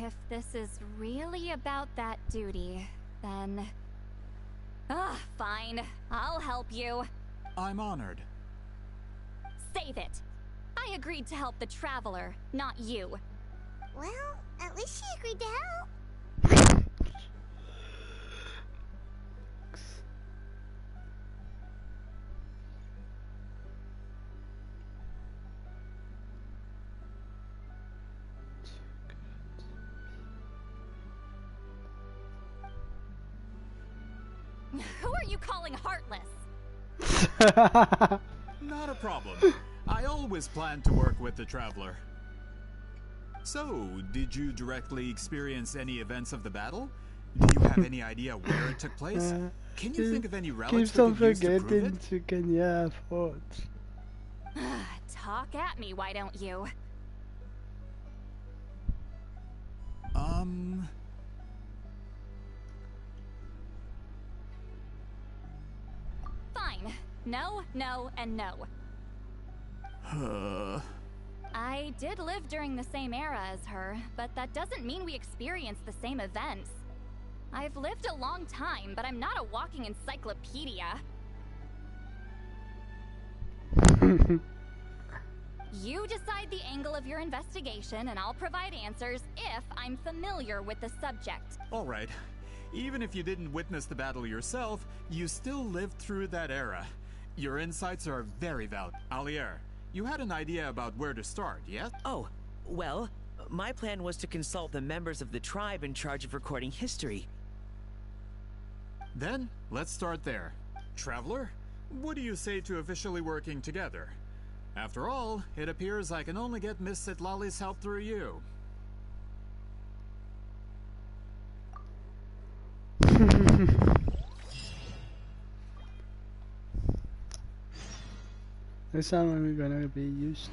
If this is really about that duty, then... fine. I'll help you. I'm honored. Save it. I agreed to help the Traveler, not you. Well, at least she agreed to help. Who are you calling heartless? Not a problem. I always planned to work with the Traveler. So, did you directly experience any events of the battle? Do you have any idea where it took place? Can you think of any relics we could use to prove it? You can, yeah, forge. Talk at me, why don't you? Fine. No, no, and no. I did live during the same era as her, but that doesn't mean we experienced the same events. I've lived a long time, but I'm not a walking encyclopedia. You decide the angle of your investigation, and I'll provide answers if I'm familiar with the subject. Alright. Even if you didn't witness the battle yourself, you still lived through that era. Your insights are very valid. Alier, you had an idea about where to start, yes? Oh, well, my plan was to consult the members of the tribe in charge of recording history. Then, let's start there. Traveler, what do you say to officially working together? After all, it appears I can only get Miss Sitlali's help through you. This time we're gonna be used.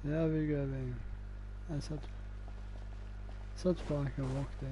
There we go then. That's such like a walk there.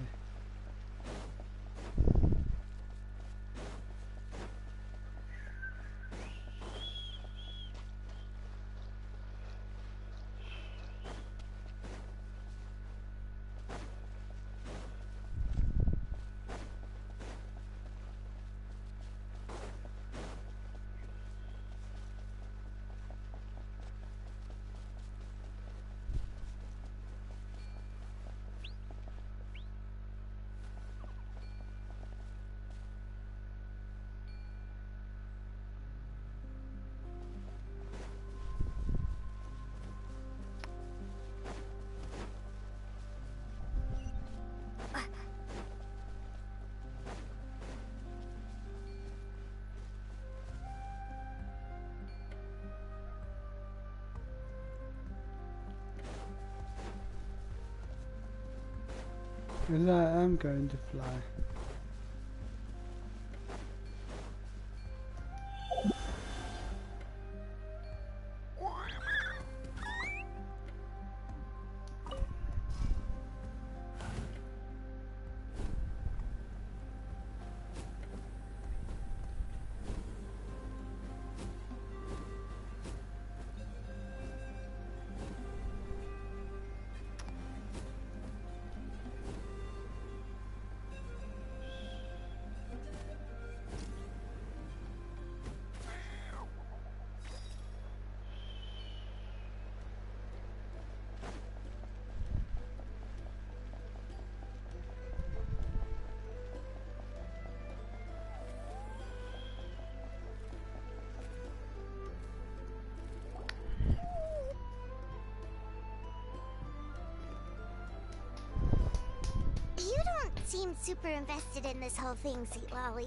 Because I am going to fly. You don't seem super invested in this whole thing, Sweet Lolly.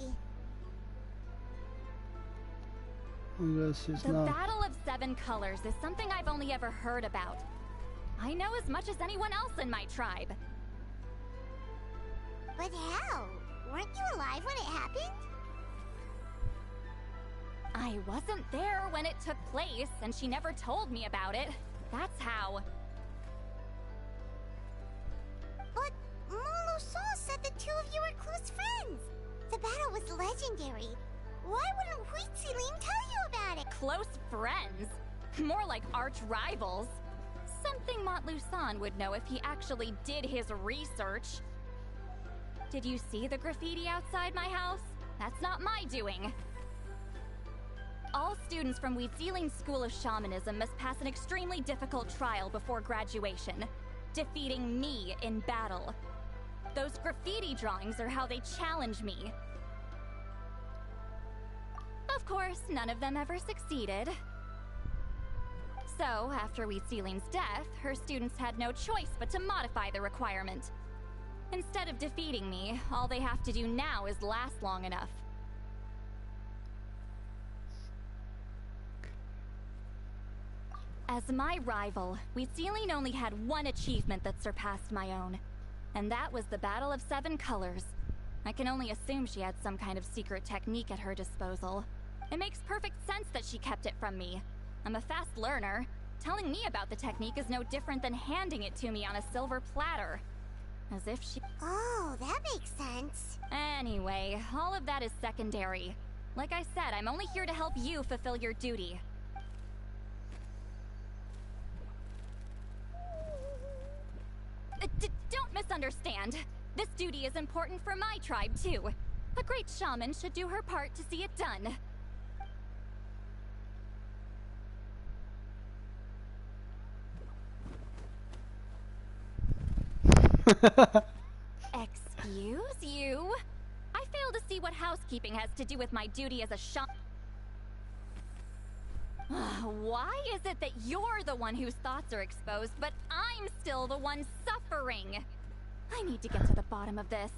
Unless she's The not. Battle of Seven Colors is something I've only ever heard about. I know as much as anyone else in my tribe. But how? Weren't you alive when it happened? I wasn't there when it took place, and she never told me about it. That's how. But Molo-san said the two of you were close friends. The battle was legendary. Why wouldn't Huitzilin tell you about it? Close friends? More like arch rivals. Something Montlusan would know if he actually did his research. Did you see the graffiti outside my house? That's not my doing. All students from Huitzilin School of Shamanism must pass an extremely difficult trial before graduation, defeating me in battle. Those graffiti drawings are how they challenge me. Of course, none of them ever succeeded. So, after Huitzilin's death, her students had no choice but to modify the requirement. Instead of defeating me, all they have to do now is last long enough. As my rival, Huitzilin only had one achievement that surpassed my own, and that was the Battle of Seven Colors. I can only assume she had some kind of secret technique at her disposal. It makes perfect sense that she kept it from me. I'm a fast learner. Telling me about the technique is no different than handing it to me on a silver platter. As if she... Oh, that makes sense. Anyway, all of that is secondary. Like I said, I'm only here to help you fulfill your duty. Don't misunderstand. This duty is important for my tribe, too. A great shaman should do her part to see it done. Excuse you? I fail to see what housekeeping has to do with my duty as a shaman. Why is it that you're the one whose thoughts are exposed, but I'm still the one suffering? I need to get to the bottom of this.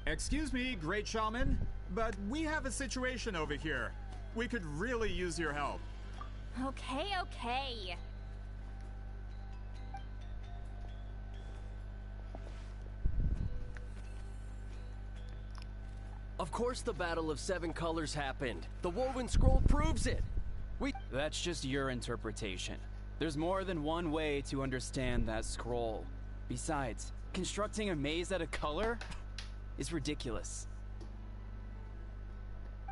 Excuse me, great shaman, but we have a situation over here. We could really use your help. Okay. Of course the Battle of Seven Colors happened. The woven scroll proves it. That's just your interpretation. There's more than one way to understand that scroll. Besides, constructing a maze out of color is ridiculous.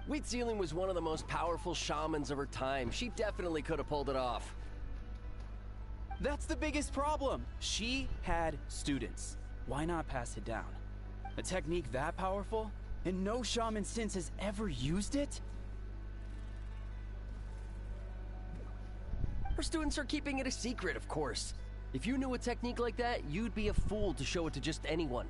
Huitzilin was one of the most powerful shamans of her time. She definitely could have pulled it off. That's the biggest problem. She had students. Why not pass it down? A technique that powerful? And no shaman since has ever used it? Her students are keeping it a secret, of course. If you knew a technique like that, you'd be a fool to show it to just anyone.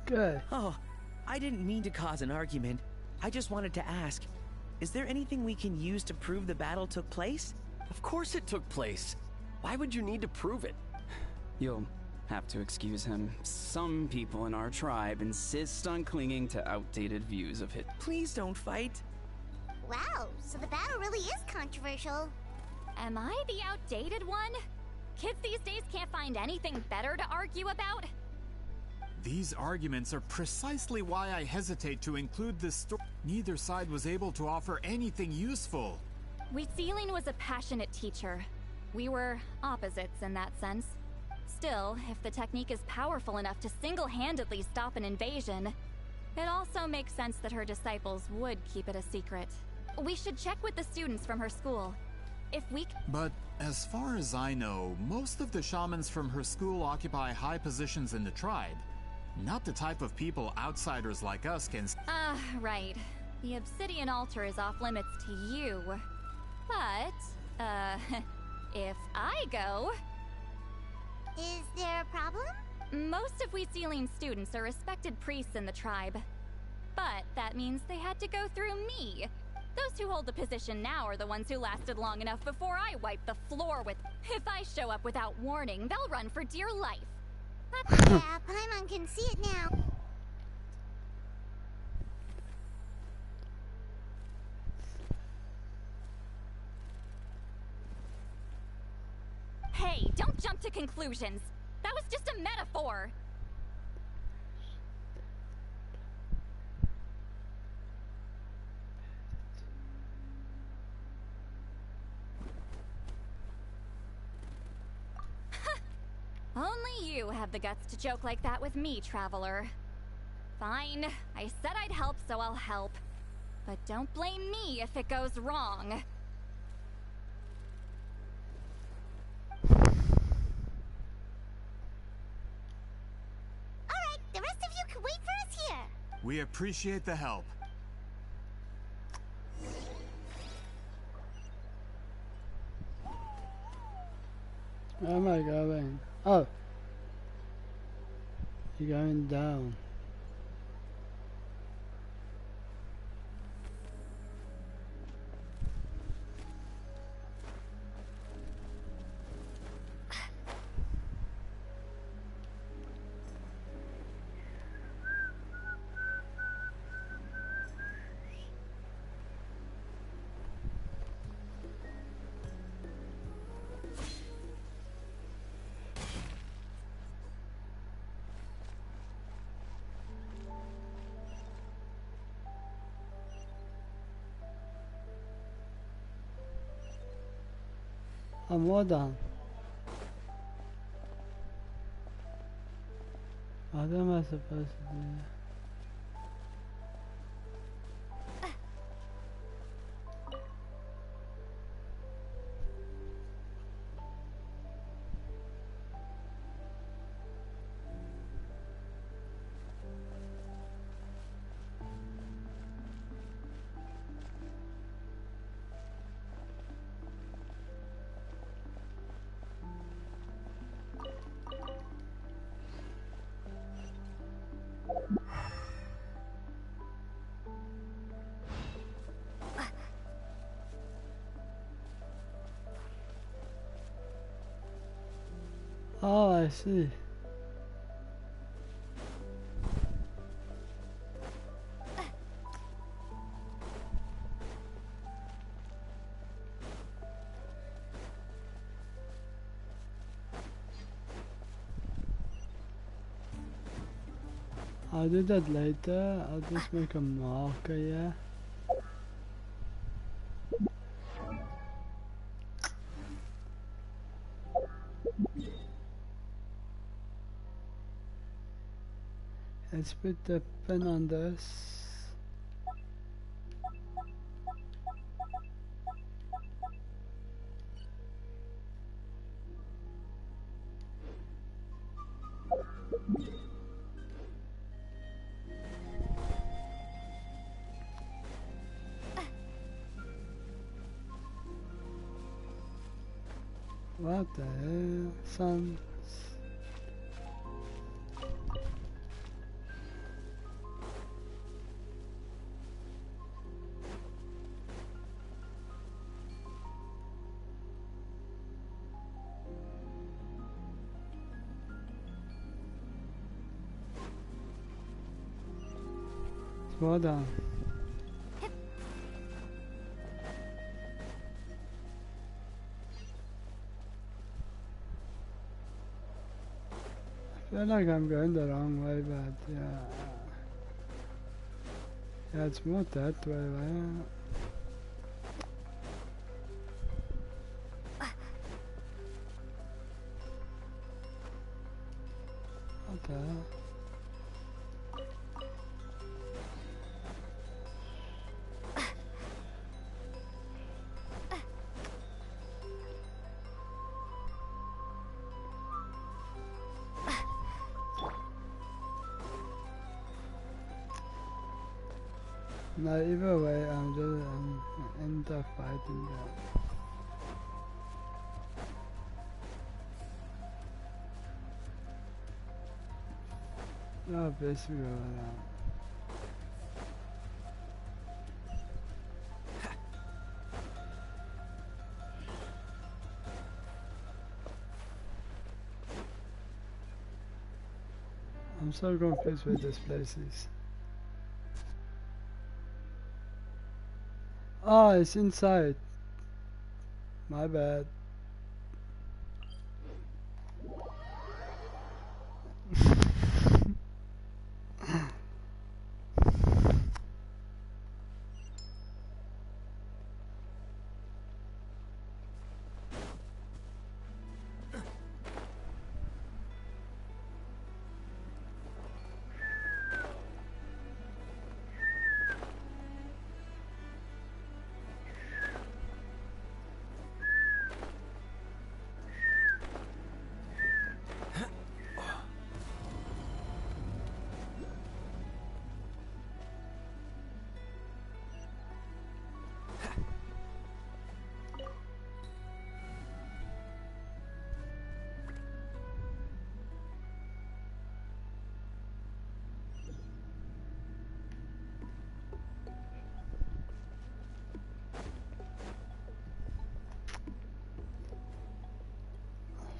Good. Oh, I didn't mean to cause an argument. I just wanted to ask, is there anything we can use to prove the battle took place? Of course it took place. Why would you need to prove it? You'll have to excuse him. Some people in our tribe insist on clinging to outdated views of it. Please don't fight. Wow, so the battle really is controversial. Am I the outdated one? Kids these days can't find anything better to argue about? These arguments are precisely why I hesitate to include this story. Neither side was able to offer anything useful. Huitzilin was a passionate teacher. We were opposites in that sense. Still, if the technique is powerful enough to single-handedly stop an invasion, it also makes sense that her disciples would keep it a secret. We should check with the students from her school. If we... But as far as I know, most of the shamans from her school occupy high positions in the tribe. Not the type of people outsiders like us can... right. The obsidian altar is off limits to you. But, if I go... Is there a problem? Most of Weaseling students are respected priests in the tribe. But that means they had to go through me. Those who hold the position now are the ones who lasted long enough before I wipe the floor with. If I show up without warning, they'll run for dear life. Yeah, Paimon can see it now. Hey, don't jump to conclusions. That was just a metaphor. Only you have the guts to joke like that with me, Traveler. Fine, I said I'd help, so I'll help. But don't blame me if it goes wrong. Alright, the rest of you can wait for us here. We appreciate the help. Where am I going? Oh. You're going down. I'm all done. What am I supposed to do? Oh, I see. I'll do that later. I'll just make a marker, yeah. Let's put the pin on this. What the hell? Sun. Well done. I feel like I'm going the wrong way, but yeah. Yeah, it's more that way, right? What the hell? No, either way, I'm just end up fighting that. Ja, best we go around. I'm so confused where this place is. Ah, it's inside. My bad.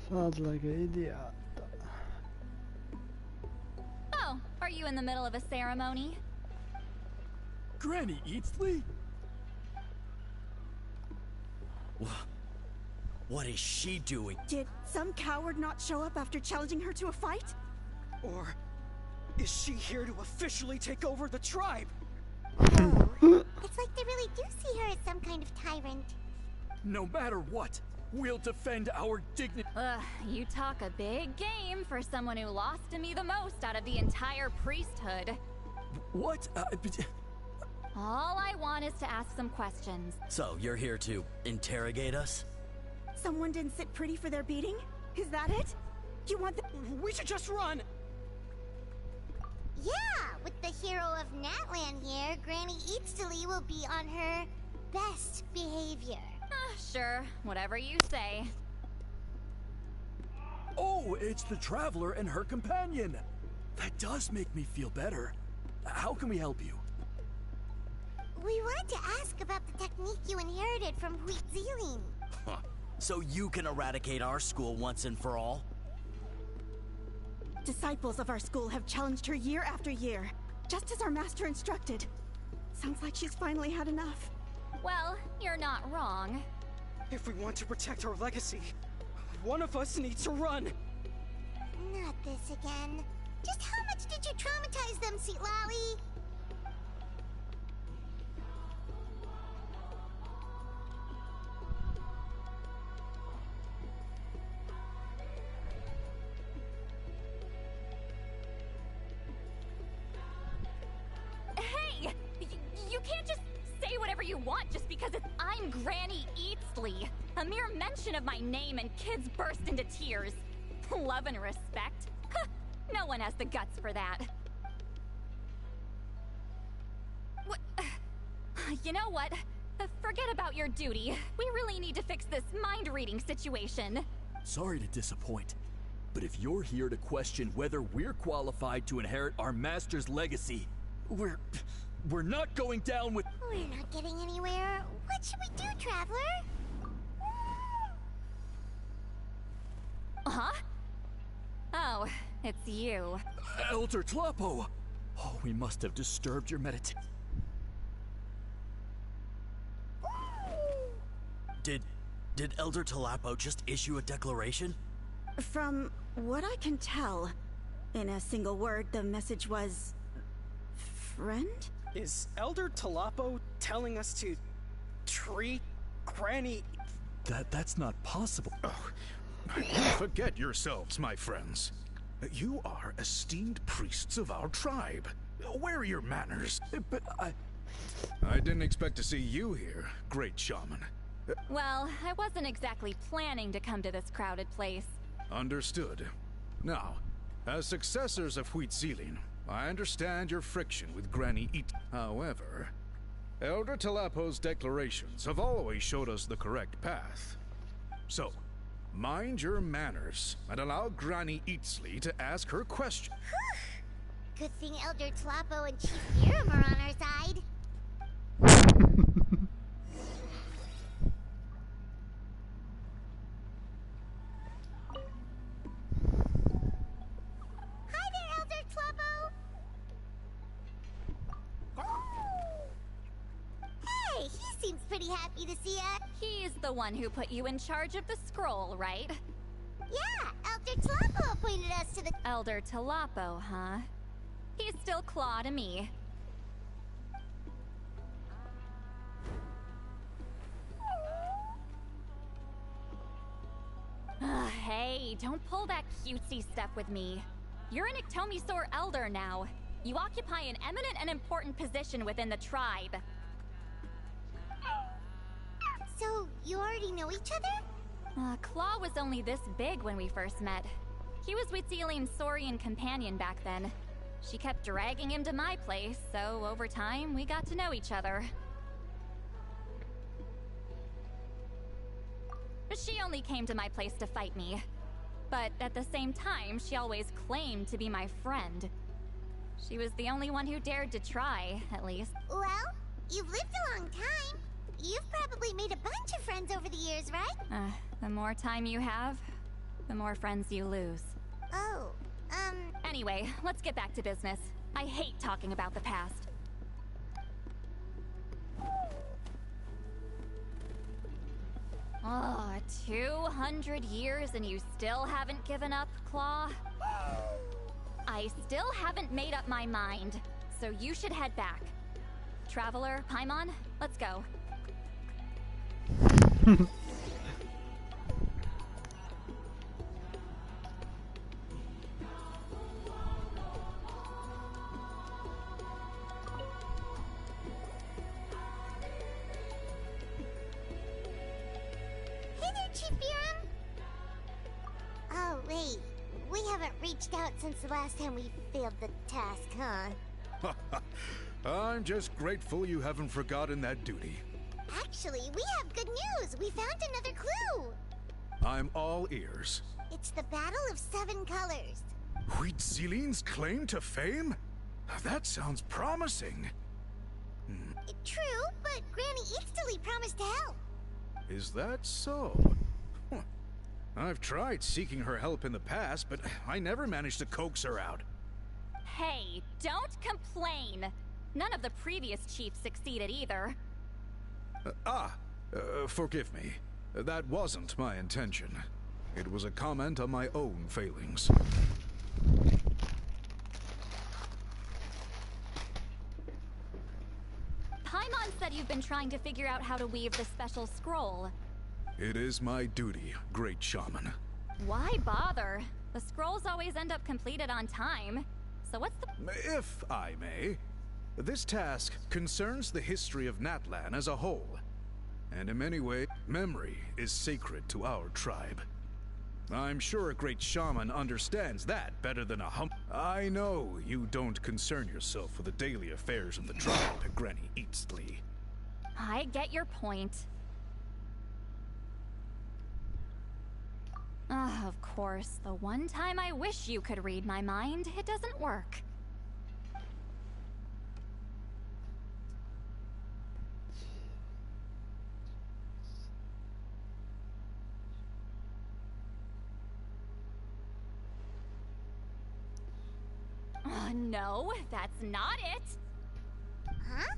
Felt like an idiot. Oh, are you in the middle of a ceremony? Granny Eatsley? What is she doing? Did some coward not show up after challenging her to a fight? Or is she here to officially take over the tribe? It's like they really do see her as some kind of tyrant. No matter what, we'll defend our dignity. You talk a big game for someone who lost to me the most out of the entire priesthood. What? All I want is to ask some questions. So, you're here to interrogate us? Someone didn't sit pretty for their beating? Is that it? You want the— We should just run! Yeah, with the hero of Natlan here, Granny Eatsley will be on her best behavior. Sure, whatever you say. Oh, it's the Traveler and her companion. That does make me feel better. How can we help you? We wanted to ask about the technique you inherited from Huitziling. Huh. So you can eradicate our school once and for all? Disciples of our school have challenged her year after year, just as our master instructed. Sounds like she's finally had enough. Well, you're not wrong. If we want to protect our legacy, one of us needs to run. Not this again. Just how much did you traumatize them, Seatlali? Hey! You can't just say whatever you want just because I'm Granny Eatsley. A mere mention of my name and kids burst into tears. Love and respect? Huh, no one has the guts for that. You know what? Forget about your duty. We really need to fix this mind-reading situation. Sorry to disappoint, but if you're here to question whether we're qualified to inherit our master's legacy, we're not going down with— We're not getting anywhere. What should we do, Traveler? Huh? Oh, it's you. Elder Tlapo! Oh, we must have disturbed your meditation. Did Elder Tlapo just issue a declaration? From what I can tell, in a single word, the message was— friend? Is Elder Tlapo telling us to treat Granny— That's not possible. Oh, forget yourselves, my friends. You are esteemed priests of our tribe. Where are your manners? But I didn't expect to see you here, great shaman. Well, I wasn't exactly planning to come to this crowded place. Understood. Now, as successors of Huitziling, I understand your friction with Granny Eat. However, Elder Tlapo's declarations have always showed us the correct path. So, mind your manners and allow Granny Eatsley to ask her question. Good thing Elder Tlapo and Chief Hiram are on our side. Hi there, Elder Tlapo! Hey, he seems pretty happy to see us. He's the one who put you in charge of the scroll, right? Yeah, Elder Tlapo appointed us to the... Elder Tlapo, huh? He's still Claw to me. Hey, don't pull that cutesy stuff with me. You're an Iktomi-Sor Elder now. You occupy an eminent and important position within the tribe. So, you already know each other? Claw was only this big when we first met. He was Witzeline's Saurian companion back then. She kept dragging him to my place, so over time, we got to know each other. She only came to my place to fight me. But at the same time, she always claimed to be my friend. She was the only one who dared to try, at least. Well, you've lived a long time. You've probably made a bunch of friends over the years, right? The more time you have, the more friends you lose. Oh, Anyway, let's get back to business. I hate talking about the past. Oh, 200 years and you still haven't given up, Claw? I still haven't made up my mind, so you should head back. Traveler, Paimon, let's go. Chief Hiram? Oh, wait. We haven't reached out since the last time we failed the task, huh? I'm just grateful you haven't forgotten that duty. Actually, we have good news. We found another clue. I'm all ears. It's the Battle of Seven Colors. Witzeline's claim to fame? That sounds promising. True, but Granny Easterly promised to help. Is that so? Huh. I've tried seeking her help in the past, but I never managed to coax her out. Hey, don't complain. None of the previous chiefs succeeded either. Forgive me. That wasn't my intention. It was a comment on my own failings. Paimon said you've been trying to figure out how to weave the special scroll. It is my duty, great shaman. Why bother? The scrolls always end up completed on time. So what's the... If I may, this task concerns the history of Natlan as a whole. And in many ways, memory is sacred to our tribe. I'm sure a great shaman understands that better than a I know you don't concern yourself with the daily affairs of the tribe, Granny Easterly. I get your point. Of course, the one time I wish you could read my mind, it doesn't work. No, that's not it. Huh?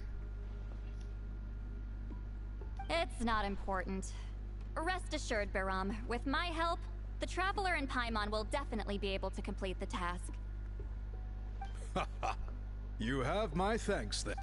It's not important. Rest assured, Biram, with my help, the Traveler and Paimon will definitely be able to complete the task. You have my thanks then.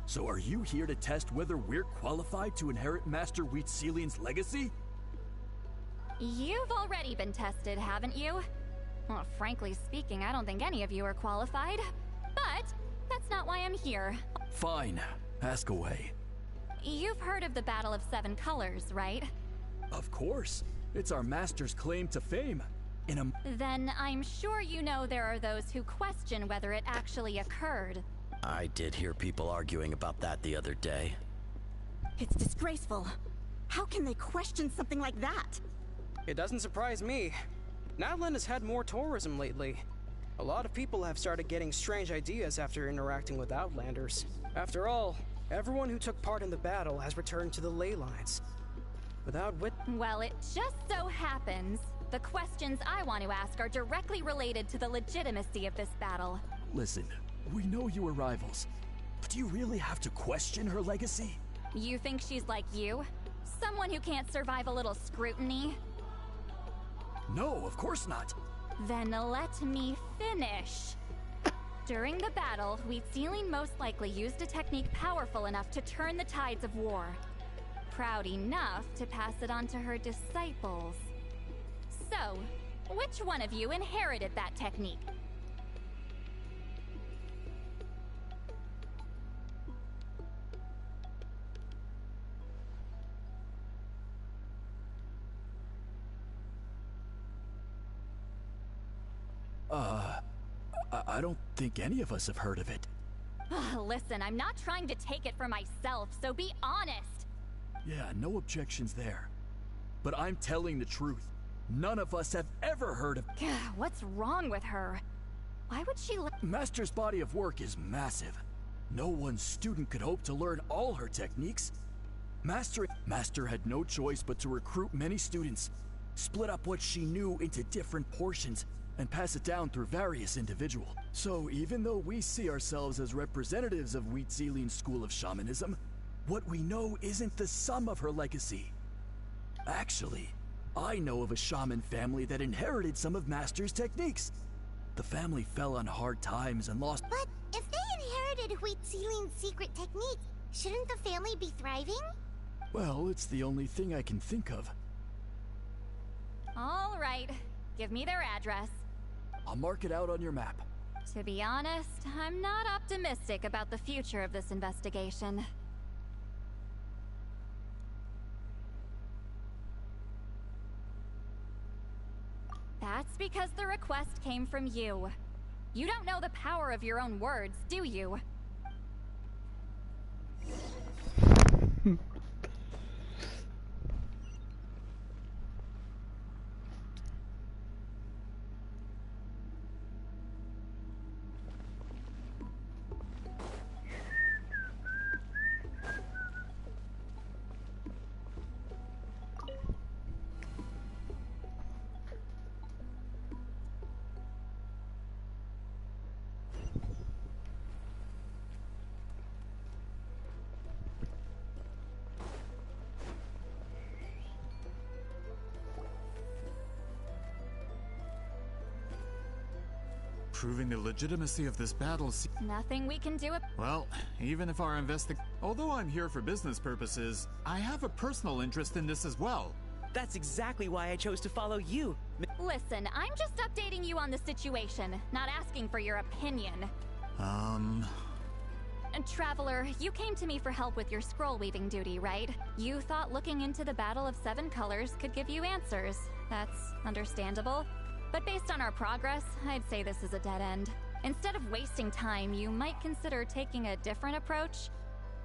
So are you here to test whether we're qualified to inherit Master Witzeline's legacy? You've already been tested, haven't you? Well, frankly speaking, I don't think any of you are qualified. But that's that's not why I'm here. Fine. Ask away. You've heard of the Battle of Seven Colors, right? Of course. It's our master's claim to fame. Then I'm sure you know there are those who question whether it actually occurred. I did hear people arguing about that the other day. It's disgraceful. How can they question something like that? It doesn't surprise me. Natlan has had more tourism lately. A lot of people have started getting strange ideas after interacting with Outlanders. After all, everyone who took part in the battle has returned to the ley lines. Well, it just so happens the questions I want to ask are directly related to the legitimacy of this battle. Listen, we know you were rivals, but do you really have to question her legacy? You think she's like you? Someone who can't survive a little scrutiny? No, of course not. Then let me finish. During the battle, Wheatsealing most likely used a technique powerful enough to turn the tides of war. Proud enough to pass it on to her disciples. So, which one of you inherited that technique? I don't think any of us have heard of it. Listen, I'm not trying to take it for myself, so be honest. Yeah, no objections there. But I'm telling the truth. None of us have ever heard of... What's wrong with her? Why would she... Master's body of work is massive. No one student could hope to learn all her techniques. Master had no choice but to recruit many students, split up what she knew into different portions, and pass it down through various individuals. So even though we see ourselves as representatives of Wheatsealing's school of shamanism, what we know isn't the sum of her legacy. Actually, I know of a shaman family that inherited some of Master's techniques. The family fell on hard times and lost... But if they inherited Wheatsealing's secret technique, shouldn't the family be thriving? Well, it's the only thing I can think of. All right, give me their address. I'll mark it out on your map. To be honest, I'm not optimistic about the future of this investigation. That's because the request came from you. You don't know the power of your own words, do you? Proving the legitimacy of this battle. Nothing we can do. Well, even if our although I'm here for business purposes, I have a personal interest in this as well. That's exactly why I chose to follow you. Listen, I'm just updating you on the situation, not asking for your opinion. Traveler, you came to me for help with your scroll weaving duty, right? You thought looking into the Battle of Seven Colors could give you answers. That's understandable. But based on our progress, I'd say this is a dead end. Instead of wasting time, you might consider taking a different approach.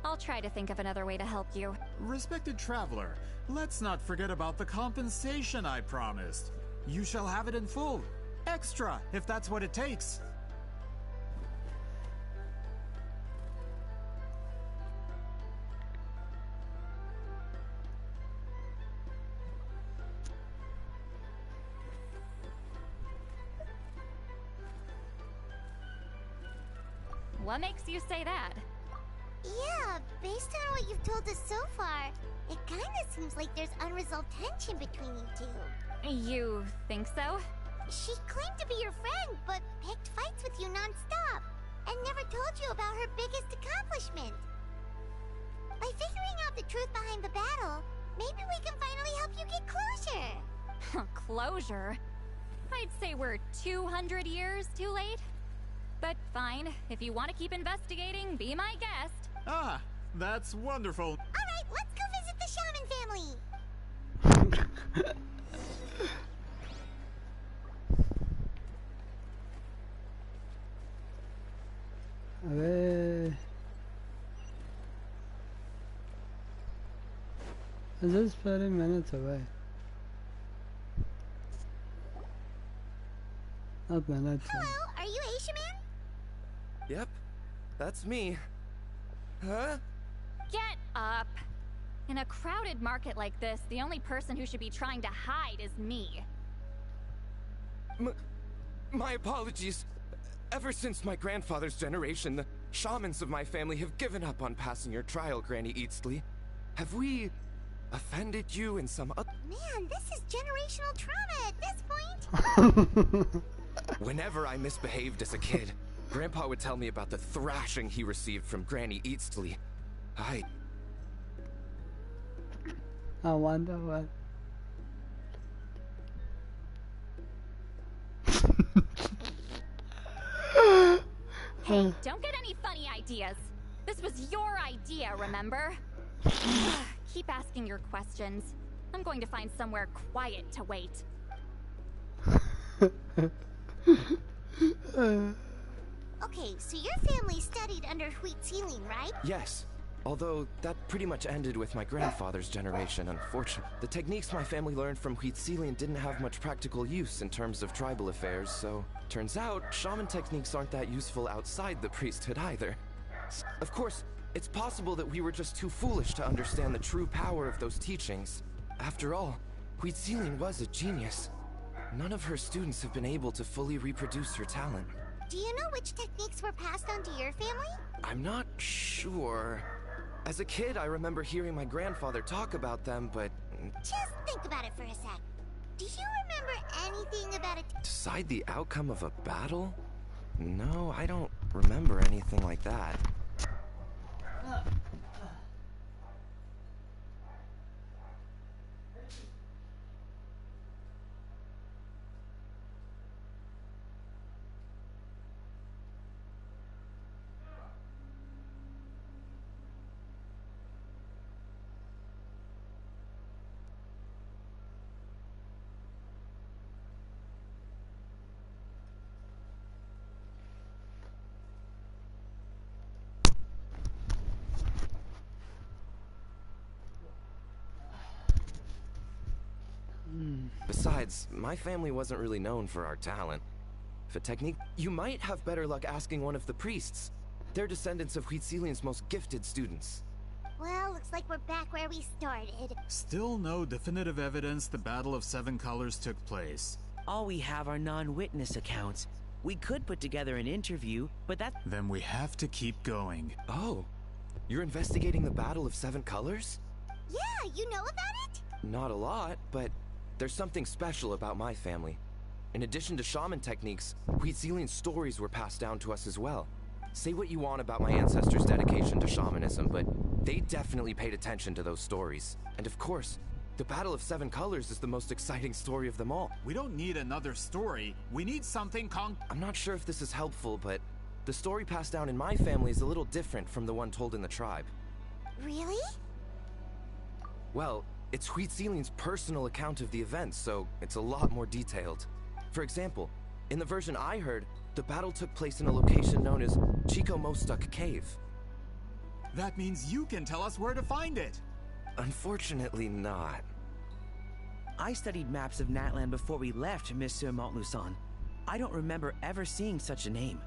I'll try to think of another way to help you. Respected traveler, let's not forget about the compensation I promised. You shall have it in full. Extra, if that's what it takes. What makes you say that? Yeah, based on what you've told us so far, it kinda seems like there's unresolved tension between you two. You think so? She claimed to be your friend, but picked fights with you non-stop, and never told you about her biggest accomplishment. By figuring out the truth behind the battle, maybe we can finally help you get closure. Closure? I'd say we're 200 years too late. But fine, if you want to keep investigating, be my guest. Ah, that's wonderful. Alright, let's go visit the shaman family. A ver. It's just 30 minutes away. Not minutes. Hello, are you Asia Man? Yep, that's me. Huh? Get up! In a crowded market like this, the only person who should be trying to hide is me. My apologies. Ever since my grandfather's generation, the shamans of my family have given up on passing your trial, Granny Eastley. Have we offended you in some Man, this is generational trauma at this point. Whenever I misbehaved as a kid, Grandpa would tell me about the thrashing he received from Granny Eastley. I wonder what. Hey, don't get any funny ideas. This was your idea, remember? Keep asking your questions. I'm going to find somewhere quiet to wait. Okay, so your family studied under Wheat Ceiling, right? Yes. Although, that pretty much ended with my grandfather's generation, unfortunately. The techniques my family learned from Wheat Ceiling didn't have much practical use in terms of tribal affairs, so turns out shaman techniques aren't that useful outside the priesthood either. Of course, it's possible that we were just too foolish to understand the true power of those teachings. After all, Wheat Ceiling was a genius. None of her students have been able to fully reproduce her talent. Do you know which techniques were passed on to your family? I'm not sure. As a kid, I remember hearing my grandfather talk about them, but... Just think about it for a sec. Do you remember anything about it? Decide the outcome of a battle? No, I don't remember anything like that. Besides, my family wasn't really known for our talent. If a technique, you might have better luck asking one of the priests. They're descendants of Wheat Ceiling's most gifted students. Well, looks like we're back where we started. Still no definitive evidence the Battle of Seven Colors took place. All we have are non-witness accounts. We could put together an interview, but that... Then we have to keep going. Oh, you're investigating the Battle of Seven Colors? Yeah, you know about it? Not a lot, but there's something special about my family. In addition to shaman techniques, Wheat Ceiling's stories were passed down to us as well. Say what you want about my ancestors' dedication to shamanism, but they definitely paid attention to those stories. And of course, the Battle of Seven Colors is the most exciting story of them all. We don't need another story. We need something I'm not sure if this is helpful, but the story passed down in my family is a little different from the one told in the tribe. Really? Well, it's Wheat Ceiling's personal account of the events, so it's a lot more detailed. For example, in the version I heard, the battle took place in a location known as Chico Mostuk Cave. That means you can tell us where to find it. Unfortunately not. I studied maps of Natlan before we left, Monsieur Montluçon. I don't remember ever seeing such a name.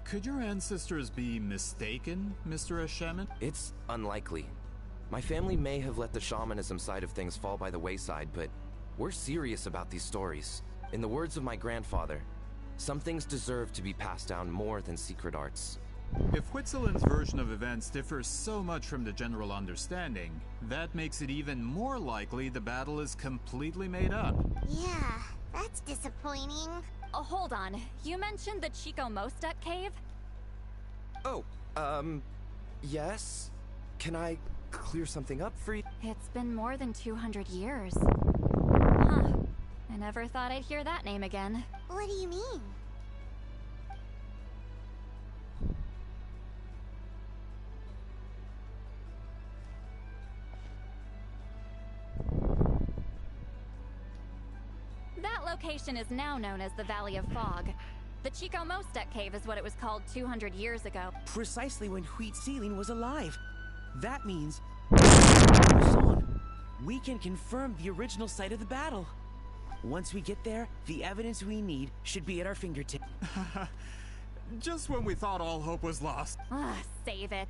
Could your ancestors be mistaken, Mr. Shaman? It's unlikely. My family may have let the shamanism side of things fall by the wayside, but we're serious about these stories. In the words of my grandfather, some things deserve to be passed down more than secret arts. If Whitzelin's version of events differs so much from the general understanding, that makes it even more likely the battle is completely made up. Yeah, that's disappointing. Oh, hold on. You mentioned the Chico Mostuk cave? Oh, yes? Can I clear something up for you? It's been more than 200 years. Huh. I never thought I'd hear that name again. What do you mean? location is now known as the Valley of Fog. The Chico Mostek Cave is what it was called 200 years ago. Precisely when Wheat Ceiling was alive. That means we can confirm the original site of the battle. Once we get there, the evidence we need should be at our fingertips. Just when we thought all hope was lost. Save it.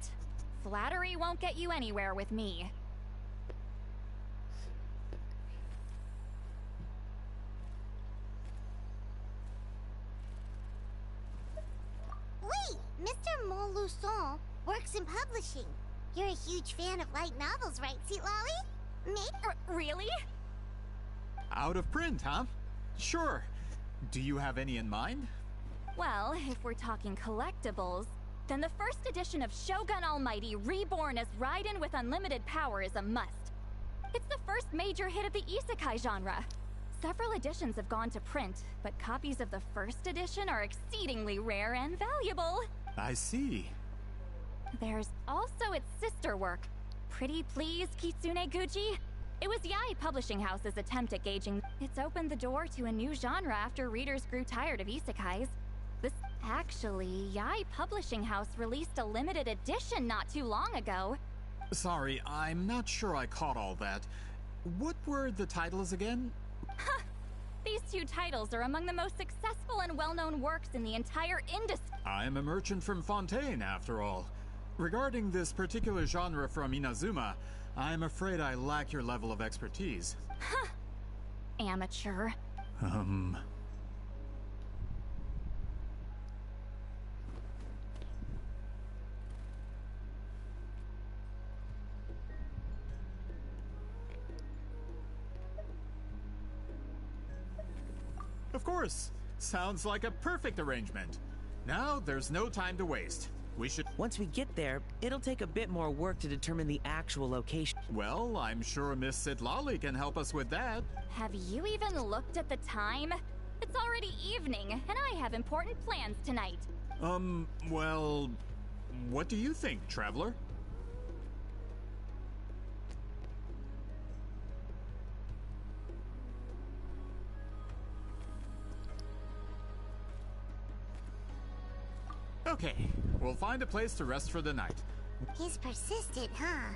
Flattery won't get you anywhere with me. Wait, Mr. Montluçon works in publishing. You're a huge fan of light novels, right, Sweet Lolly? Me? Really? Out of print, huh? Sure. Do you have any in mind? Well, if we're talking collectibles, then the first edition of Shogun Almighty Reborn as Raiden with unlimited power is a must. It's the first major hit of the isekai genre. Several editions have gone to print, but copies of the first edition are exceedingly rare and valuable. I see. There's also its sister work, Pretty Please Kitsune Gucci. It was Yae Publishing House's attempt at gauging. It's opened the door to a new genre after readers grew tired of isekais. Actually, Yae Publishing House released a limited edition not too long ago. Sorry, I'm not sure I caught all that. What were the titles again? These two titles are among the most successful and well-known works in the entire industry. I'm a merchant from Fontaine, after all. Regarding this particular genre from Inazuma, I'm afraid I lack your level of expertise. Amateur. Of course! Sounds like a perfect arrangement. Now, there's no time to waste. We should... Once we get there, it'll take a bit more work to determine the actual location. Well, I'm sure Miss Sitlali can help us with that. Have you even looked at the time? It's already evening, and I have important plans tonight. Well... What do you think, Traveler? Okay, we'll find a place to rest for the night. He's persistent, huh?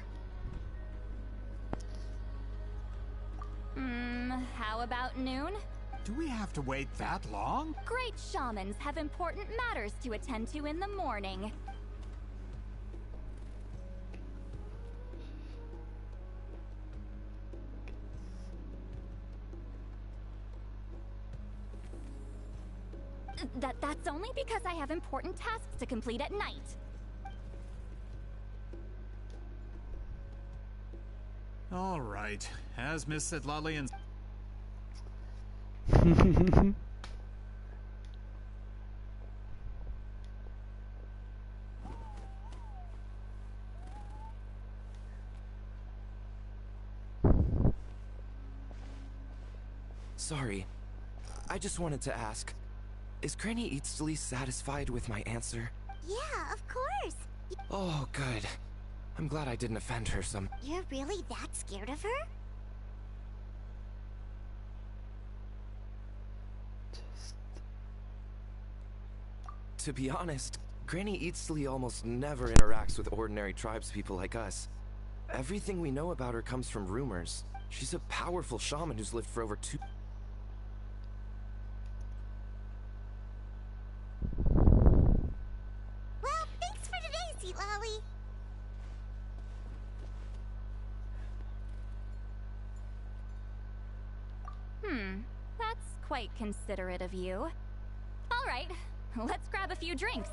How about noon? Do we have to wait that long? Great shamans have important matters to attend to in the morning. That's only because I have important tasks to complete at night. All right, as Miss Sitlali and... Sorry, I just wanted to ask. Is Granny Eatsley satisfied with my answer? Yeah, of course. Oh, good. I'm glad I didn't offend her some. You're really that scared of her? To be honest, Granny Eatsley almost never interacts with ordinary tribespeople like us. Everything we know about her comes from rumors. She's a powerful shaman who's lived for over 2... Well, thanks for today, Sweet Lolly. That's quite considerate of you. All right, let's grab a few drinks.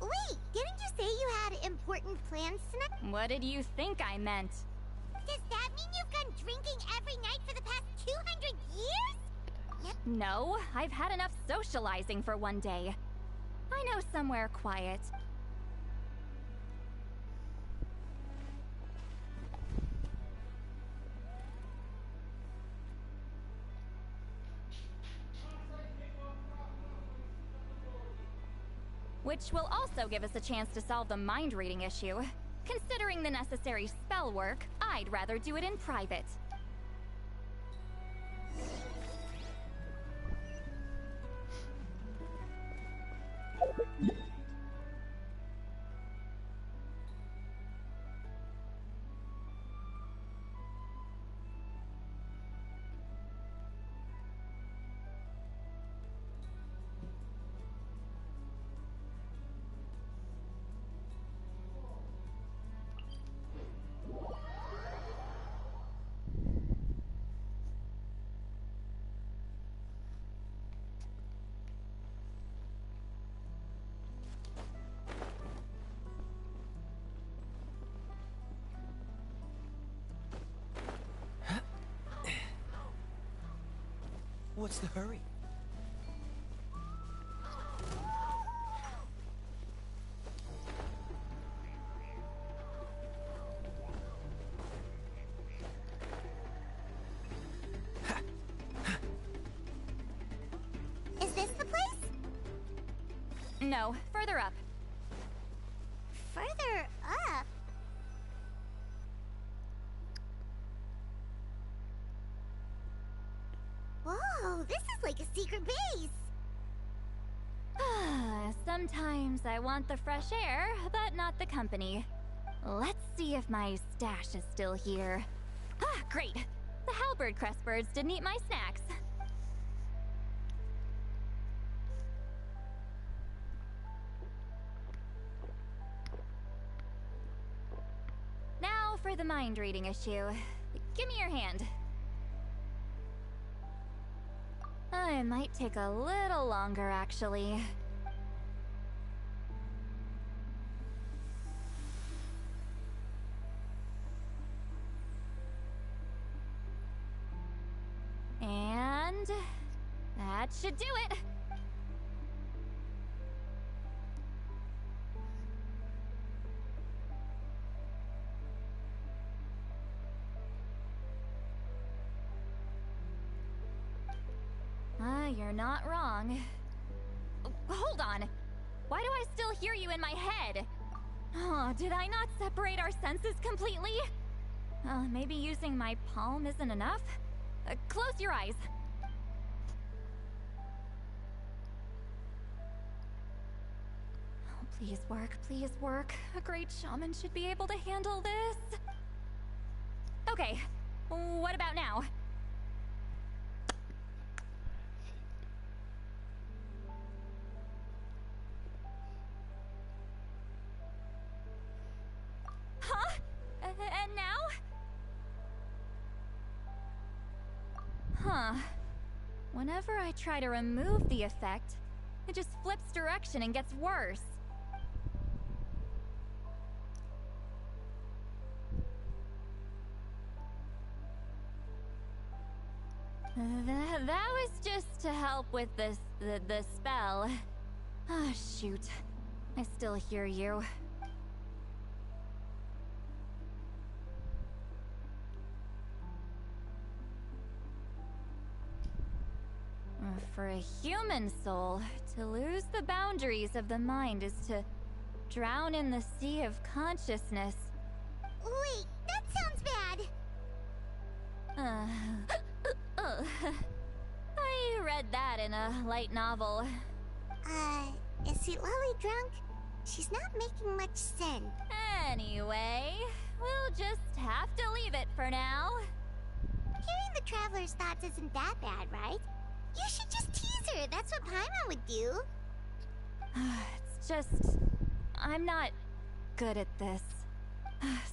Wait, didn't you say you had important plans tonight? What did you think I meant? Does that mean you've gone drinking every night for the past 200 years? No, I've had enough socializing for one day. I know somewhere quiet. Which will also give us a chance to solve the mind reading issue. Considering the necessary spell work, I'd rather do it in private. What's the hurry? Is this the place? No, further up. Further up? Whoa, this is like a secret base! Sometimes I want the fresh air, but not the company. Let's see if my stash is still here. Ah, great! The halberd crest birds didn't eat my snacks. Now for the mind reading issue. Give me your hand. It might take a little longer, actually. And that should do it. You're not wrong. Hold on. Why do I still hear you in my head? Oh, did I not separate our senses completely? Maybe using my palm isn't enough? Close your eyes. Oh, please work, please work. A great shaman should be able to handle this. Okay, what about now? Huh? And now? Huh. Whenever I try to remove the effect, it just flips direction and gets worse. That was just to help with the spell. Ah, shoot. I still hear you. For a human soul, to lose the boundaries of the mind is to drown in the sea of consciousness. Wait, that sounds bad! I read that in a light novel. Is Sweet Lolly drunk? She's not making much sense. Anyway, we'll just have to leave it for now. Hearing the Traveler's thoughts isn't that bad, right? You should just tease her. That's what Paimon would do. It's just... I'm not good at this.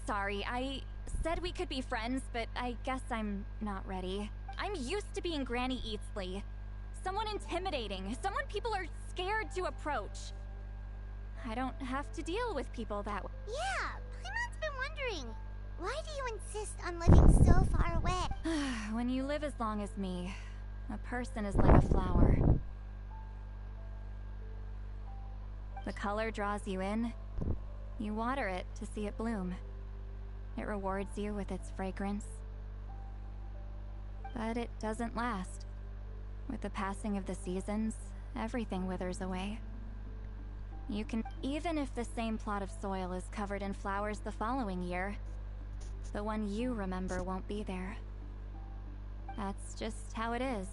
Sorry, I said we could be friends, but I guess I'm not ready. I'm used to being Granny Eatsley. Someone intimidating, someone people are scared to approach. I don't have to deal with people that way. Yeah, Paimon's been wondering. Why do you insist on living so far away? When you live as long as me, a person is like a flower. The color draws you in. You water it to see it bloom. It rewards you with its fragrance. But it doesn't last. With the passing of the seasons, everything withers away. You can... Even if the same plot of soil is covered in flowers the following year, the one you remember won't be there. That's just how it is.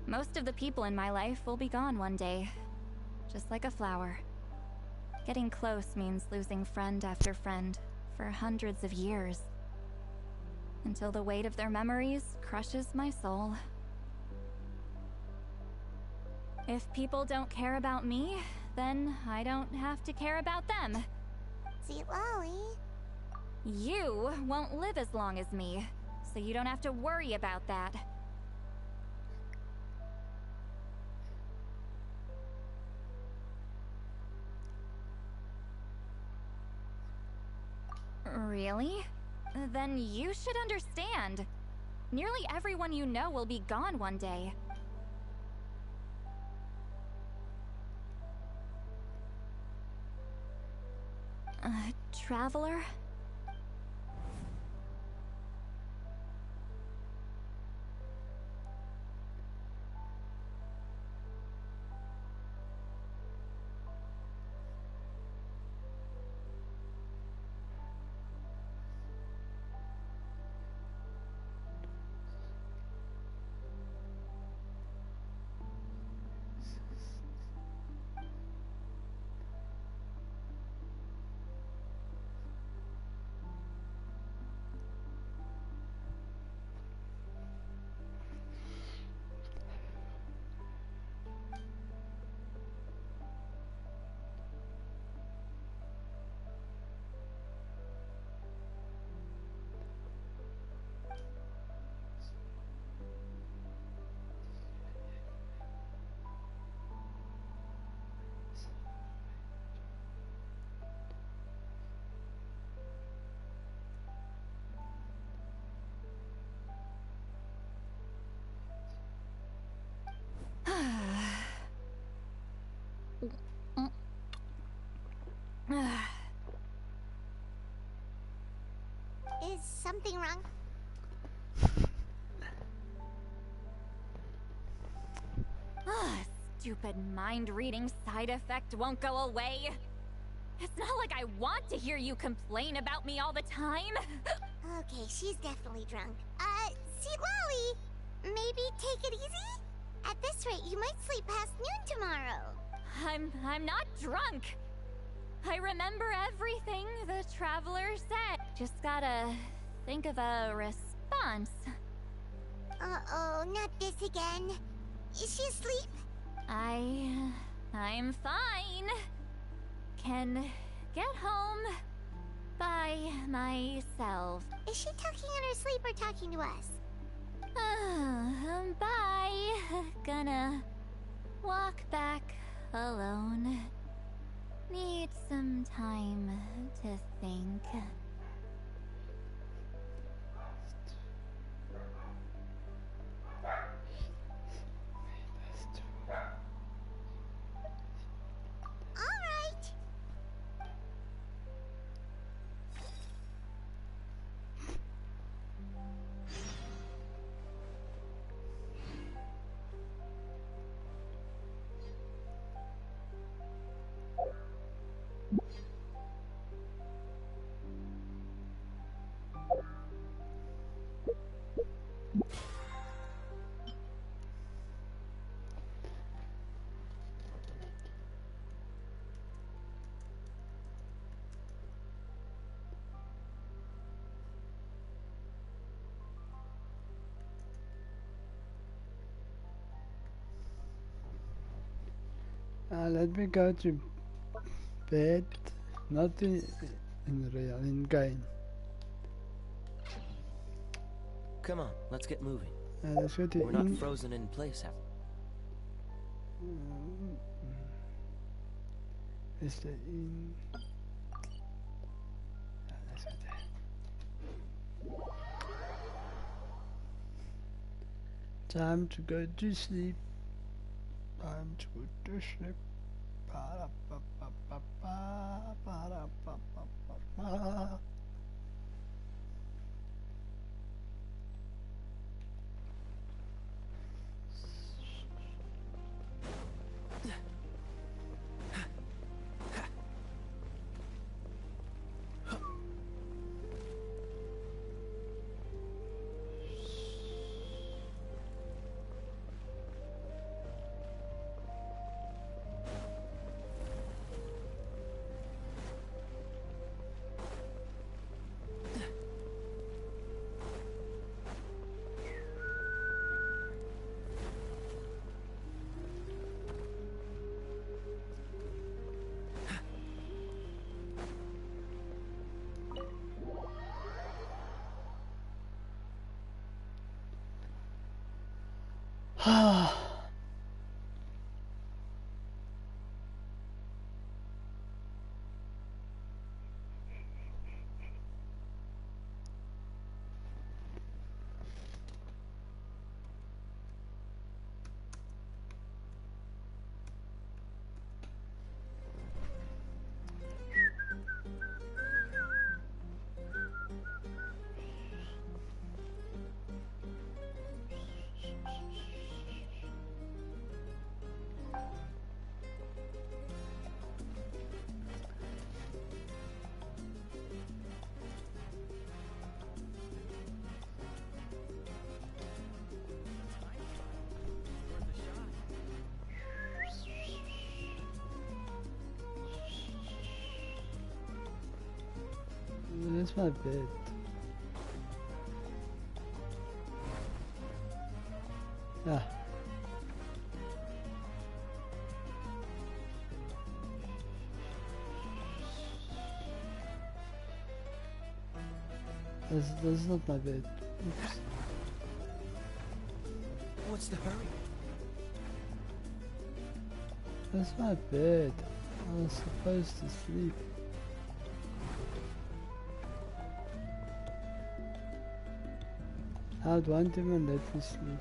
Most of the people in my life will be gone one day, just like a flower. Getting close means losing friend after friend for hundreds of years, until the weight of their memories crushes my soul. If people don't care about me, then I don't have to care about them. Sweet Lolly. You won't live as long as me, so you don't have to worry about that. Really? Then you should understand. Nearly everyone you know will be gone one day. Traveler? Is something wrong? Stupid mind-reading side effect won't go away. It's not like I want to hear you complain about me all the time. Okay, she's definitely drunk. See, Lolly, maybe take it easy? At this rate, you might sleep past noon tomorrow. I'm not drunk. I remember everything the traveler said. Just gotta think of a response. Uh-oh, not this again. Is she asleep? I'm fine. Can get home by myself. Is she talking in her sleep or talking to us? Bye. Gonna walk back alone. Need some time to think. All right. Let me go to bed. Not in real, in game. Come on, let's get moving. Let's go to We're not frozen in place, have Is the in? Let's go there. Time to go to sleep. Time to go to sleep. Ba-da-ba-ba-ba-ba-ba-da-ba-ba-ba-ba. Where's my bed? Ah. That's not my bed. Oops. What's the hurry? That's my bed. I was supposed to sleep. I won't even let me sleep.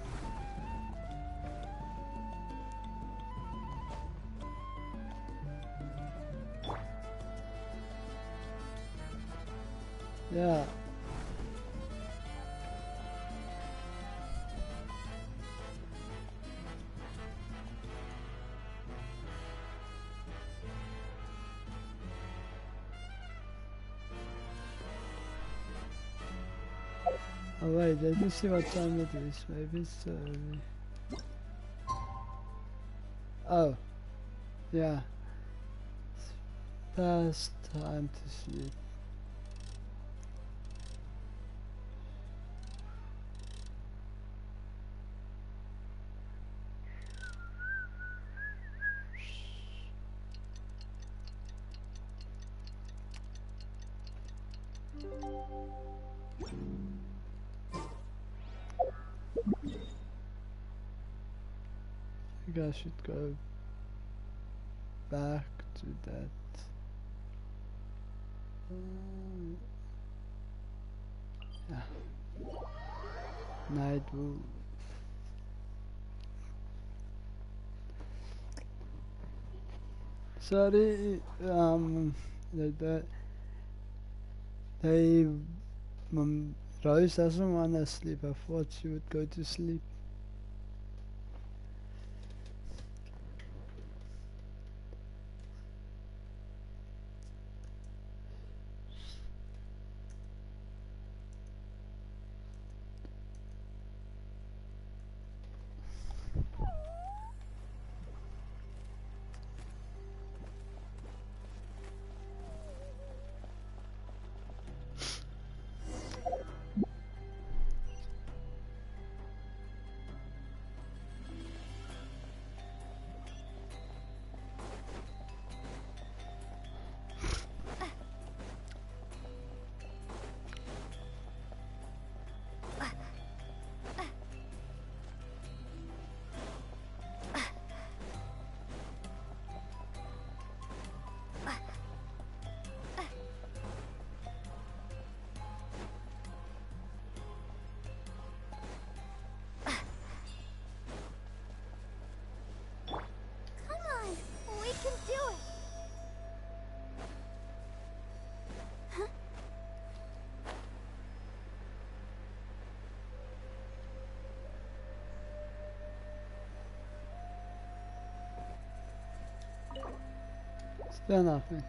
Yeah. Oh wait, let me see what time it is. Maybe it's too early. Oh, yeah. It's past time to sleep. I think I should go back to that. Yeah. Night Wolf. Sorry, that they Rose doesn't want to sleep. I thought she would go to sleep. Still nothing.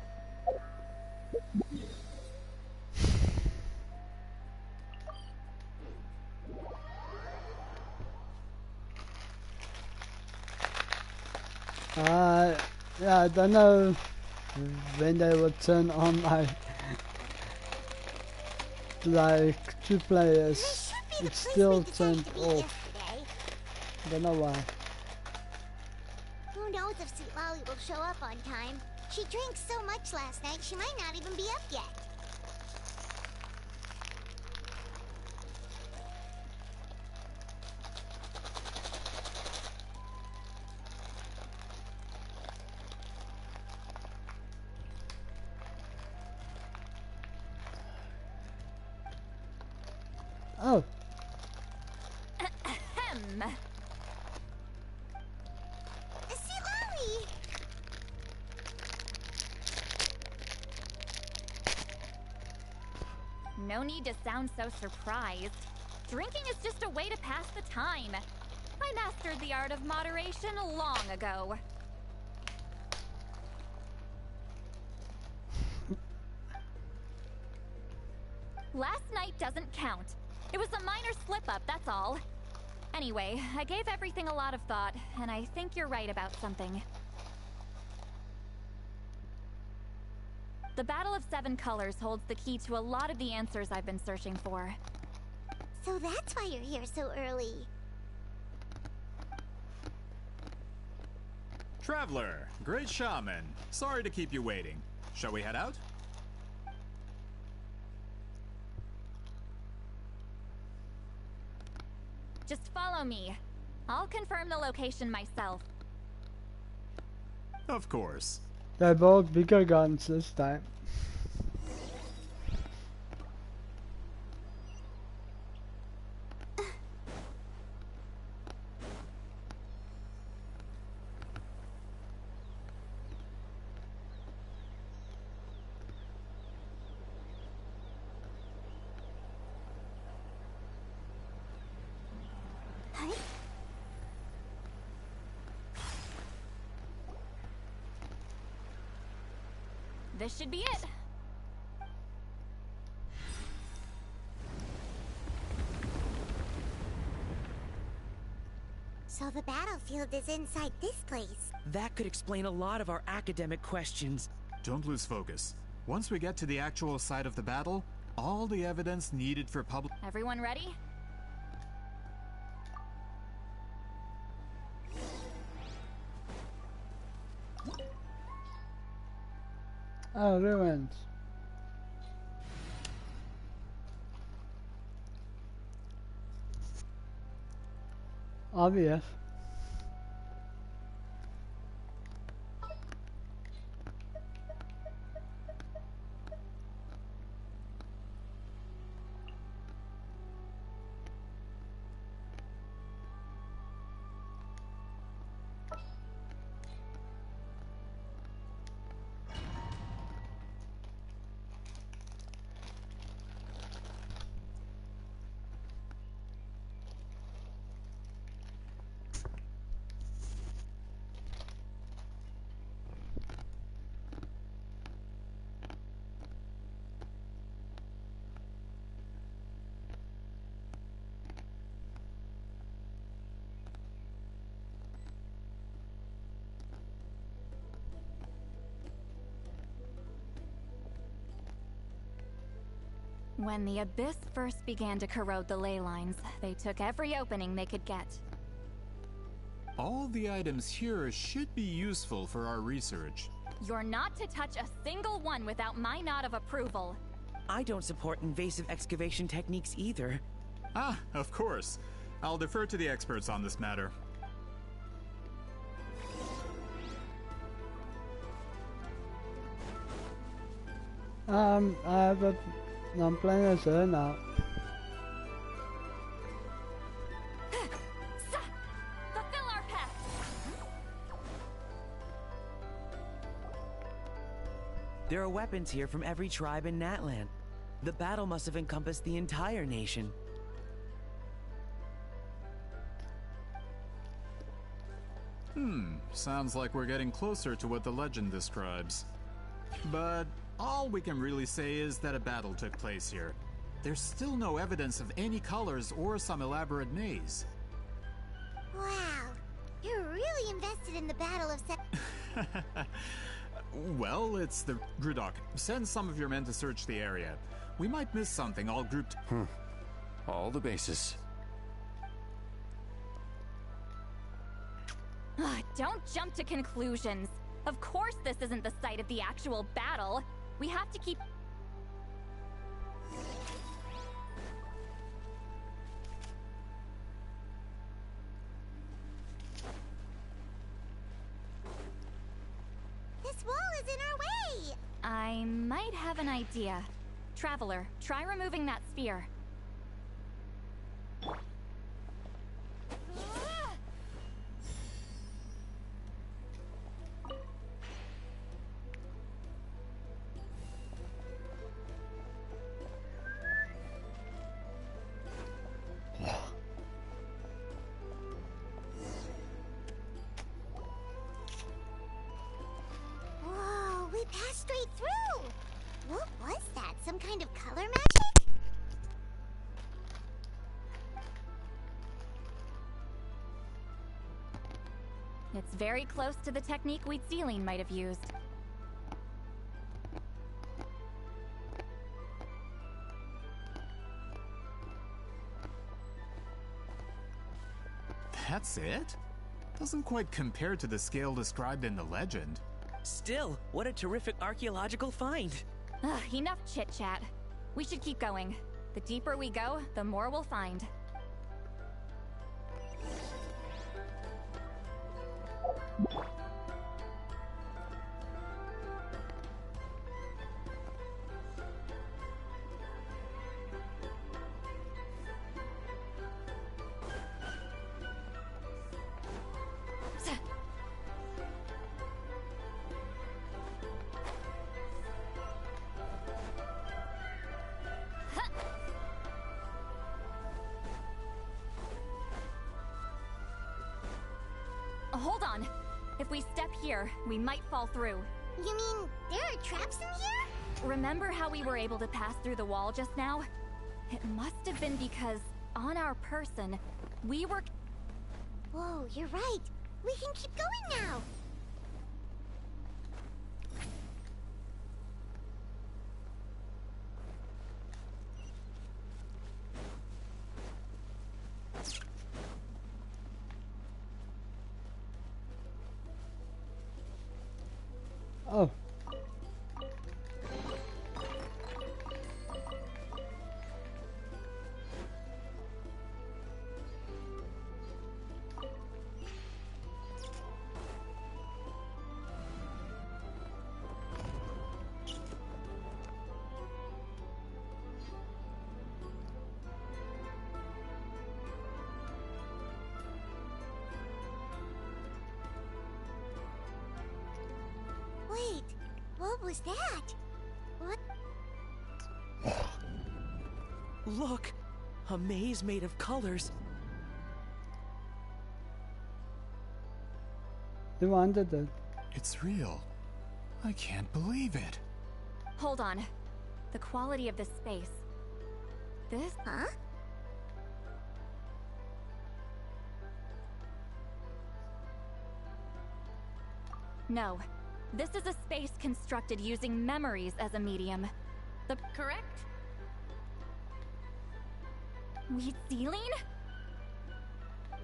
Yeah, I don't know when they will turn on like 2 players. It's still turned off. Don't know why. Who knows if Sweet Lolly will show up on time? She drank so much last night, she might not even be up yet. Oh. Ahem. Sweet Lolly! No need to sound so surprised. Drinking is just a way to pass the time. I mastered the art of moderation long ago. Last night doesn't count. It was a minor slip-up, that's all. Anyway, I gave everything a lot of thought, and I think you're right about something. The Battle of Seven Colors holds the key to a lot of the answers I've been searching for. So that's why you're here so early. Traveler, great shaman. Sorry to keep you waiting. Shall we head out? Just follow me. I'll confirm the location myself. Of course. They're both bigger guns this time. This should be it. So the battlefield is inside this place. That could explain a lot of our academic questions. Don't lose focus. Once we get to the actual site of the battle, all the evidence needed for public... Everyone ready? Oh, ruins. Obvious. When the Abyss first began to corrode the ley lines, they took every opening they could get. All the items here should be useful for our research. You're not to touch a single one without my nod of approval. I don't support invasive excavation techniques either. Ah, of course. I'll defer to the experts on this matter. I'm playing as her now. Fulfill our pact. There are weapons here from every tribe in Natland. The battle must have encompassed the entire nation. Sounds like we're getting closer to what the legend describes. But all we can really say is that a battle took place here. There's still no evidence of any colors or some elaborate maze. Wow, you're really invested in the Battle of Well, it's the... Grudok, send some of your men to search the area. We might miss something all grouped... All the bases. Don't jump to conclusions. Of course this isn't the site of the actual battle. We have to keep... This wall is in our way! I might have an idea. Traveler, try removing that sphere. Whoa, we passed straight through! What was that? Some kind of color magic? It's very close to the technique Wheatsealing might have used. That's it? Doesn't quite compare to the scale described in the legend. Still, what a terrific archaeological find. Ugh, enough chit-chat. We should keep going. The deeper we go, the more we'll find. Hold on. If we step here, we might fall through. You mean there are traps in here? Remember how we were able to pass through the wall just now? It must have been because, on our person, we were... Whoa, you're right. We can keep going now. Oh. Wait, what was that? What? Look! A maze made of colors. They wanted it. It's real. I can't believe it. Hold on. The quality of this space. This? Huh? No. This is a space constructed using memories as a medium. The... Correct? Wheatsealing?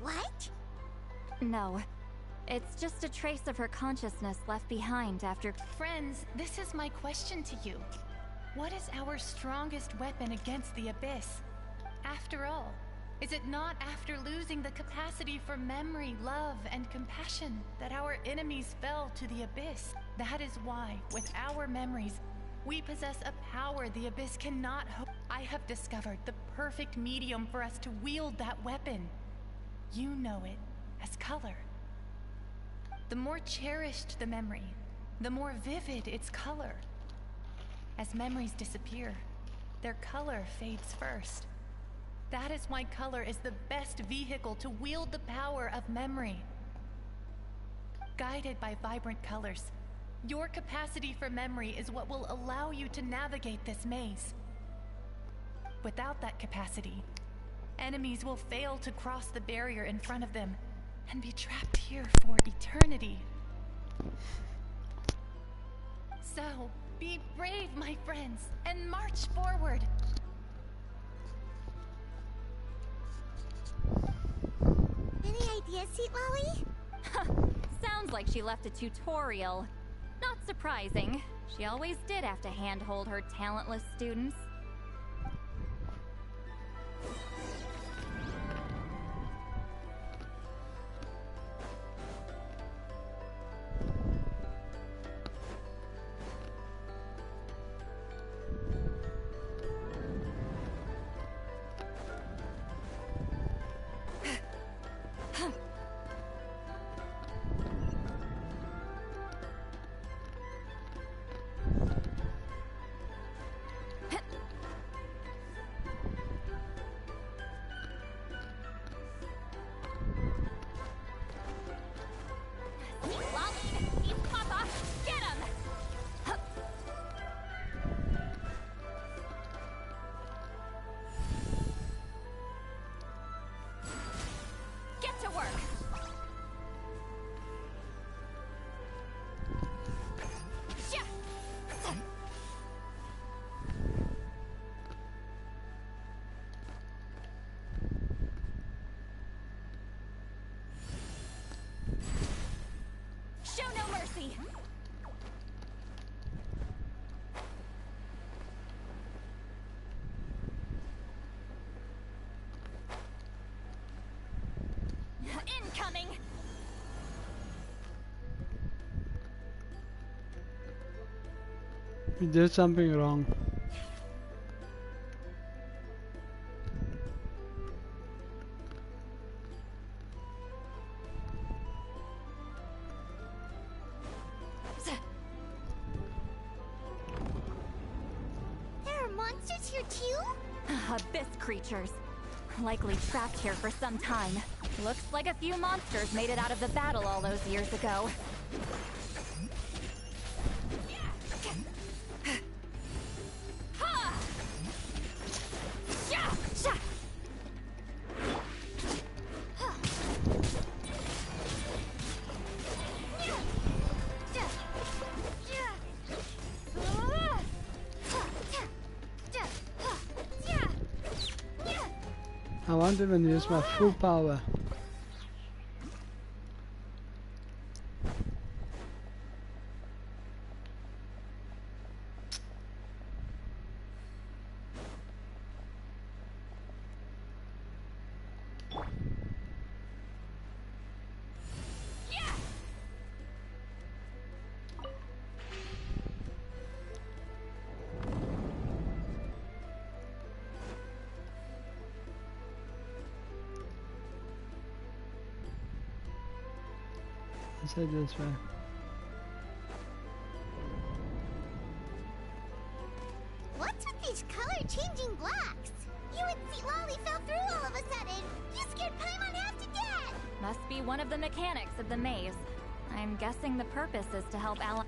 What? No. It's just a trace of her consciousness left behind after... Friends, this is my question to you. What is our strongest weapon against the Abyss? After all, is it not after losing the capacity for memory, love, and compassion that our enemies fell to the Abyss? That is why, with our memories, we possess a power the Abyss cannot hope. I have discovered the perfect medium for us to wield that weapon. You know it as color. The more cherished the memory, the more vivid its color. As memories disappear, their color fades first. That is why color is the best vehicle to wield the power of memory. Guided by vibrant colors, your capacity for memory is what will allow you to navigate this maze. Without that capacity, enemies will fail to cross the barrier in front of them and be trapped here for eternity. So, be brave, my friends, and march forward. Any ideas, Sweet Lolly? Sounds like she left a tutorial. Not surprising. She always did have to handhold her talentless students. Incoming! We did something wrong. There are monsters here too? Abyss creatures. Likely trapped here for some time. Looks like a few monsters made it out of the battle all those years ago. I won't even use my full power. Let's head this way. What's with these color-changing blocks? You and Lolly fell through all of a sudden. You scared Paimon half to death. Must be one of the mechanics of the maze. I'm guessing the purpose is to help Alan.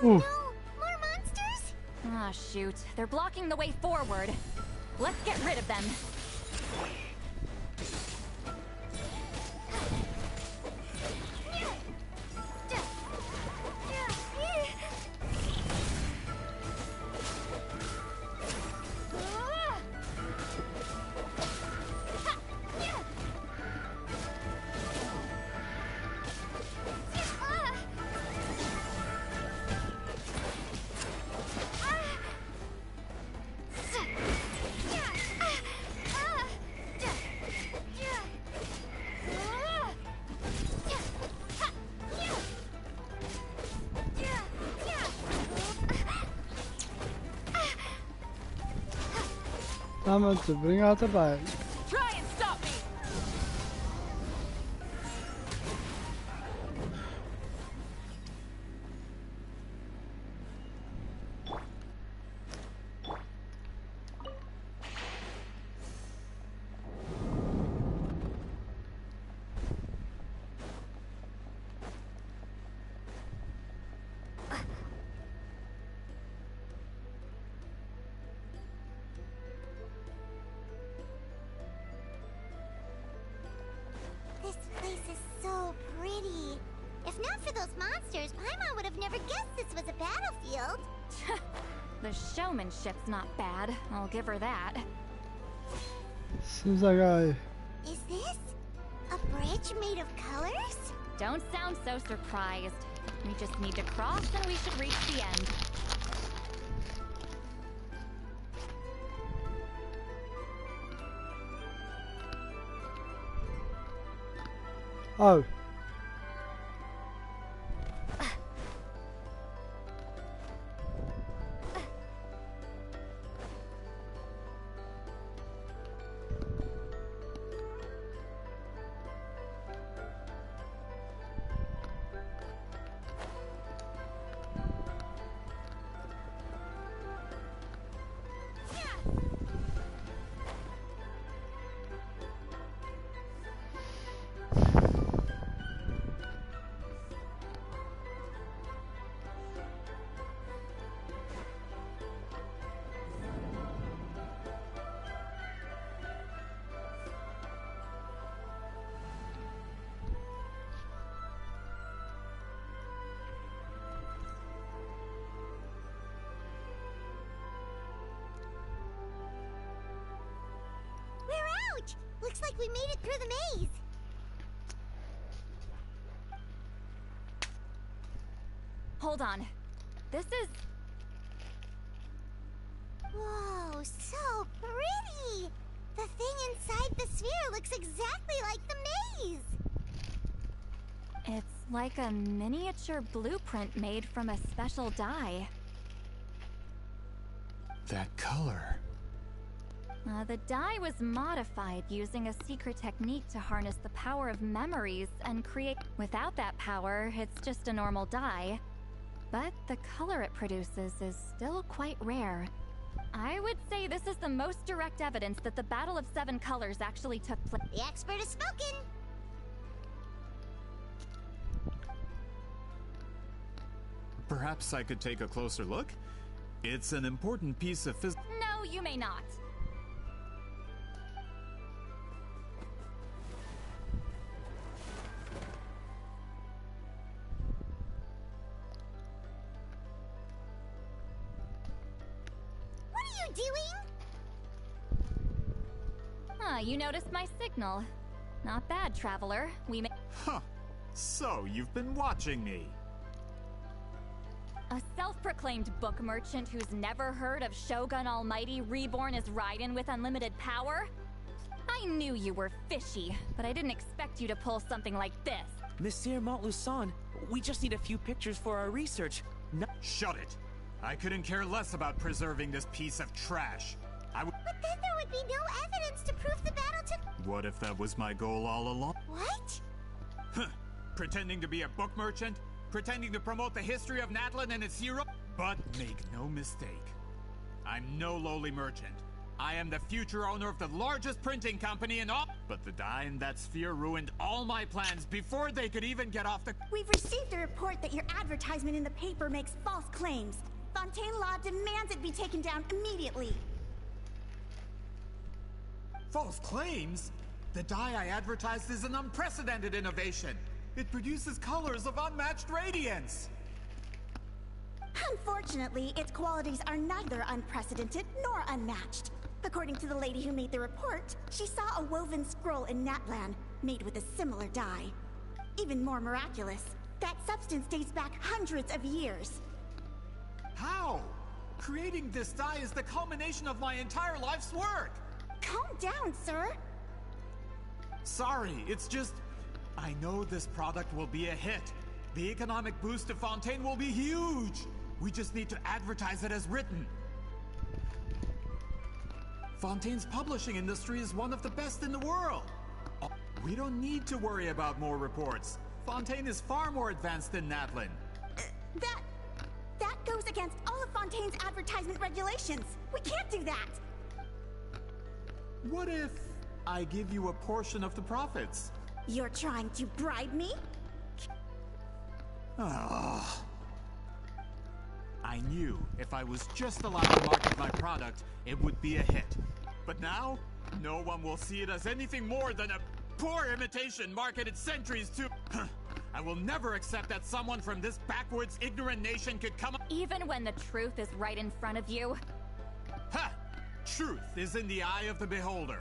Oh no! More monsters? Ah, shoot. They're blocking the way forward. Let's get rid of them. Time to bring out the bike. Try and stop me! This place is so pretty. If not for those monsters, Paimon would have never guessed this was a battlefield. The showmanship's not bad. I'll give her that. Seems like I... Is this a bridge made of colors? Don't sound so surprised. We just need to cross and we should reach the end. Oh. We're out! Looks like we made it through the maze. Hold on. This is... Whoa, so pretty! The thing inside the sphere looks exactly like the maze! Like a miniature blueprint made from a special dye. That color. The dye was modified using a secret technique to harness the power of memories and create... Without that power, it's just a normal dye. But the color it produces is still quite rare. I would say this is the most direct evidence that the Battle of Seven Colors actually took place. The expert has spoken! Perhaps I could take a closer look? It's an important piece of physics. No, you may not. What are you doing? You noticed my signal. Not bad, traveler. We may... Huh. So, you've been watching me. A self-proclaimed book merchant who's never heard of Shogun Almighty reborn as Raiden with unlimited power? I knew you were fishy, but I didn't expect you to pull something like this. Monsieur Montluçon, we just need a few pictures for our research. No Shut it! I couldn't care less about preserving this piece of trash. But then there would be no evidence to prove the battle took... What if that was my goal all along? What? Huh. Pretending to be a book merchant? Pretending to promote the history of Natlan and its hero? But make no mistake, I'm no lowly merchant. I am the future owner of the largest printing company in all... But the dye in that sphere ruined all my plans before they could even get off the... We've received a report that your advertisement in the paper makes false claims. Fontaine Law demands it be taken down immediately. False claims? The dye I advertised is an unprecedented innovation. It produces colors of unmatched radiance. Unfortunately, its qualities are neither unprecedented nor unmatched. According to the lady who made the report, she saw a woven scroll in Natlan made with a similar dye. Even more miraculous, that substance dates back hundreds of years. How? Creating this dye is the culmination of my entire life's work. Calm down, sir. Sorry, it's just... I know this product will be a hit. The economic boost to Fontaine will be huge. We just need to advertise it as written. Fontaine's publishing industry is one of the best in the world. We don't need to worry about more reports. Fontaine is far more advanced than Natlan. That goes against all of Fontaine's advertisement regulations. We can't do that. What if I give you a portion of the profits? You're trying to bribe me? Ah. I knew if I was just allowed to market my product, it would be a hit. But now, no one will see it as anything more than a poor imitation marketed centuries too. I will never accept that someone from this backwoods, ignorant nation could come up. Even when the truth is right in front of you. Ha! Truth is in the eye of the beholder.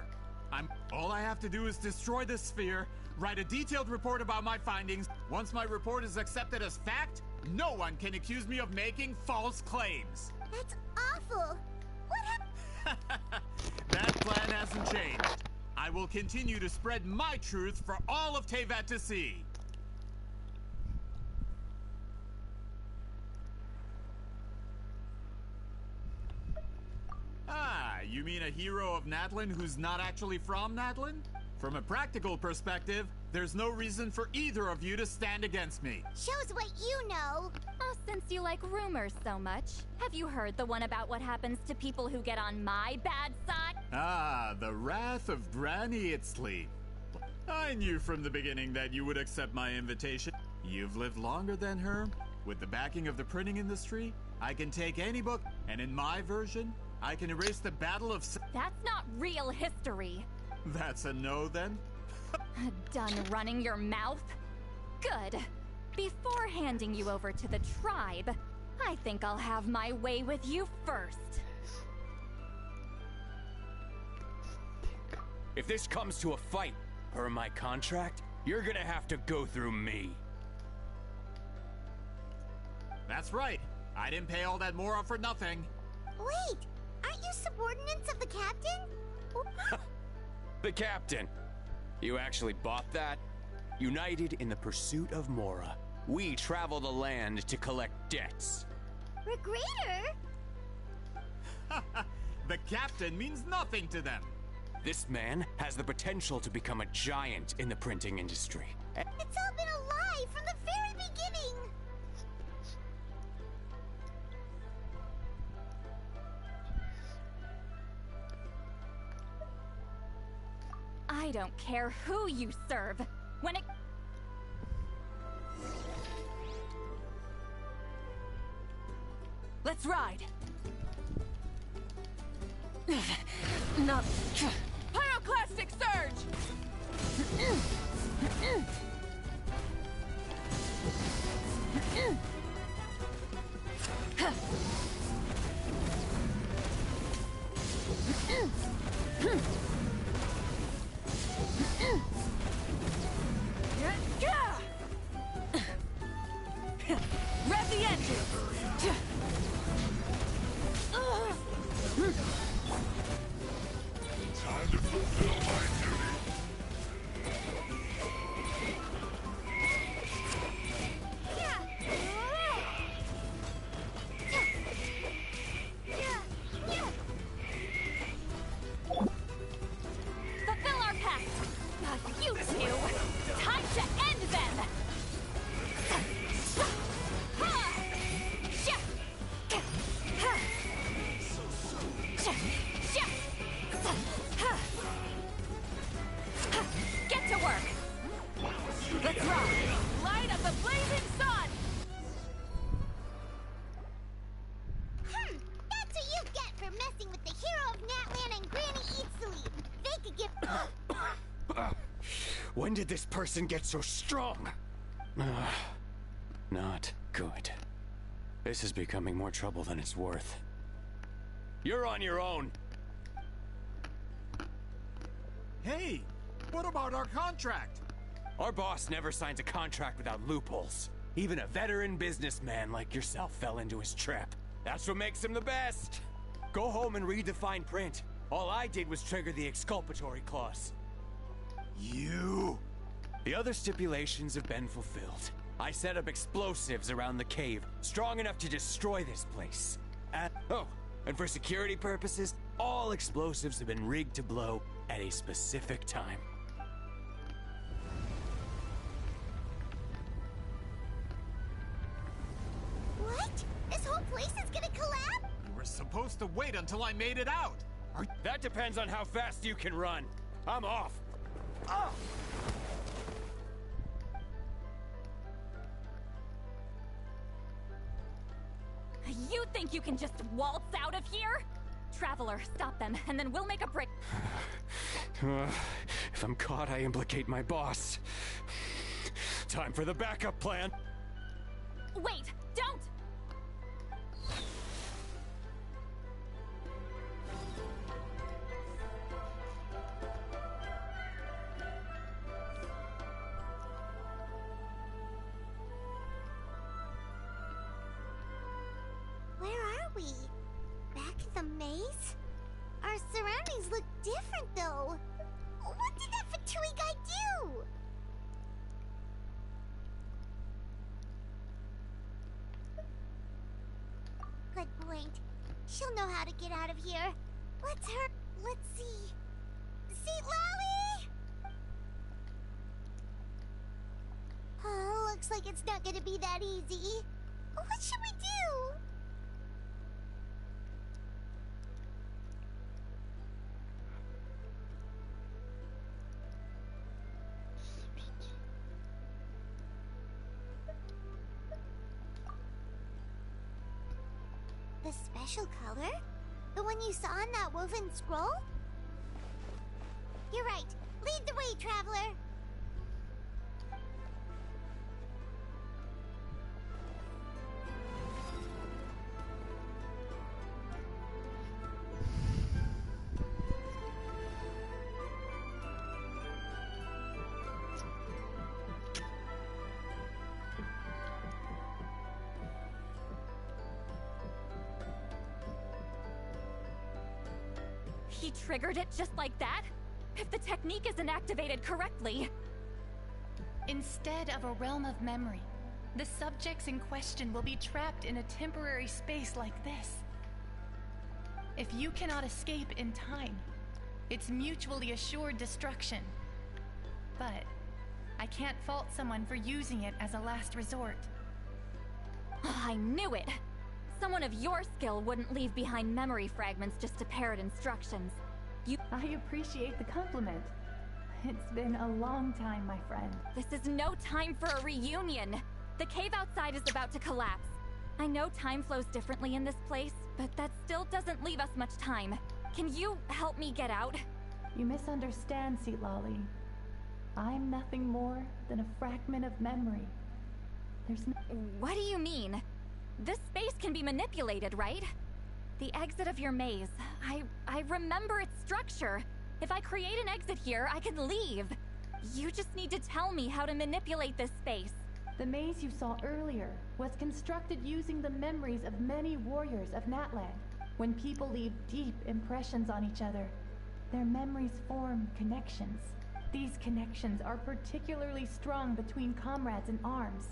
All I have to do is destroy this sphere, write a detailed report about my findings. Once my report is accepted as fact, no one can accuse me of making false claims. That's awful. What happened? That plan hasn't changed. I will continue to spread my truth for all of Teyvat to see. Ah, you mean a hero of Natlan who's not actually from Natlan? From a practical perspective, there's no reason for either of you to stand against me. Shows what you know. Oh, since you like rumors so much, have you heard the one about what happens to people who get on my bad side? Ah, the wrath of Granny Itzli. I knew from the beginning that you would accept my invitation. You've lived longer than her. With the backing of the printing industry, I can take any book, and in my version, I can erase the Battle of... That's not real history. That's a no, then? Done running your mouth? Good. Before handing you over to the tribe, I think I'll have my way with you first. If this comes to a fight, per my contract, you're gonna have to go through me. That's right. I didn't pay all that moral for nothing. Wait, aren't you subordinates of the captain? The captain? You actually bought that? United in the pursuit of Mora, we travel the land to collect debts. Regreater? The captain means nothing to them. This man has the potential to become a giant in the printing industry. It's all been a lie from the very beginning! I don't care who you serve. When it... Let's ride! Not... Pyroclastic surge! Rev the engine! Time to fulfill my duty. Fulfill our pact! You two! Time to end them! Get to work! Let's ride! Light of the blazing sun! That's what you get for messing with the hero of Natlan and Granny Eatsley. They could give... When did this person get so strong? Not good. This is becoming more trouble than it's worth. You're on your own. Hey, what about our contract? Our boss never signs a contract without loopholes. Even a veteran businessman like yourself fell into his trap. That's what makes him the best. Go home and read the fine print. All I did was trigger the exculpatory clause. You... The other stipulations have been fulfilled. I set up explosives around the cave, strong enough to destroy this place. And for security purposes, all explosives have been rigged to blow at a specific time. What? This whole place is gonna collapse? You were supposed to wait until I made it out. That depends on how fast you can run. I'm off. Ah! You think you can just waltz out of here? Traveler, stop them, and then we'll make a break. If I'm caught, I implicate my boss. Time for the backup plan. Wait, don't! Where are we? Back in the maze? Our surroundings look different, though. What did that Fatui guy do? Good point. She'll know how to get out of here. Let's see. See, Lolly? Oh, looks like it's not gonna be that easy. What should we do? The special color? The one you saw in that woven scroll? You're right. Lead the way, traveler. He triggered it just like that? If the technique isn't activated correctly... Instead of a realm of memory, the subjects in question will be trapped in a temporary space like this. If you cannot escape in time, it's mutually assured destruction. But I can't fault someone for using it as a last resort. I knew it! Someone of your skill wouldn't leave behind memory fragments just to parrot instructions. I appreciate the compliment. It's been a long time, my friend. This is no time for a reunion! The cave outside is about to collapse. I know time flows differently in this place, but that still doesn't leave us much time. Can you help me get out? You misunderstand, Lolly. I'm nothing more than a fragment of memory. There's no— What do you mean? This space can be manipulated, right? The exit of your maze. I remember its structure. If I create an exit here, I can leave. You just need to tell me how to manipulate this space. The maze you saw earlier was constructed using the memories of many warriors of Natland. When people leave deep impressions on each other, their memories form connections. These connections are particularly strong between comrades in arms.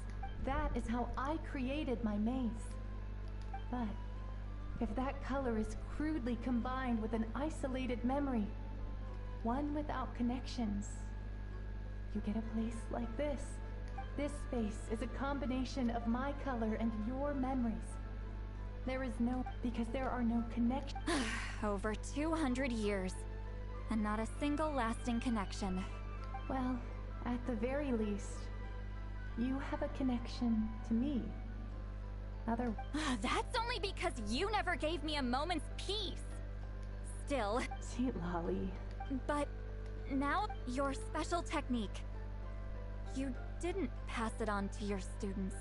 That is how I created my maze. But if that color is crudely combined with an isolated memory, one without connections, you get a place like this. This space is a combination of my color and your memories. Because there are no connections. Over 200 years, and not a single lasting connection. Well, at the very least, you have a connection to me. That's only because you never gave me a moment's peace. Still. Sweet Lolly. But now, your special technique. You didn't pass it on to your students.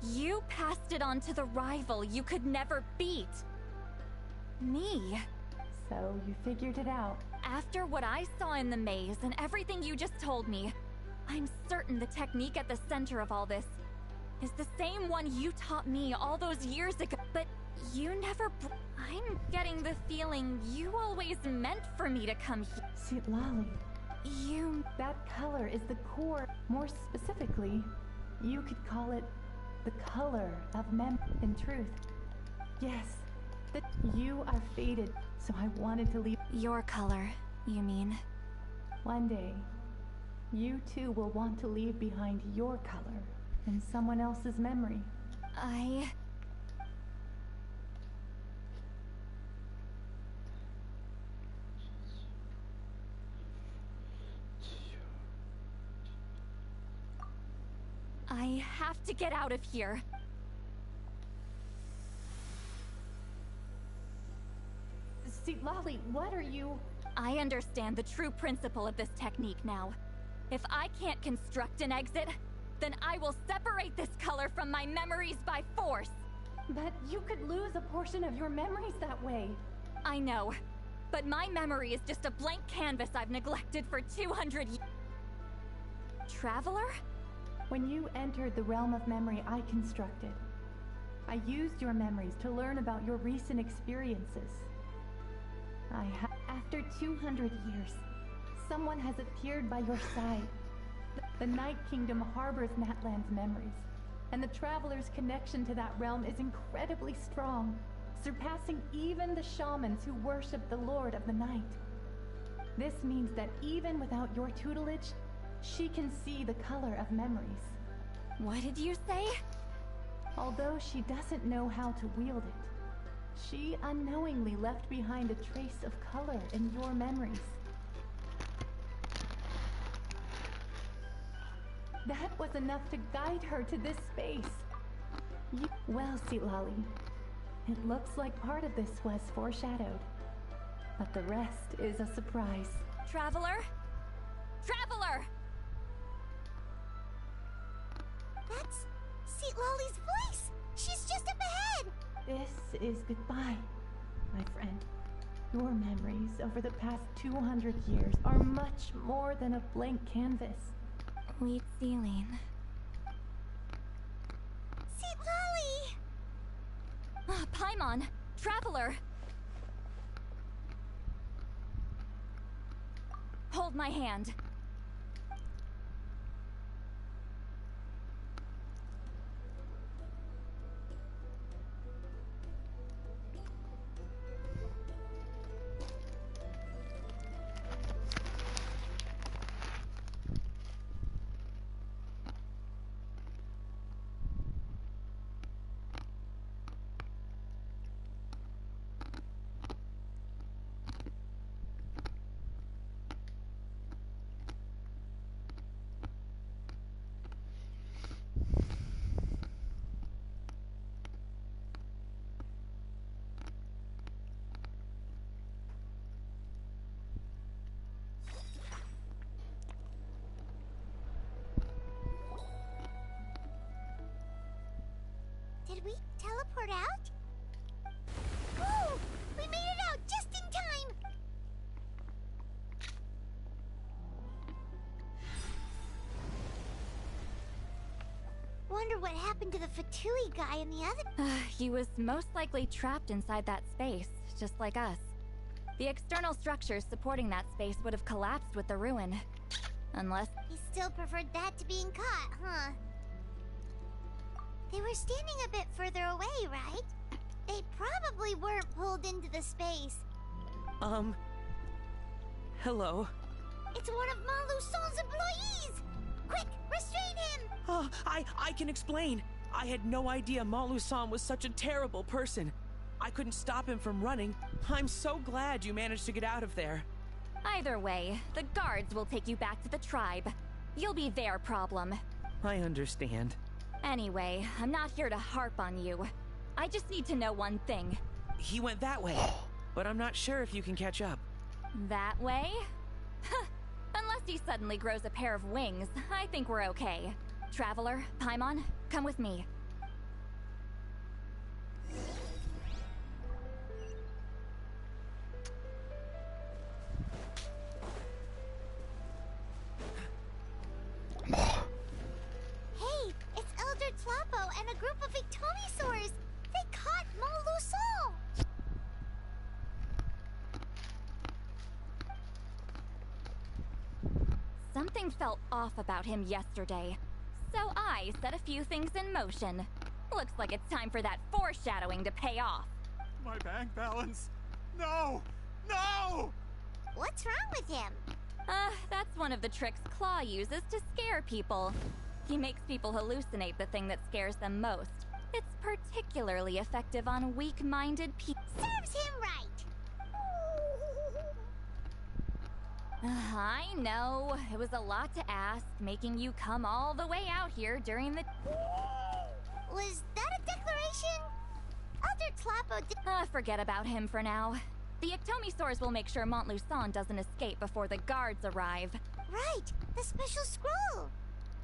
You passed it on to the rival you could never beat. Me. So you figured it out. After what I saw in the maze and everything you just told me, I'm certain the technique at the center of all this is the same one you taught me all those years ago. But you never I'm getting the feeling you always meant for me to come here. Sweet Lolly. That color is the core. More specifically, you could call it the color of memory. In truth, yes, that you are faded, so I wanted to leave. Your color, you mean? One day, you too will want to leave behind your color in someone else's memory. I have to get out of here. See, Lolly, what are you— I understand the true principle of this technique now. If I can't construct an exit, then I will separate this color from my memories by force. But you could lose a portion of your memories that way. I know, but my memory is just a blank canvas I've neglected for 200 years. Traveler? When you entered the realm of memory I constructed, I used your memories to learn about your recent experiences. After 200 years, someone has appeared by your side. The Night Kingdom harbors Natland's memories, and the Traveler's connection to that realm is incredibly strong, surpassing even the shamans who worship the Lord of the Night. This means that even without your tutelage, she can see the color of memories. What did you say? Although she doesn't know how to wield it, she unknowingly left behind a trace of color in your memories. That was enough to guide her to this space. Well, Lolly, it looks like part of this was foreshadowed, but the rest is a surprise. Traveler? Traveler! That's Lolly's voice! She's just up ahead! This is goodbye, my friend. Your memories over the past 200 years are much more than a blank canvas. Wheat ceiling. Lolly! Paimon! Traveler! Hold my hand. wonder what happened to the Fatui guy and the other. He was most likely trapped inside that space, just like us. The external structures supporting that space would have collapsed with the ruin. Unless... He still preferred that to being caught, huh? They were standing a bit further away, right? They probably weren't pulled into the space. Hello? It's one of Maluson's employees! Quick, restrain him! Oh, I can explain. I had no idea Malu-san was such a terrible person. I couldn't stop him from running. I'm so glad you managed to get out of there. Either way, the guards will take you back to the tribe. You'll be their problem. I understand. Anyway, I'm not here to harp on you. I just need to know one thing. He went that way, but I'm not sure if you can catch up. That way? Unless he suddenly grows a pair of wings, I think we're okay. Traveler, Paimon, come with me. Hey, it's Elder Tlapo and a group of Victomisaurs! They caught Maluson! Something felt off about him yesterday, so I set a few things in motion. Looks like it's time for that foreshadowing to pay off. My bank balance. No! No! What's wrong with him? That's one of the tricks Claw uses to scare people. He makes people hallucinate the thing that scares them most. It's particularly effective on weak-minded people. Serves him right! I know, it was a lot to ask, making you come all the way out here during the... Was that a declaration? Elder Tlapo did... Forget about him for now. The Ectomisaurs will make sure Montluçon doesn't escape before the guards arrive. Right, the special scroll.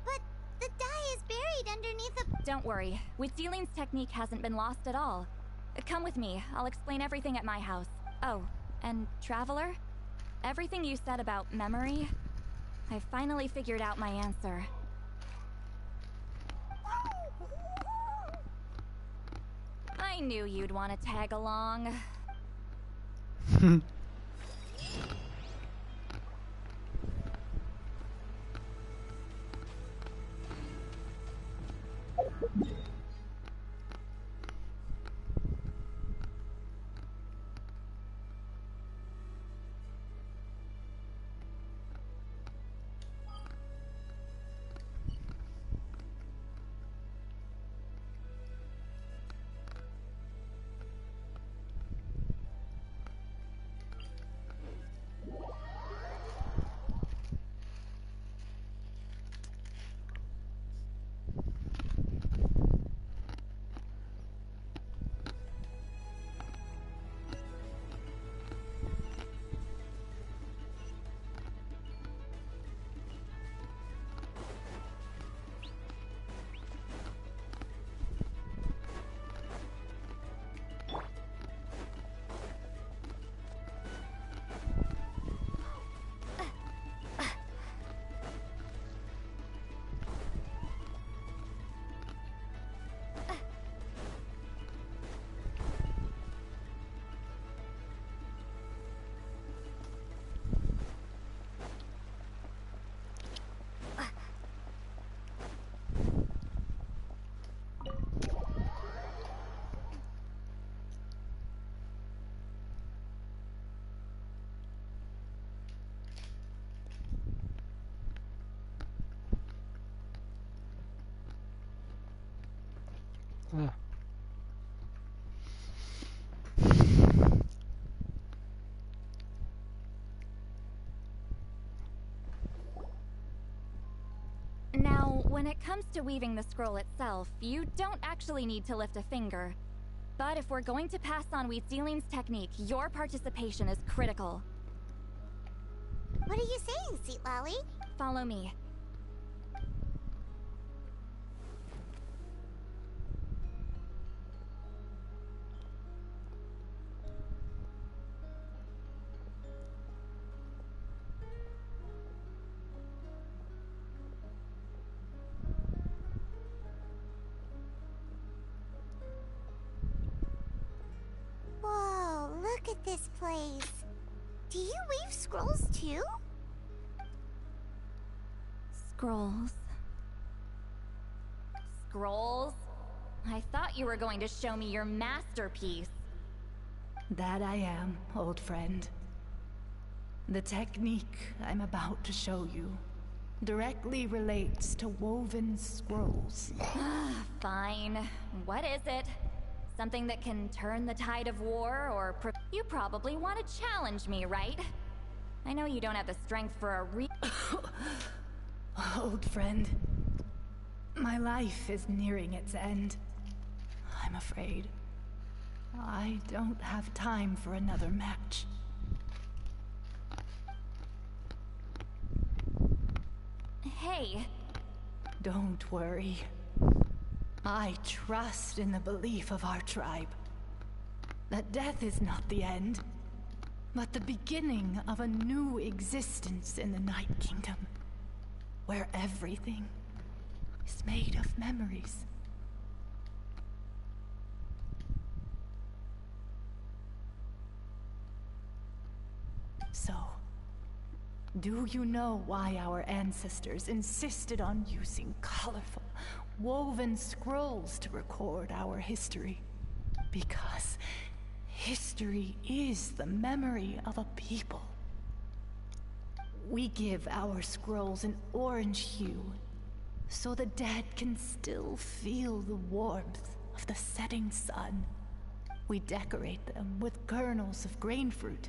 But the die is buried underneath a... Don't worry, Witzeline's technique hasn't been lost at all. Come with me, I'll explain everything at my house. Oh, and Traveler? Everything you said about memory, I finally figured out my answer. I knew you'd want to tag along. Now, when it comes to weaving the scroll itself, you don't actually need to lift a finger. But if we're going to pass on Witzeline's technique, your participation is critical. What are you saying, Sweet Lolly? Follow me. Do you weave scrolls too? Scrolls. Scrolls? I thought you were going to show me your masterpiece. That I am, old friend. The technique I'm about to show you directly relates to woven scrolls. Fine. What is it? Something that can turn the tide of war, or you probably want to challenge me, right? I know you don't have the strength for a Old friend, my life is nearing its end. I'm afraid I don't have time for another match. Hey. Don't worry. I trust in the belief of our tribe that death is not the end, but the beginning of a new existence in the Night Kingdom, where everything is made of memories. So, do you know why our ancestors insisted on using colorful, woven scrolls to record our history? Because history is the memory of a people. We give our scrolls an orange hue, so the dead can still feel the warmth of the setting sun. We decorate them with kernels of grain fruit,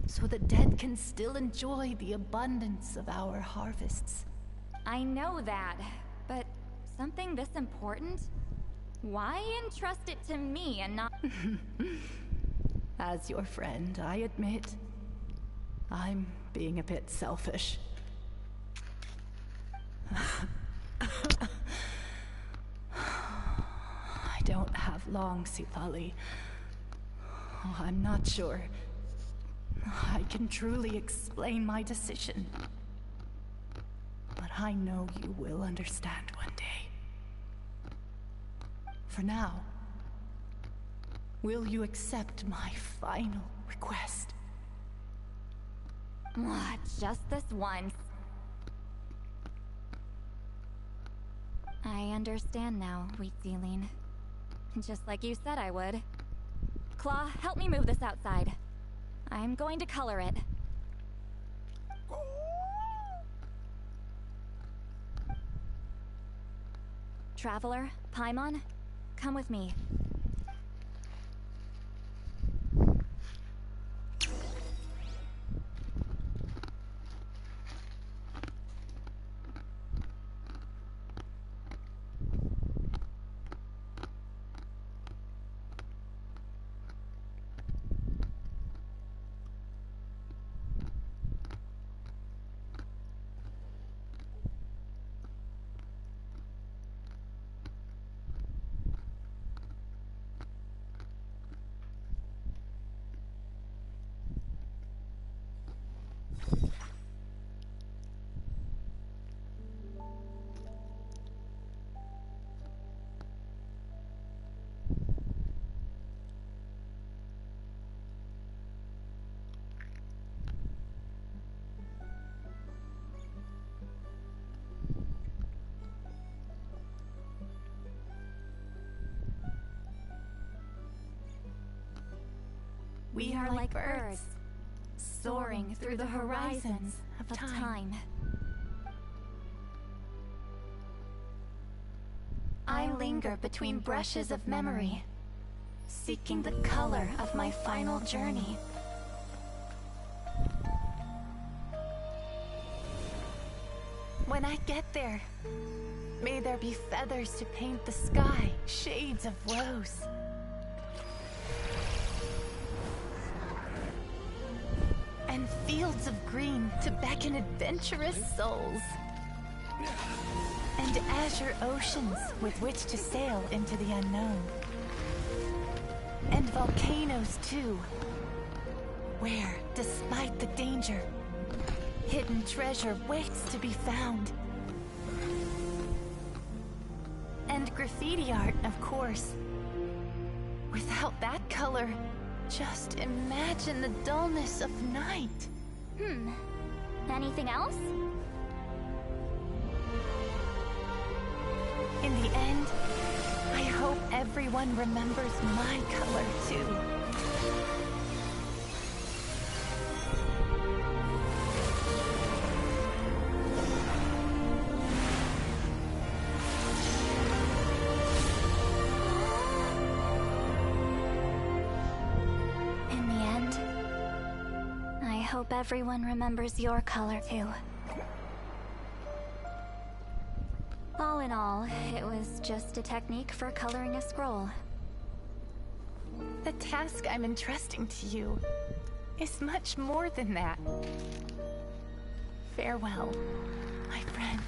so the dead can still enjoy the abundance of our harvests. I know that, but something this important? Why entrust it to me and not... As your friend, I admit, I'm being a bit selfish. I don't have long, Sithali. Oh, I'm not sure I can truly explain my decision. But I know you will understand one day. For now, will you accept my final request? Just this once. I understand now, Wheat Celine. Just like you said I would. Claw, help me move this outside. I'm going to color it. Traveler, Paimon, come with me. We are like birds, soaring through the horizons of time. I linger between brushes of memory, seeking the color of my final journey. When I get there, may there be feathers to paint the sky, shades of rose. And fields of green to beckon adventurous souls. And azure oceans with which to sail into the unknown. And volcanoes too, where, despite the danger, hidden treasure waits to be found. And graffiti art, of course. Without that color, Just imagine the dullness of night. Anything else? In the end, I hope everyone remembers my color too. In the end, I hope everyone remembers your color too. All in all, it was just a technique for coloring a scroll. The task I'm entrusting to you is much more than that. Farewell, my friend.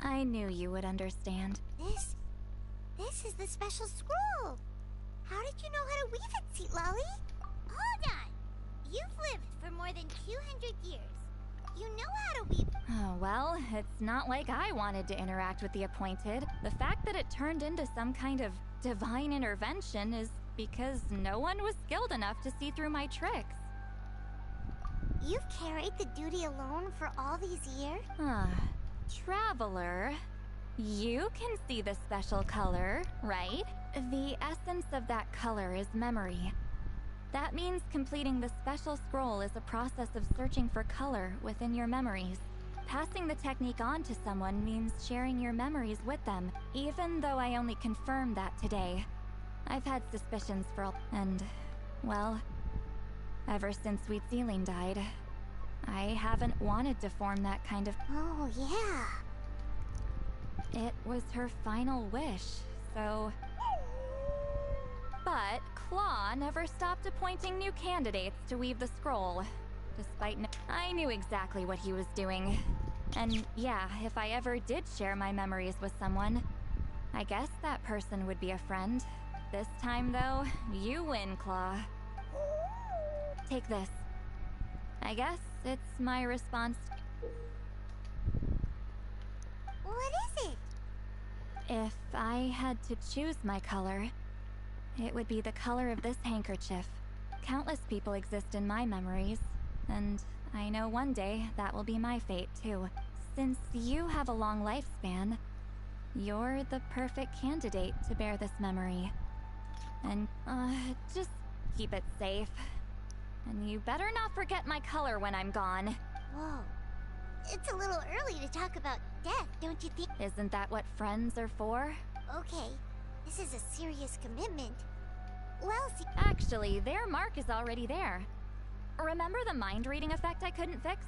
I knew you would understand. This is the special scroll. How did you know how to weave it, Seat Lolly? Hold on. You've lived for more than 200 years. You know how to weave. Oh, well, it's not like I wanted to interact with the Appointed. The fact that it turned into some kind of divine intervention is because no one was skilled enough to see through my tricks. You've carried the duty alone for all these years? Traveler, you can see the special color, right? The essence of that color is memory. That means completing the special scroll is a process of searching for color within your memories. Passing the technique on to someone means sharing your memories with them, even though I only confirmed that today. I've had suspicions and, well, ever since Sweet Celine died, I haven't wanted to form that kind of... Oh, yeah. It was her final wish, so... But Claw never stopped appointing new candidates to weave the scroll, despite I knew exactly what he was doing. And yeah, if I ever did share my memories with someone, I guess that person would be a friend. This time, though, you win, Claw. Take this. I guess it's my response. What is it? If I had to choose my color, it would be the color of this handkerchief. Countless people exist in my memories, and I know one day that will be my fate too. Since you have a long lifespan, you're the perfect candidate to bear this memory. And, just keep it safe. And you better not forget my color when I'm gone. Whoa. It's a little early to talk about death, don't you think? Isn't that what friends are for? Okay, this is a serious commitment. Well, see... Actually, their mark is already there. Remember the mind-reading effect I couldn't fix?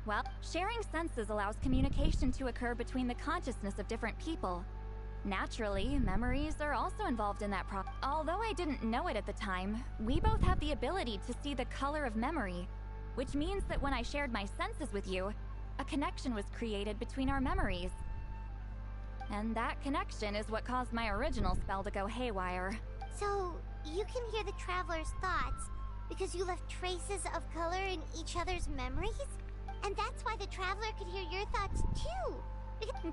Well, sharing senses allows communication to occur between the consciousness of different people. Naturally, memories are also involved in that process. Although I didn't know it at the time, we both have the ability to see the color of memory, which means that when I shared my senses with you, a connection was created between our memories. And that connection is what caused my original spell to go haywire. So, you can hear the Traveler's thoughts because you left traces of color in each other's memories? And that's why the Traveler could hear your thoughts too!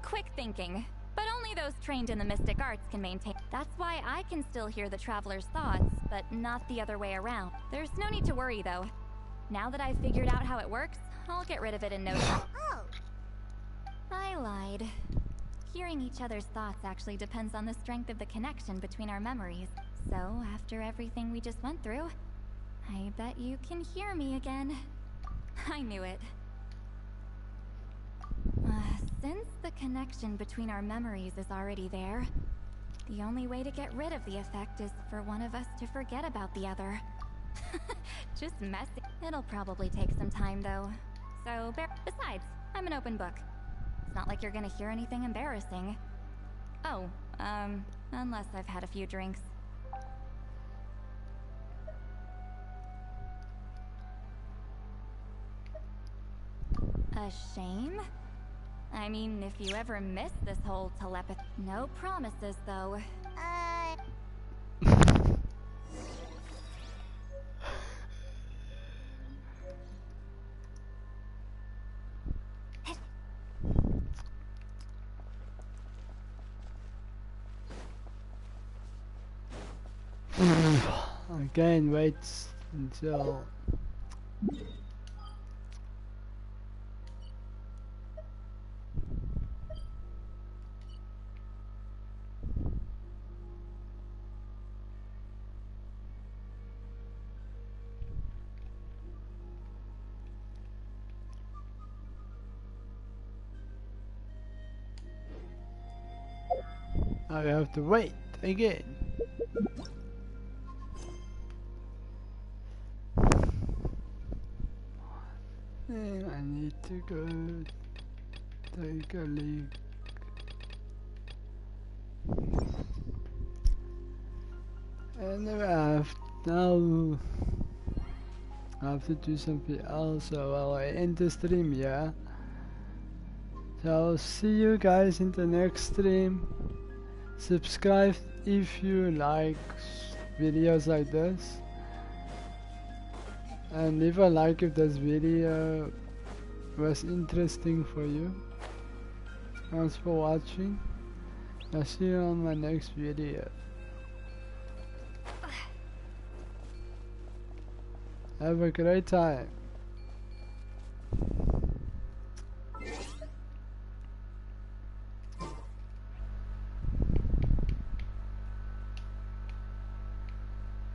Quick thinking. But only those trained in the mystic arts can maintain. That's why I can still hear the Traveler's thoughts, but not the other way around. There's no need to worry, though. Now that I've figured out how it works, I'll get rid of it in no time. Oh! I lied. Hearing each other's thoughts actually depends on the strength of the connection between our memories. So, after everything we just went through, I bet you can hear me again. I knew it. Since the connection between our memories is already there, the only way to get rid of the effect is for one of us to forget about the other. Just messy. It'll probably take some time, though. So, besides, I'm an open book. It's not like you're gonna hear anything embarrassing. Oh, unless I've had a few drinks. A shame? I mean, if you ever miss this whole telepathy. No promises, though. Again, wait until. I have to wait again. And I need to go take a leak. And now I have to do something else, so I'll end the stream, yeah? So I'll see you guys in the next stream. Subscribe if you like videos like this. And leave a like if this video was interesting for you. Thanks for watching. I'll see you on my next video. Have a great time.